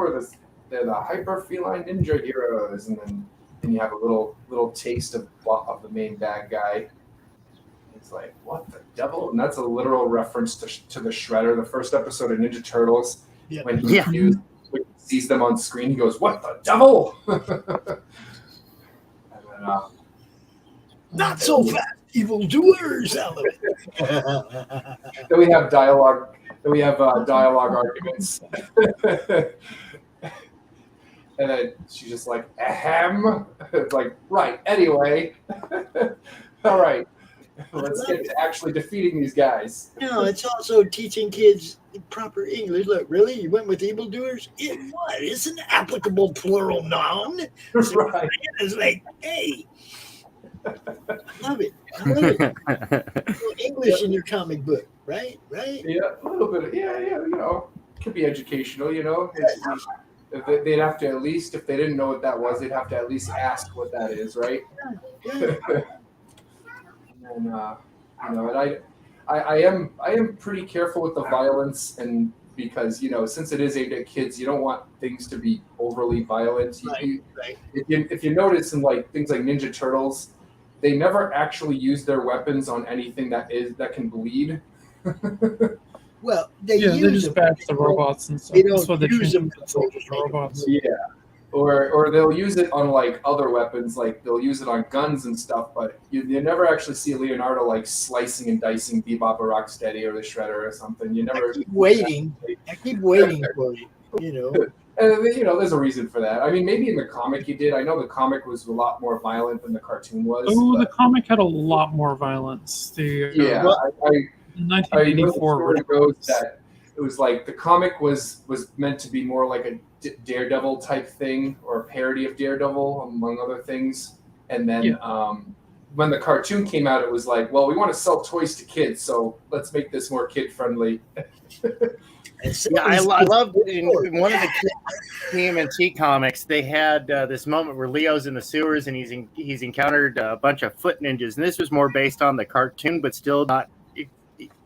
they're the hyper feline ninja heroes, and then you have a little taste of the main bad guy. It's like, what the devil? And that's a literal reference to the Shredder, the first episode of Ninja Turtles. Yeah. When he sees them on screen, he goes, "What the devil?" And then, not so fast, evildoers, Alan. Then we have dialogue. Then we have dialogue arguments. And then she's just like, ahem. It's like, right, anyway. All right. Let's get to actually defeating these guys. No, it's also teaching kids proper English. Look, really? You went with evildoers? It's an applicable plural noun. Right. It's like, hey. I love it. English in your comic book, right? Yeah, a little bit. Yeah. Could be educational, They'd have to at least, if they didn't know what that was, they'd have to at least ask what that is, right? Yeah. And I am pretty careful with the violence, and because since it is aimed at kids, you don't want things to be overly violent. Right. If you notice in like things like Ninja Turtles, they never actually use their weapons on anything that can bleed. Well, they just bash the robots and stuff. They don't That's what they use them the robots. Yeah. Or they'll use it on like other weapons, like they'll use it on guns and stuff, but you never actually see Leonardo like slicing and dicing Bebop or Rocksteady or the Shredder or something. You never. I keep waiting for you. And there's a reason for that. I mean, maybe in the comic he did. I know the comic was a lot more violent than the cartoon was. Oh, the comic had a lot more violence. Yeah, in 1984 it goes that it was like the comic was meant to be more like a Daredevil type thing or a parody of Daredevil, among other things. And then when the cartoon came out, it was like, well, we want to sell toys to kids, so let's make this more kid friendly. Yeah, I love in one of the TMNT comics. They had this moment where Leo's in the sewers and he's encountered a bunch of foot ninjas, and this was more based on the cartoon, but still not.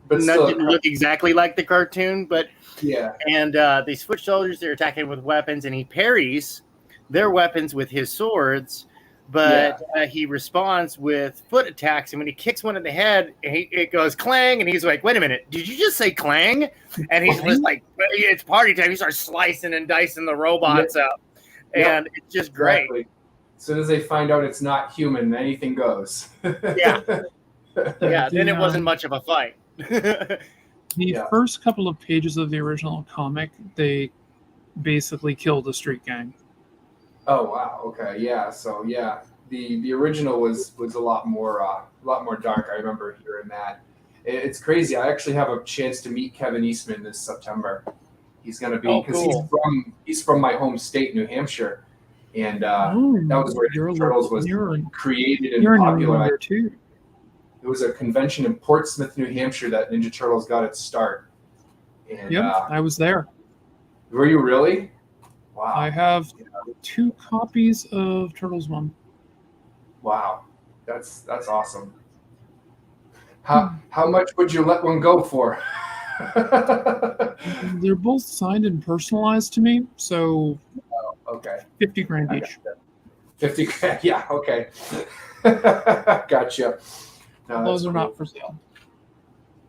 Didn't look exactly like the cartoon, but yeah. And these foot soldiers, they're attacking with weapons, and he parries their weapons with his swords. But he responds with foot attacks, and when he kicks one in the head, it goes clang, and he's like, "Wait a minute, did you just say clang?" And he's just like, "It's party time." He starts slicing and dicing the robots up, and it's just great. Exactly. As soon as they find out it's not human, anything goes. Yeah. Then it wasn't much of a fight. The first couple of pages of the original comic, they basically killed the street gang. Oh wow! Okay, yeah. So yeah, the original was a lot more dark. I remember hearing that. It's crazy. I actually have a chance to meet Kevin Eastman this September. He's going to be because he's from my home state, New Hampshire, and that was where Ninja Turtles was created and popular. Too. It was a convention in Portsmouth, New Hampshire, that Ninja Turtles got its start. And, I was there. Were you really? Wow. I have 2 copies of Turtles 1. Wow, that's awesome. How much would you let one go for? They're both signed and personalized to me, so okay, $50,000 each. 50 grand, yeah, okay. Gotcha. No, those are not for sale.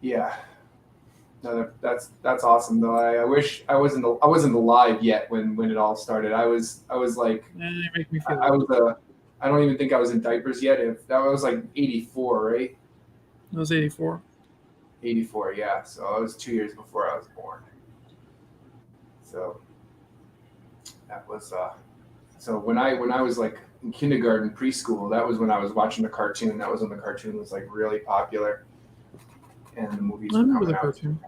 Yeah. No, that's awesome though. I wish I wasn't alive yet when it all started. I was like, you make me feel I don't even think I was in diapers yet. If that was like 84, right? It was 84. 84, yeah. So I was 2 years before I was born. So that was so when I was like in kindergarten, preschool, that was when I was watching the cartoon. That was when the cartoon was like really popular. And the movies I remember the cartoon.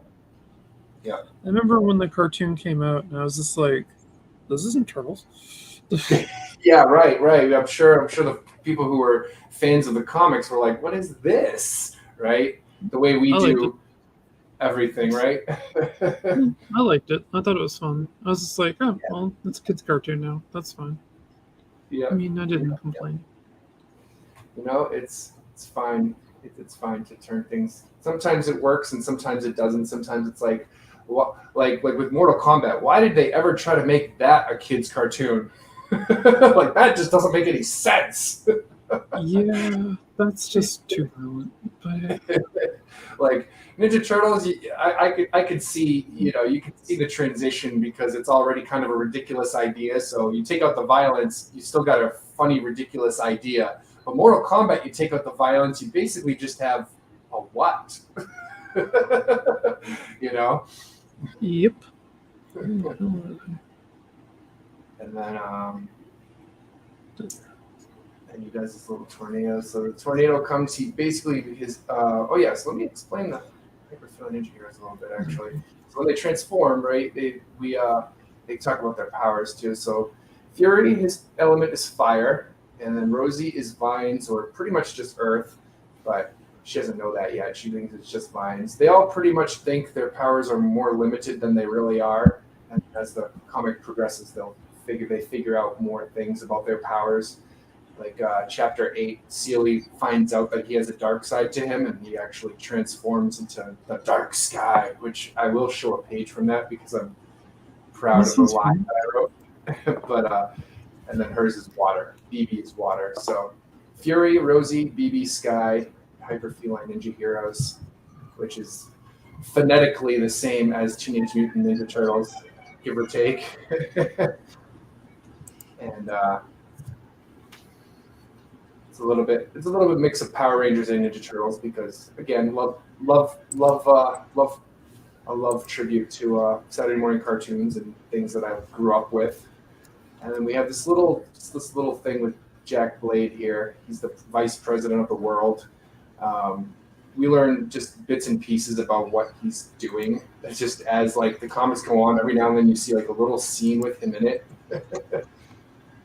Yeah. I remember when the cartoon came out, and I was just like, "This isn't Turtles." Yeah, right. I'm sure the people who were fans of the comics were like, "What is this?" Right? The way we do everything, right? I liked it. I thought it was fun. I was just like, "Oh, well, it's a kids' cartoon now. That's fine." Yeah. I mean, I didn't complain. You know, it's fine. It's fine to turn things. Sometimes it works and sometimes it doesn't. Sometimes it's like, like with Mortal Kombat. Why did they ever try to make that a kid's cartoon? Like that just doesn't make any sense. Yeah, that's just too violent. But like Ninja Turtles, I could see, you could see the transition because it's already kind of a ridiculous idea. So you take out the violence, you still got a funny, ridiculous idea. But Mortal Kombat, you take out the violence, you basically just have a what? Yep. And then and he does this little tornado. So the tornado comes, he basically so let me explain the Hyperfilling Ninja Heroes a little bit actually. So when they transform, right, they talk about their powers too. So Fury, his element is fire, and then Rosie is vines, or pretty much just earth, but she doesn't know that yet. She thinks it's just vines. They all pretty much think their powers are more limited than they really are. And as the comic progresses, they figure out more things about their powers. Like chapter 8, Sealy finds out that he has a dark side to him, and he actually transforms into the dark sky, which I will show a page from that because I'm proud of the line that I wrote. But and then hers is water. BB is water. So Fury, Rosie, BB, Sky, Hyperfeline Ninja Heroes, which is phonetically the same as Teenage Mutant Ninja Turtles, give or take. And it's a little bit mix of Power Rangers and Ninja Turtles because again, a love tribute to Saturday morning cartoons and things that I grew up with. And then we have this little thing with Jack Blade here. He's the vice president of the world. We learn just bits and pieces about what he's doing. It's just as like the comics go on, every now and then you see like a little scene with him in it.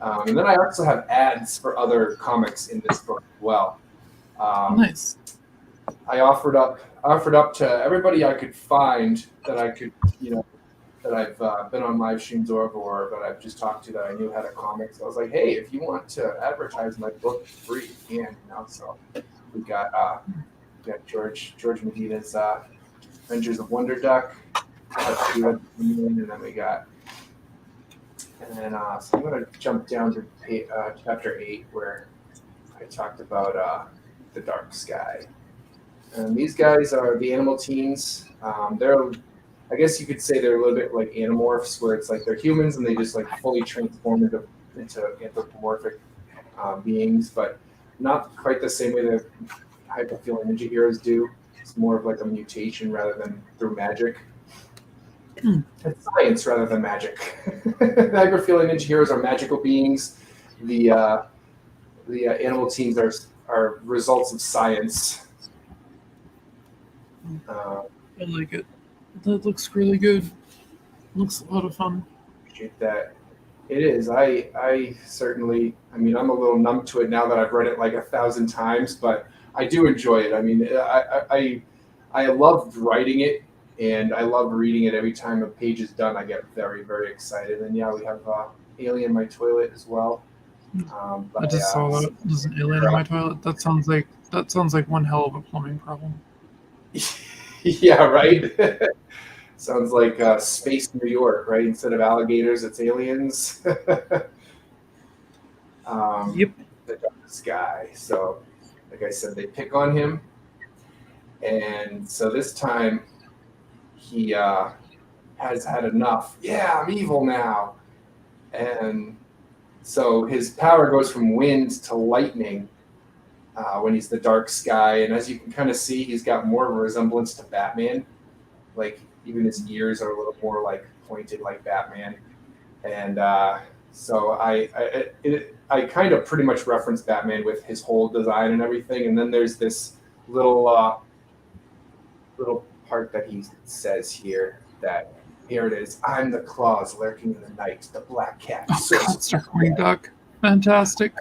And then I also have ads for other comics in this book as well. Nice. I offered up to everybody I could find that I could, that I've been on live streams or that I've just talked to that I knew had a comic. So I was like, hey, if you want to advertise my book for free, you can. So we got George Medina's Adventures of Wonder Duck, and then we got, so I'm going to jump down to chapter 8 where I talked about the Dark Sky. And these guys are the animal teens. They're, I guess you could say they're a little bit like Animorphs, where it's like they're humans and they just like fully transform into anthropomorphic beings, but not quite the same way that hyperfeeling ninja heroes do. It's more of like a mutation rather than through magic. It's science rather than magic. The hyperfeeling ninja heroes are magical beings. The animal teens are results of science. I like it. That looks really good. Looks a lot of fun. Appreciate that. It is. I certainly, I'm a little numb to it now that I've read it like 1,000 times, but I do enjoy it. I love writing it, and I love reading it. Every time a page is done, I get very, very excited. And yeah, we have Alien in My Toilet as well. I just saw that. There's an alien in my toilet. That sounds like one hell of a plumbing problem. Yeah, right. Sounds like space New York, right? Instead of alligators, it's aliens. Yep. The Dark Sky. So, like I said, they pick on him, and so this time he has had enough. Yeah, I'm evil now, and so his power goes from wind to lightning. When he's the Dark Sky, and as you can kind of see, he's got more of a resemblance to Batman. Like even his ears are a little more like pointed like Batman, and so I kind of pretty much reference Batman with his whole design and everything. And then there's this little part that he says here that here it is. I'm the claws lurking in the night, the black cat. Oh God, Starkwing Duck, fantastic.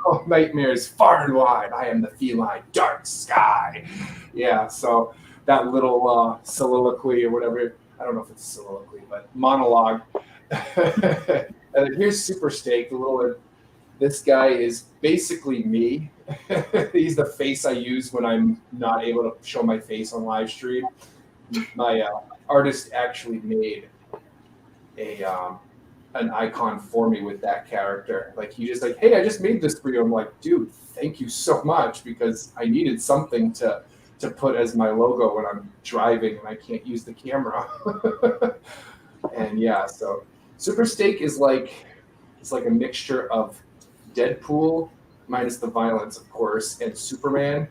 Oh, nightmares far and wide. I am the feline Dark Sky. Yeah, so that little soliloquy or whatever, I don't know if it's a soliloquy, but monologue. And then here's Super Steak, this guy is basically me. He's the face I use when I'm not able to show my face on live stream. My artist actually made an icon for me with that character. Like he just like, hey, I just made this for you. I'm like, dude, thank you so much, because I needed something to put as my logo when I'm driving and I can't use the camera. And yeah, so Super Steak is like a mixture of Deadpool minus the violence, of course, and Superman.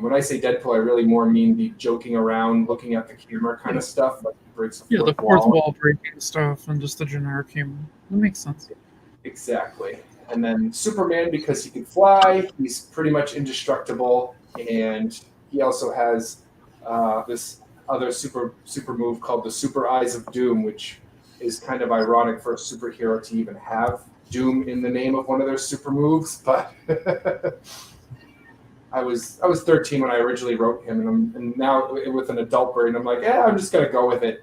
When I say Deadpool, I really more mean the joking around, looking at the camera kind of stuff. Like he breaks the fourth wall breaking stuff and just the generic humor. That makes sense. Exactly. And then Superman, because he can fly, he's pretty much indestructible, and he also has this other super move called the Super Eyes of Doom, which is kind of ironic for a superhero to even have Doom in the name of one of their super moves, but I was 13 when I originally wrote him, and now with an adult brain, I'm like, I'm just gonna go with it.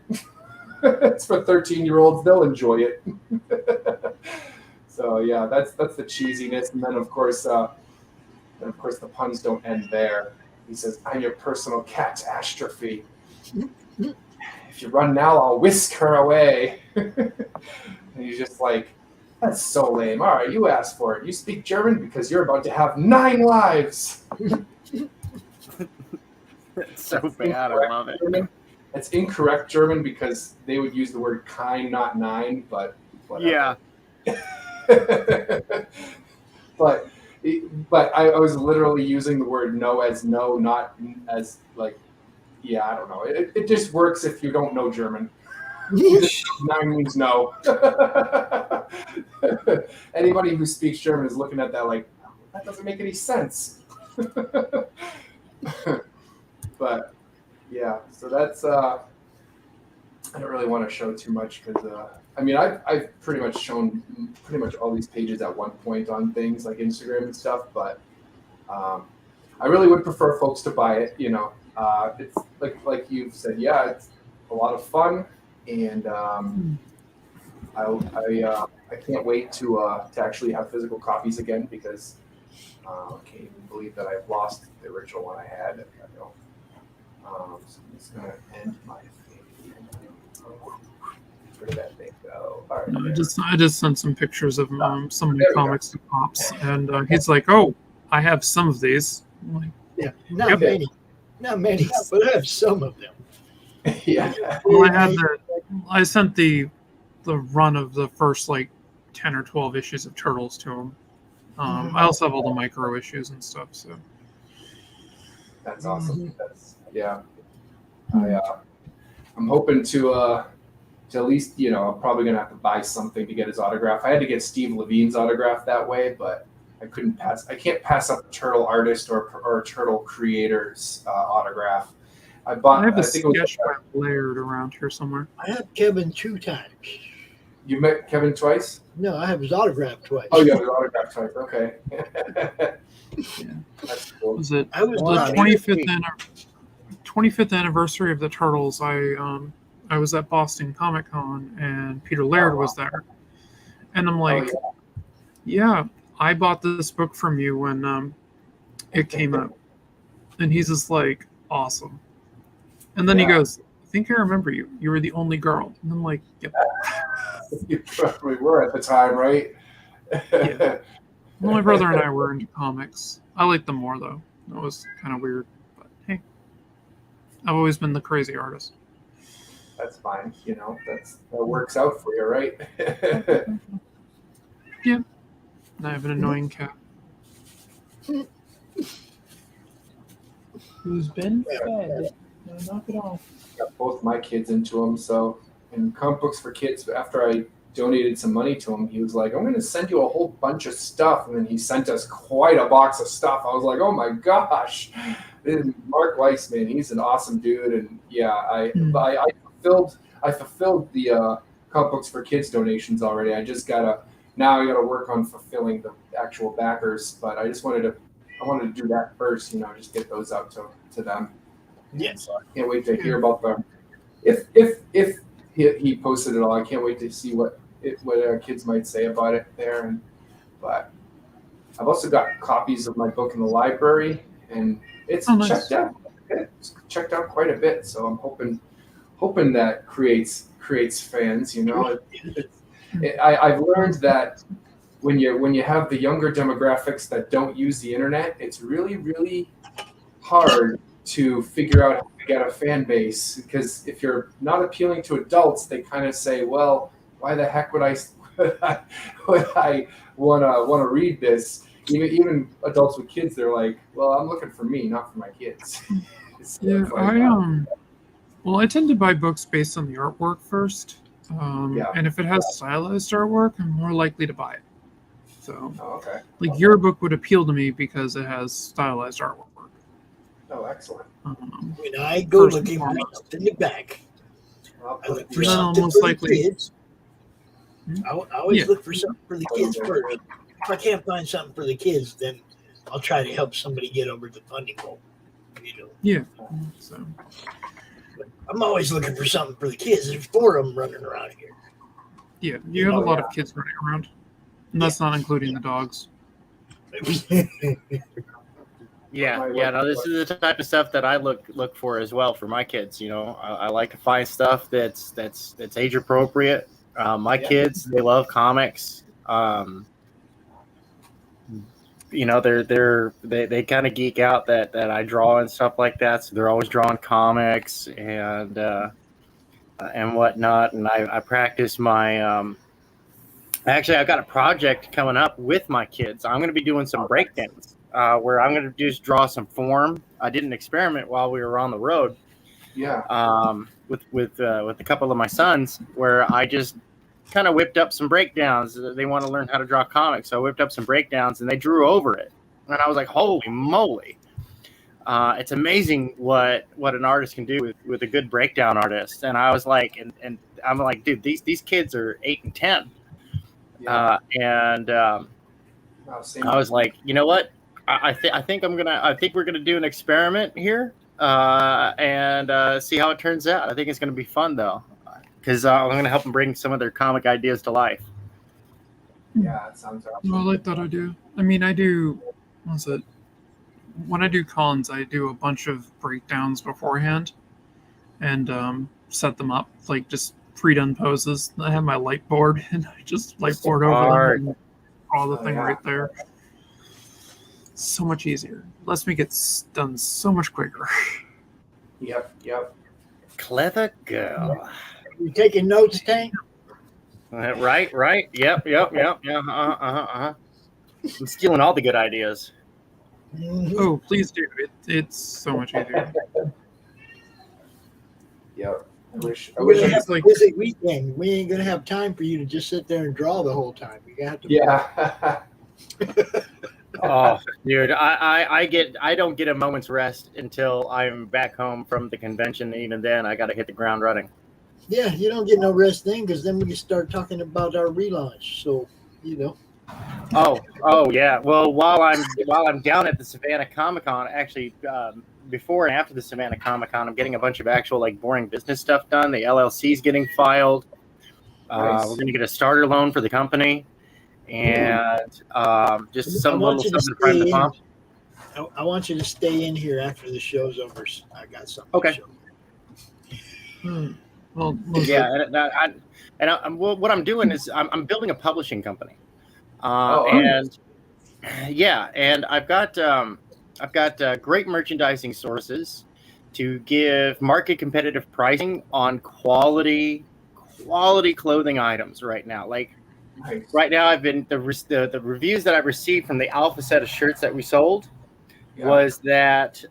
It's for 13-year-olds; they'll enjoy it. So yeah, that's the cheesiness, and then of course the puns don't end there. He says, "I'm your personal catastrophe. If you run now, I'll whisk her away." And he's just like, that's so lame. All right, you asked for it. You speak German because you're about to have 9 lives. That's so bad. I love it. German. It's incorrect German because they would use the word kind, not 9, but whatever. Yeah. But I was literally using the word no as no, not as like, yeah, I don't know. It just works if you don't know German. 9 means no. Anybody who speaks German is looking at that like, that doesn't make any sense. But yeah, so that's I don't really want to show too much because I mean I've pretty much shown pretty much all these pages at one point on things like Instagram and stuff, but I really would prefer folks to buy it. You know, it's like you've said, yeah, it's a lot of fun, and I can't wait to actually have physical copies again because I can't even believe that I've lost the original one I had. You know, so I'm just gonna end my thing. Where did that thing go? All right, No, there. I just sent some pictures of some of the comics to Pops, and he's like, "Oh, I have some of these." I'm like, yeah, not many, but I have some of them. Yeah. Well, I sent the run of the first like 10 or 12 issues of Turtles to him. I also have all the micro issues and stuff. So That's awesome. That's I'm hoping to at least, you know, I'm probably gonna have to buy something to get his autograph. I had to get Steve Levine's autograph that way, but I can't pass up a turtle artist or a turtle creator's autograph. I have a think it was sketch by Laird around here somewhere. I have Kevin 2 times. You met Kevin twice? No, I have his autograph twice. Oh, you have his autograph twice. Okay. That's cool. Was it I was the not 25th anniversary of the Turtles? I was at Boston Comic Con and Peter Laird was there, and I'm like, yeah, I bought this book from you when it came out, and he's just like, awesome. And then he goes, I think I remember you. You were the only girl. And I'm like, yep. You probably were at the time, right? Yeah. Well, my brother and I were into comics. I liked them more, though. That was kind of weird. But hey, I've always been the crazy artist. That's fine. You know, that works out for you, right? Yeah. And I have an annoying cat. Who's been fed. No, knock it off. Got both my kids into them. So, in Comic Books for Kids, after I donated some money to him, he was like, I'm going to send you a whole bunch of stuff. And then he sent us quite a box of stuff. I was like, oh my gosh. And Mark Weissman, he's an awesome dude. And yeah, I fulfilled the Comic Books for Kids donations already. I gotta work on fulfilling the actual backers, but I wanted to do that first, you know, just get those out to them. Yes. So I can't wait to hear about them. If he posted it all, I can't wait to see what our kids might say about it there. But I've also got copies of my book in the library, and it's checked out. It's checked out quite a bit. So I'm hoping that creates fans. You know, I've learned that when you have the younger demographics that don't use the internet, it's really, really hard to figure out how to get a fan base, because if you're not appealing to adults, they kind of say, well, why the heck would I want to read this? Even adults with kids, they're like, well, I'm looking for me, not for my kids. Yeah, well, I tend to buy books based on the artwork first. And if it has stylized artwork, I'm more likely to buy it. So, like your book would appeal to me because it has stylized artwork. Oh, excellent. When I go looking for something in the back, I look for something for the kids. I always look for something for the kids first. If I can't find something for the kids, then I'll try to help somebody get over the funding goal. You know. Yeah. So. I'm always looking for something for the kids. There's 4 of them running around here. Yeah, you have a lot of kids running around. And that's not including the dogs. Yeah. No, this is the type of stuff that I look for as well for my kids. You know, I like to find stuff that's age appropriate. My kids, they love comics. You know, they kind of geek out that I draw and stuff like that. So they're always drawing comics and whatnot. And I practice my. Actually, I've got a project coming up with my kids. I'm going to be doing some breakdowns where I'm going to just draw some form. I did an experiment while we were on the road. Yeah. With a couple of my sons, where I just kind of whipped up some breakdowns. They want to learn how to draw comics, so I whipped up some breakdowns, and they drew over it. And I was like, "Holy moly!" It's amazing what an artist can do with a good breakdown artist. And I was like, and I'm like, dude, these kids are 8 and 10. Yeah. I was like, you know what? I think we're gonna do an experiment here and see how it turns out. I think it's gonna be fun though, because I'm gonna help them bring some of their comic ideas to life. Yeah, it sounds awesome. No, I like that idea. I mean, I do. What's it? When I do cons, I do a bunch of breakdowns beforehand and set them up, like just pre-done poses. I have my light board and I just light board over them and draw the thing right there. So much easier. Lets me get done so much quicker. Yep. Clever girl. You taking notes, Tank? Right. Yep. I'm stealing all the good ideas. Oh, please do. It's so much easier. Yep. I wish It's like busy weekend. We ain't gonna have time for you to just sit there and draw the whole time. You have to. Yeah. Oh, dude, I don't get a moment's rest until I'm back home from the convention. Even then, I got to hit the ground running. Yeah, you don't get no rest then, because then we can start talking about our relaunch. So, you know. Oh yeah. Well, while I'm down at the Savannah Comic-Con, actually, before and after the Savannah Comic-Con, I'm getting a bunch of actual like boring business stuff done. The LLC's getting filed. Nice. We're gonna get a starter loan for the company, and just some little something to prime the pump. I want you to stay in here after the show's over. I got something. Okay. To show. Well, yeah, what I'm doing is I'm building a publishing company, nice. and I've got great merchandising sources to give market competitive pricing on quality clothing items right now. Like right now, I've been the reviews that I've received from the alpha set of shirts that we sold was that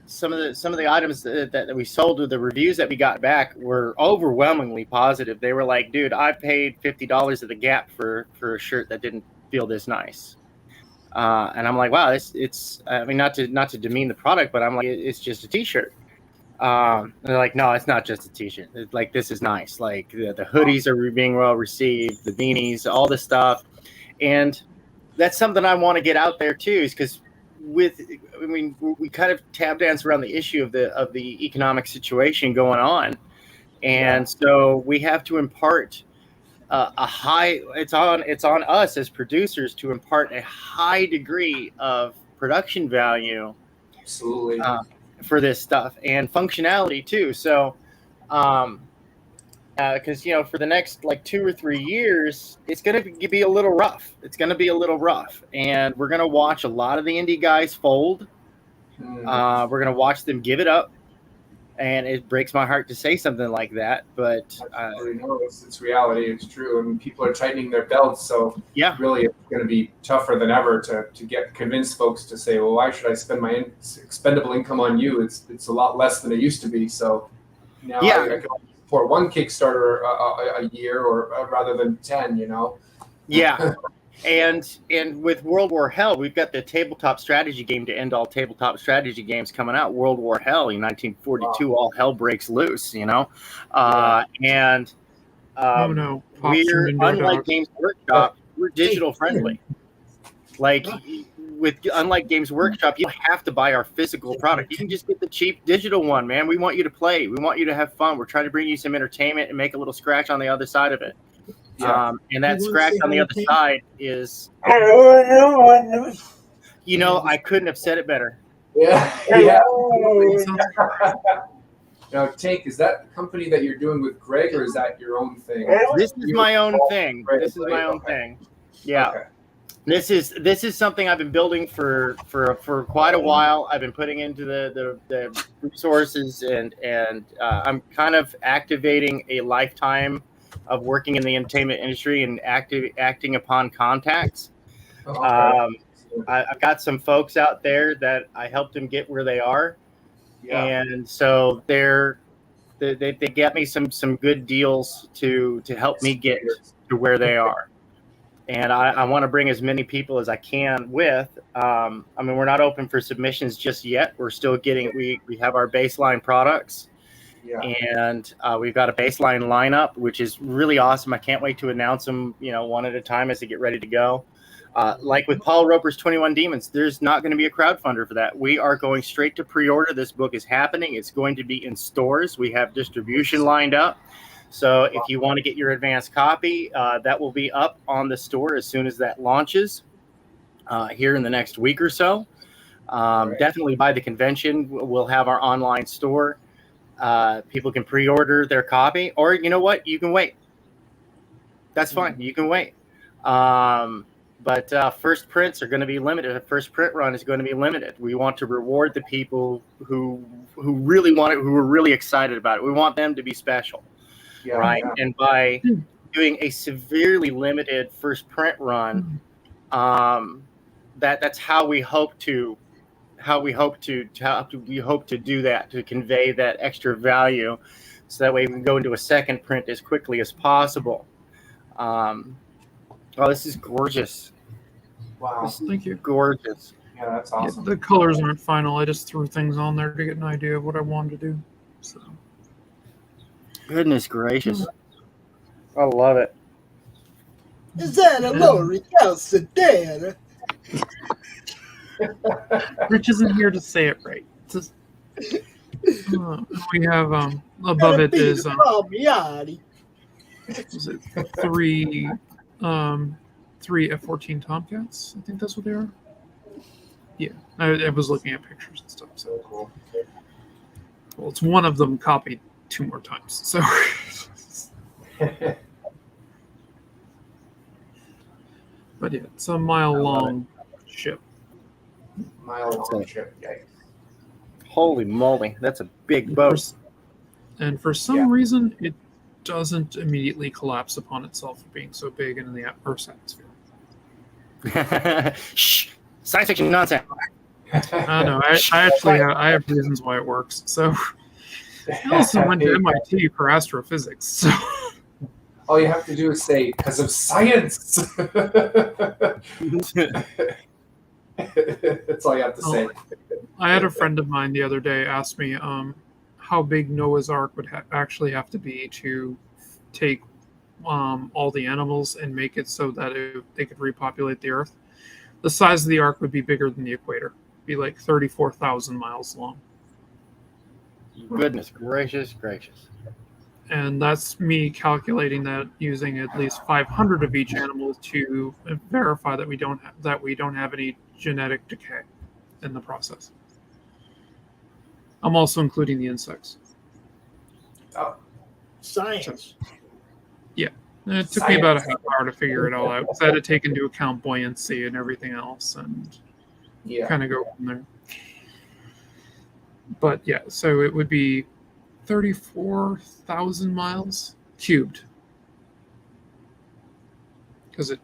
some of the items that we sold, the reviews that we got back were overwhelmingly positive. They were like, dude, I paid $50 at the Gap for a shirt that didn't feel this nice. And I'm like, wow, it's I mean, not to demean the product, but I'm like, it's just a t-shirt. And they're like, no, it's not just a t-shirt. It's like, this is nice. Like the hoodies are being well received, the beanies, all this stuff. And that's something I want to get out there too, is because we kind of tap dance around the issue of the economic situation going on. And so we have to impart it's on us as producers to impart a high degree of production value, absolutely, for this stuff and functionality too. So, because for the next like 2 or 3 years, it's going to be a little rough. And we're going to watch a lot of the indie guys fold. We're going to watch them give it up. And it breaks my heart to say something like that, but it's reality. It's true. I mean, people are tightening their belts, so yeah, really, it's going to be tougher than ever to convince folks to say, well, why should I spend my expendable income on you? It's a lot less than it used to be. So now I can only support one Kickstarter a year, or rather than 10. Yeah. And with World War Hell, we've got the tabletop strategy game to end all tabletop strategy games coming out. World War Hell in 1942, all hell breaks loose, and we're unlike Games Workshop, we're digital friendly. Like unlike Games Workshop, you don't have to buy our physical product. You can just get the cheap digital one, man. We want you to play. We want you to have fun. We're trying to bring you some entertainment and make a little scratch on the other side of it. And that scratch on the other side is, I couldn't have said it better. Yeah. Now, Tank, is that the company that you're doing with Greg, or is that your own thing? This is my own thing. Yeah. Okay. This is something I've been building for quite a while. I've been putting into the resources, and I'm kind of activating a lifetime of working in the entertainment industry and acting upon contacts. I've got some folks out there that I helped them get where they are, and so they get me some good deals to help me get to where they are. And I want to bring as many people as I can with. I mean, we're not open for submissions just yet. We're still getting, we have our baseline products. Yeah. And we've got a baseline lineup, which is really awesome. I can't wait to announce them, one at a time as they get ready to go. Like with Paul Roper's 21 Demons, there's not going to be a crowdfunder for that. We are going straight to pre-order. This book is happening. It's going to be in stores. We have distribution lined up. So if you want to get your advanced copy, that will be up on the store as soon as that launches here in the next week or so. Definitely by the convention, we'll have our online store. People can pre-order their copy, or you know what? You can wait. That's fine. You can wait. But first prints are going to be limited. A first print run is going to be limited. We want to reward the people who really want it, who are really excited about it. We want them to be special, right? Yeah. And by doing a severely limited first print run, that's how we hope to do that, to convey that extra value, so that way we can go into a second print as quickly as possible. Oh, this is gorgeous. Wow. Thank you. Gorgeous. Yeah, that's awesome. The colors aren't final. I just threw things on there to get an idea of what I wanted to do. So. Goodness gracious. I love it. Is that a Lori Calcedera? Rich isn't here to say it right. Just, we have above it is is it three F-14 Tomcats? I think that's what they are. Yeah, I was looking at pictures and stuff. So cool. Well, it's one of them copied 2 more times. So. But yeah, it's a mile-long ship. Mile-long ship, yikes. Holy moly, that's a big boat. And for some reason, it doesn't immediately collapse upon itself for being so big and in the Earth's atmosphere. Shh! Science fiction nonsense. I know. I have reasons why it works. So I also went to MIT for astrophysics. So. All you have to do is say, because of science. That's all you have to say. I had a friend of mine the other day ask me how big Noah's Ark would actually have to be to take all the animals and make it so that they could repopulate the Earth. The size of the Ark would be bigger than the equator. It'd be like 34,000 miles long. Goodness gracious. And that's me calculating that using at least 500 of each animal to verify that we don't have any genetic decay in the process. I'm also including the insects. Oh, science. Yeah, and it took me about a half hour to figure it all out. I had to take into account buoyancy and everything else, and kind of go from there. But yeah, so it would be 34,000 miles cubed, because it's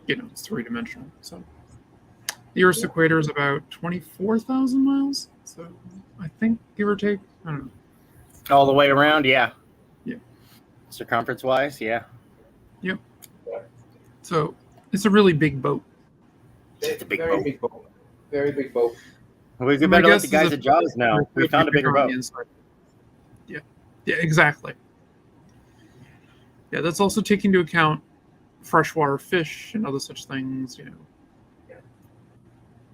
3-dimensional. So the Earth's equator is about 24,000 miles. So I think, give or take, I don't know. All the way around, yeah. Yeah. Circumference-wise, yeah. Yep. So it's a really big boat. It's a big Very boat. big boat. Very big boat. We better let the guys at Jaws know. We found a bigger boat. Yeah, exactly. Yeah, that's also taking into account freshwater fish and other such things,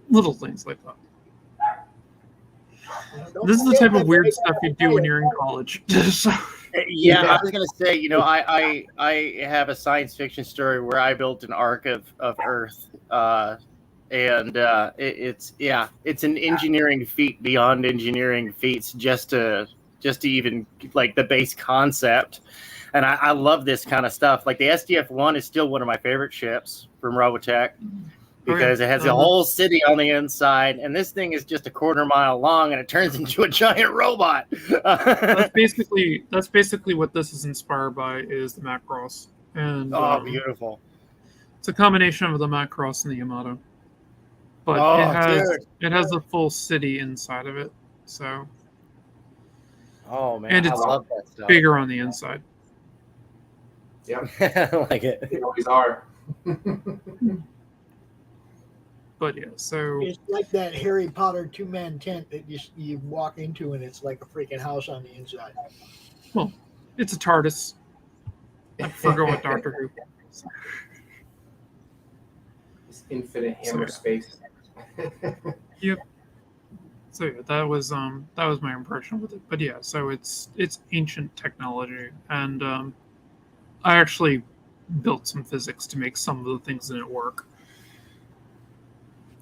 little things like that. This is the type of weird stuff you do when you're in college. Yeah, I was gonna say, I have a science fiction story where I built an arc of Earth, and it's an engineering feat beyond engineering feats just to even like the base concept. And I love this kind of stuff. Like the SDF-1 is still one of my favorite ships from Robotech, because it has a whole city on the inside, and this thing is just a 1/4 mile long, and it turns into a giant robot. That's basically what this is inspired by, is the Macross. And beautiful. It's a combination of the Macross and the Yamato, but it has a full city inside of it. So. Oh man, and I it's love that stuff. Bigger on the inside. Yeah, I like it. They always are. But yeah, so It's like that Harry Potter 2-man tent that you walk into and it's like a freaking house on the inside. well, it's a TARDIS. I forgot what Doctor Who. This infinite hammer space. Yep. So yeah, that was my impression with it. But yeah, so it's ancient technology, and I actually built some physics to make some of the things in it work.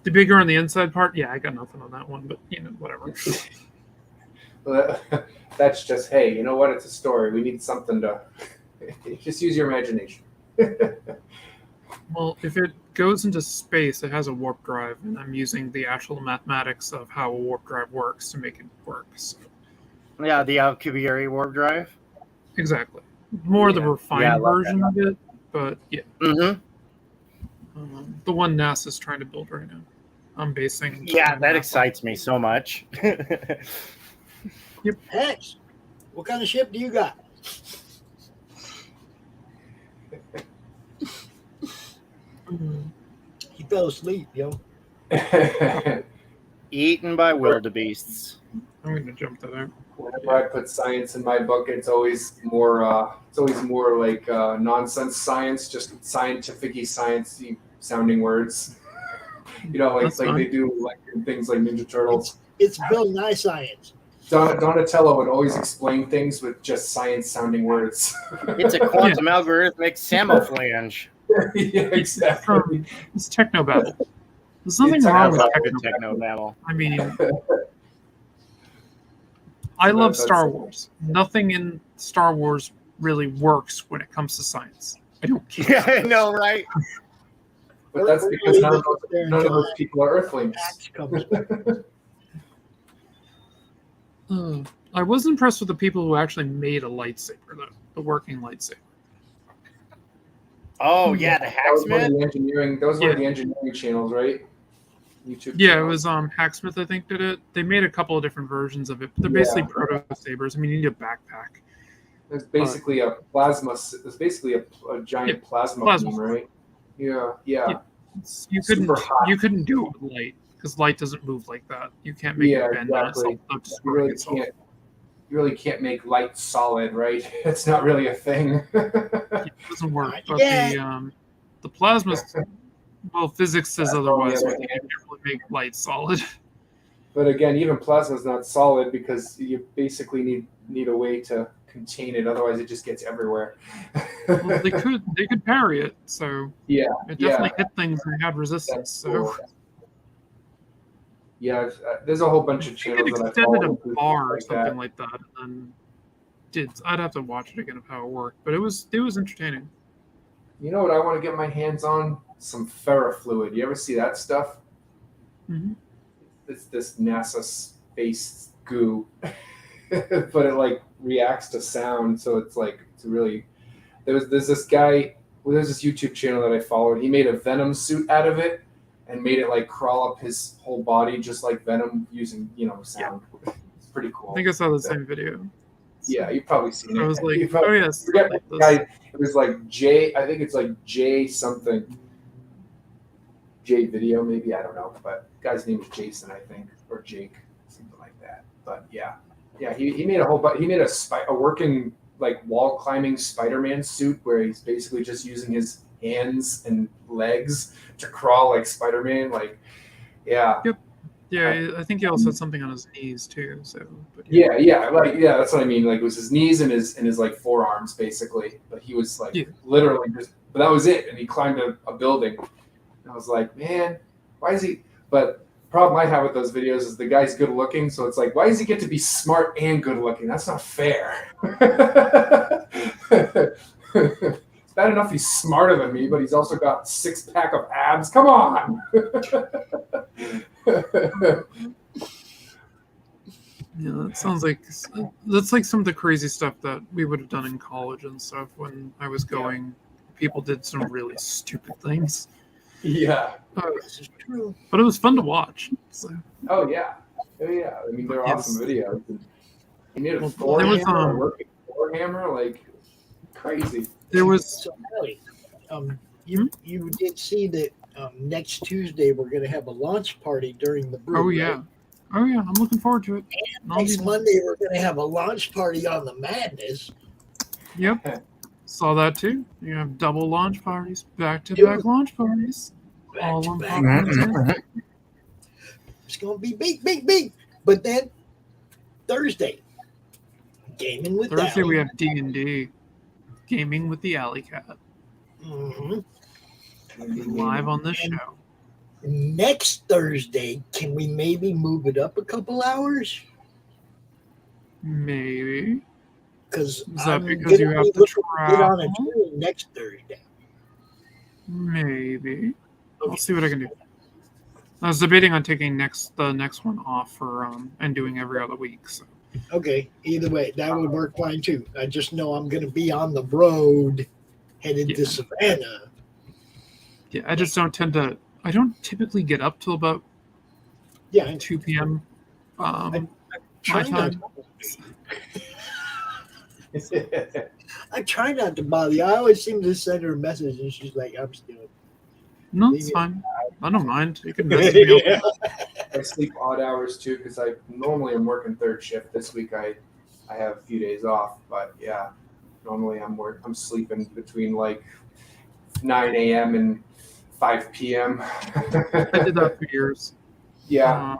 The bigger on the inside part, yeah, I got nothing on that one, but whatever. Well, that's just, hey, you know what? It's a story. We need something to just use your imagination. Well, if it goes into space, it has a warp drive, and I'm using the actual mathematics of how a warp drive works to make it work. So. Yeah, the Alcubierre warp drive. Exactly. More the refined version of it, but yeah. Mm-hmm. The one NASA's trying to build right now. I'm basing. Yeah, that excites me so much. Yep. Hex, what kind of ship do you got? He fell asleep, yo. Eaten by wildebeests. I'm going to jump that out. Whenever I put science in my book, it's always more like nonsense science, just scientific-y, sciencey sounding words. Like they do like in things like Ninja Turtles. It's Bill Nye science. Donatello would always explain things with just science-sounding words. It's a quantum algorithmic samoflange. Yeah, exactly. It's technobabble. There's nothing wrong with technobabble. I mean, I love Star Wars. Nothing in Star Wars really works when it comes to science. I don't care. Yeah, I know, right? But that's because none of those people are Earthlings. I was impressed with the people who actually made a lightsaber, though. The working lightsaber. Oh yeah, the Hacksmith. Those were the engineering channels, right? YouTube. Yeah, channels. it was Hacksmith, I think, did it. They made a couple of different versions of it, but they're basically proto sabers. I mean, you need a backpack. It's basically a plasma. It's basically a giant plasma beam, right? Yeah. You couldn't do it with light because light doesn't move like that. You can't make it bend on itself. You really can't make light solid, right? It's not really a thing. It doesn't work. But the plasma, well, physics says otherwise. But you can't really make light solid. But again, even plasma is not solid because you basically need a way to contain it. Otherwise, it just gets everywhere. Well, they could parry it. So it definitely hit things and had resistance. So. Yeah, there's a whole bunch of channels that I extended follow. a bar or something like that, and I'd have to watch it again of how it worked, but it was entertaining. You know what I want to get my hands on? Some ferrofluid. You ever see that stuff? Mm-hmm. It's this NASA space goo, but it like reacts to sound, so it's really. There's this guy. Well, there's this YouTube channel that I followed. He made a Venom suit out of it. And made it like crawl up his whole body just like Venom using sound. Yeah. It's pretty cool. I think I saw the same video. Yeah, you've probably seen it. I was like, oh yes. Forget the guy. It was like J. I think it's like J something. J video maybe, I don't know, but the guy's name is Jason, I think, or Jake, something like that. But yeah. He made a working like wall climbing Spider-Man suit where he's basically just using his hands and legs to crawl like Spider-Man. Like, yeah. Yep. Yeah, I think he also had something on his knees too. So. But yeah, that's what I mean. Like, it was his knees and his like forearms basically. But he was like literally just. But that was it, and he climbed a building. And I was like, man, why is he? But the problem I have with those videos is the guy's good looking, so it's like, why does he get to be smart and good looking? That's not fair. It's bad enough he's smarter than me, but he's also got 6-pack of abs. Come on. Yeah, that sounds like that's like some of the crazy stuff that we would have done in college and stuff when I was going. People did some really stupid things. Yeah. This is true. But it was fun to watch. So. Oh yeah. I mean, they're awesome videos. He made a working Thor hammer, like crazy. There was. So, Ellie, you did see that next Tuesday we're going to have a launch party during the brew. Oh yeah. Right? Oh yeah, I'm looking forward to it. And next Monday we're going to have a launch party on the Madness. Yep. Saw that too. You have double launch parties, back-to-back launch parties. All on Back-to-back. It's going to be big, big, big. But then Thursday, gaming with Thursday Alley. we have D&D, gaming with the Alley Cat. Mm-hmm. Live on the show. Next Thursday, can we maybe move it up a couple hours? Maybe. Because is that because you have to get on a travel? train next Thursday. Maybe. I'll see what I can do. I was debating on taking the next one off for and doing every other week. So. Okay, either way, that would work fine too. I just know I'm going to be on the road headed to Savannah. Yeah, I just don't I don't typically get up till about 2 p.m. My time. I try not to bother you. I always seem to send her a message and she's like, I'm still. No, it's fine. I don't mind. You can message me. I sleep odd hours too because I normally am working third shift. This week I have a few days off, but yeah, normally I'm sleeping between like 9 a.m. and 5 p.m. I did that for years. Yeah.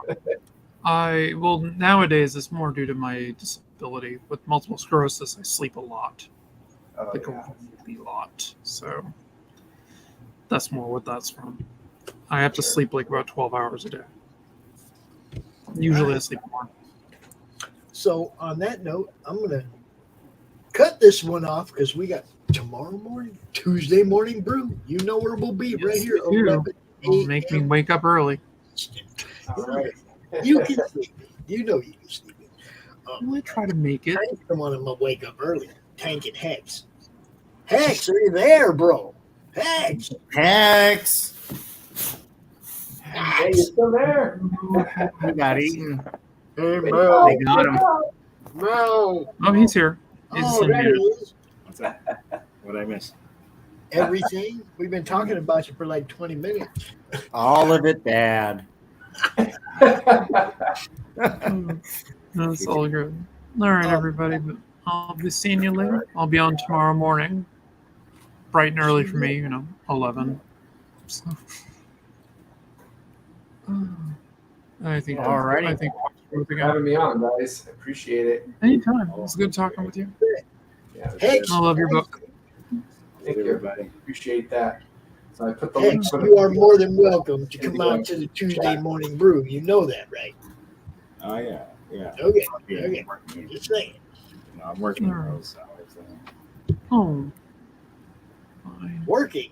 Nowadays it's more due to my disability. With multiple sclerosis, I sleep a lot. A really lot. So that's more what that's from. I have to sleep like about 12 hours a day. Usually I sleep more. So on that note, I'm going to cut this one off because we got tomorrow morning, Tuesday morning brew. You know where we'll be right here. It'll make me wake up early. All right. You can sleep. You know you can sleep. I try to make it. I don't want to wake up early. Tank and Hex. Hex, are you there, bro? Hex. Hex. Hey, you're still there. He got eaten. Hey, Mel. They got him. Mel. Oh, he's here. He's There he is. What's that? What did I miss? Everything. We've been talking about you for like 20 minutes. All of it bad. That's all good. All right, everybody. But I'll be seeing you later. I'll be on tomorrow morning. Bright and early for me, 11. So. I think. Alrighty. I think. Thanks for having me on, guys. I appreciate it. Anytime. It's good talking with you. Yeah, Hex. I love your book. Thank you, everybody. Appreciate that. So I put the Hex, link for you are more than welcome to come out to the Tuesday morning brew. You know that, right? Oh yeah, yeah. Okay. Yeah, Okay. Just saying. No, I'm working those hours. Oh. Working.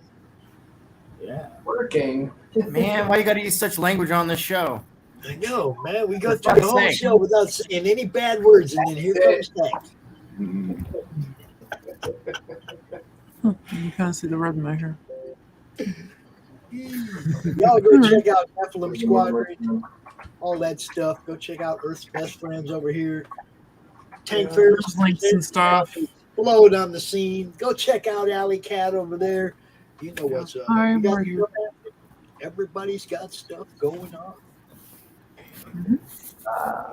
Yeah. Working. Man, why you got to use such language on this show? I know, man. We go For through the fuck's whole sake. show without saying any bad words, and then here comes Hex. You can't see the red in my hair. Y'all go check out Nephilim Squadron, all that stuff. Go check out Earth's Best Friends over here. Tank Ferris, links and stuff. Float on the scene. Go check out Alley Cat over there. You know what's up. Hi, You got how are you? stuff? Everybody's got stuff going on.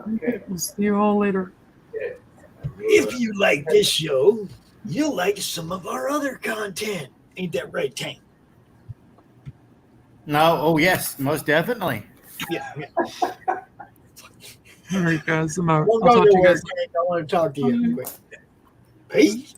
Okay. We'll see you all later. If you like this show, you'll like some of our other content. Ain't that right, Tank? No. Oh, yes. Most definitely. Yeah. All right, guys. I'm out. Don't I'll go talk to you nowhere, guys. Tank. I want to talk to you quick. Peace.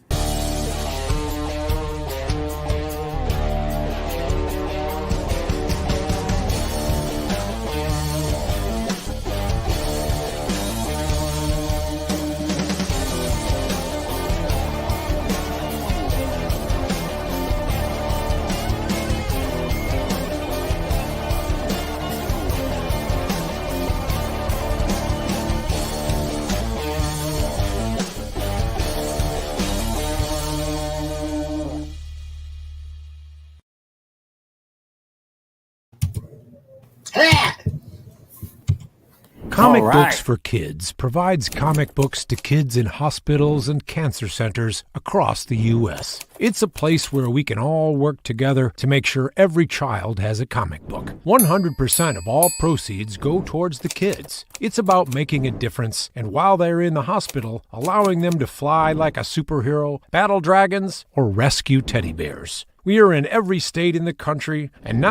Comic All right. Books for Kids provides comic books to kids in hospitals and cancer centers across the U.S. It's a place where we can all work together to make sure every child has a comic book. 100% of all proceeds go towards the kids. It's about making a difference, and while they're in the hospital, allowing them to fly like a superhero, battle dragons, or rescue teddy bears. We are in every state in the country, and now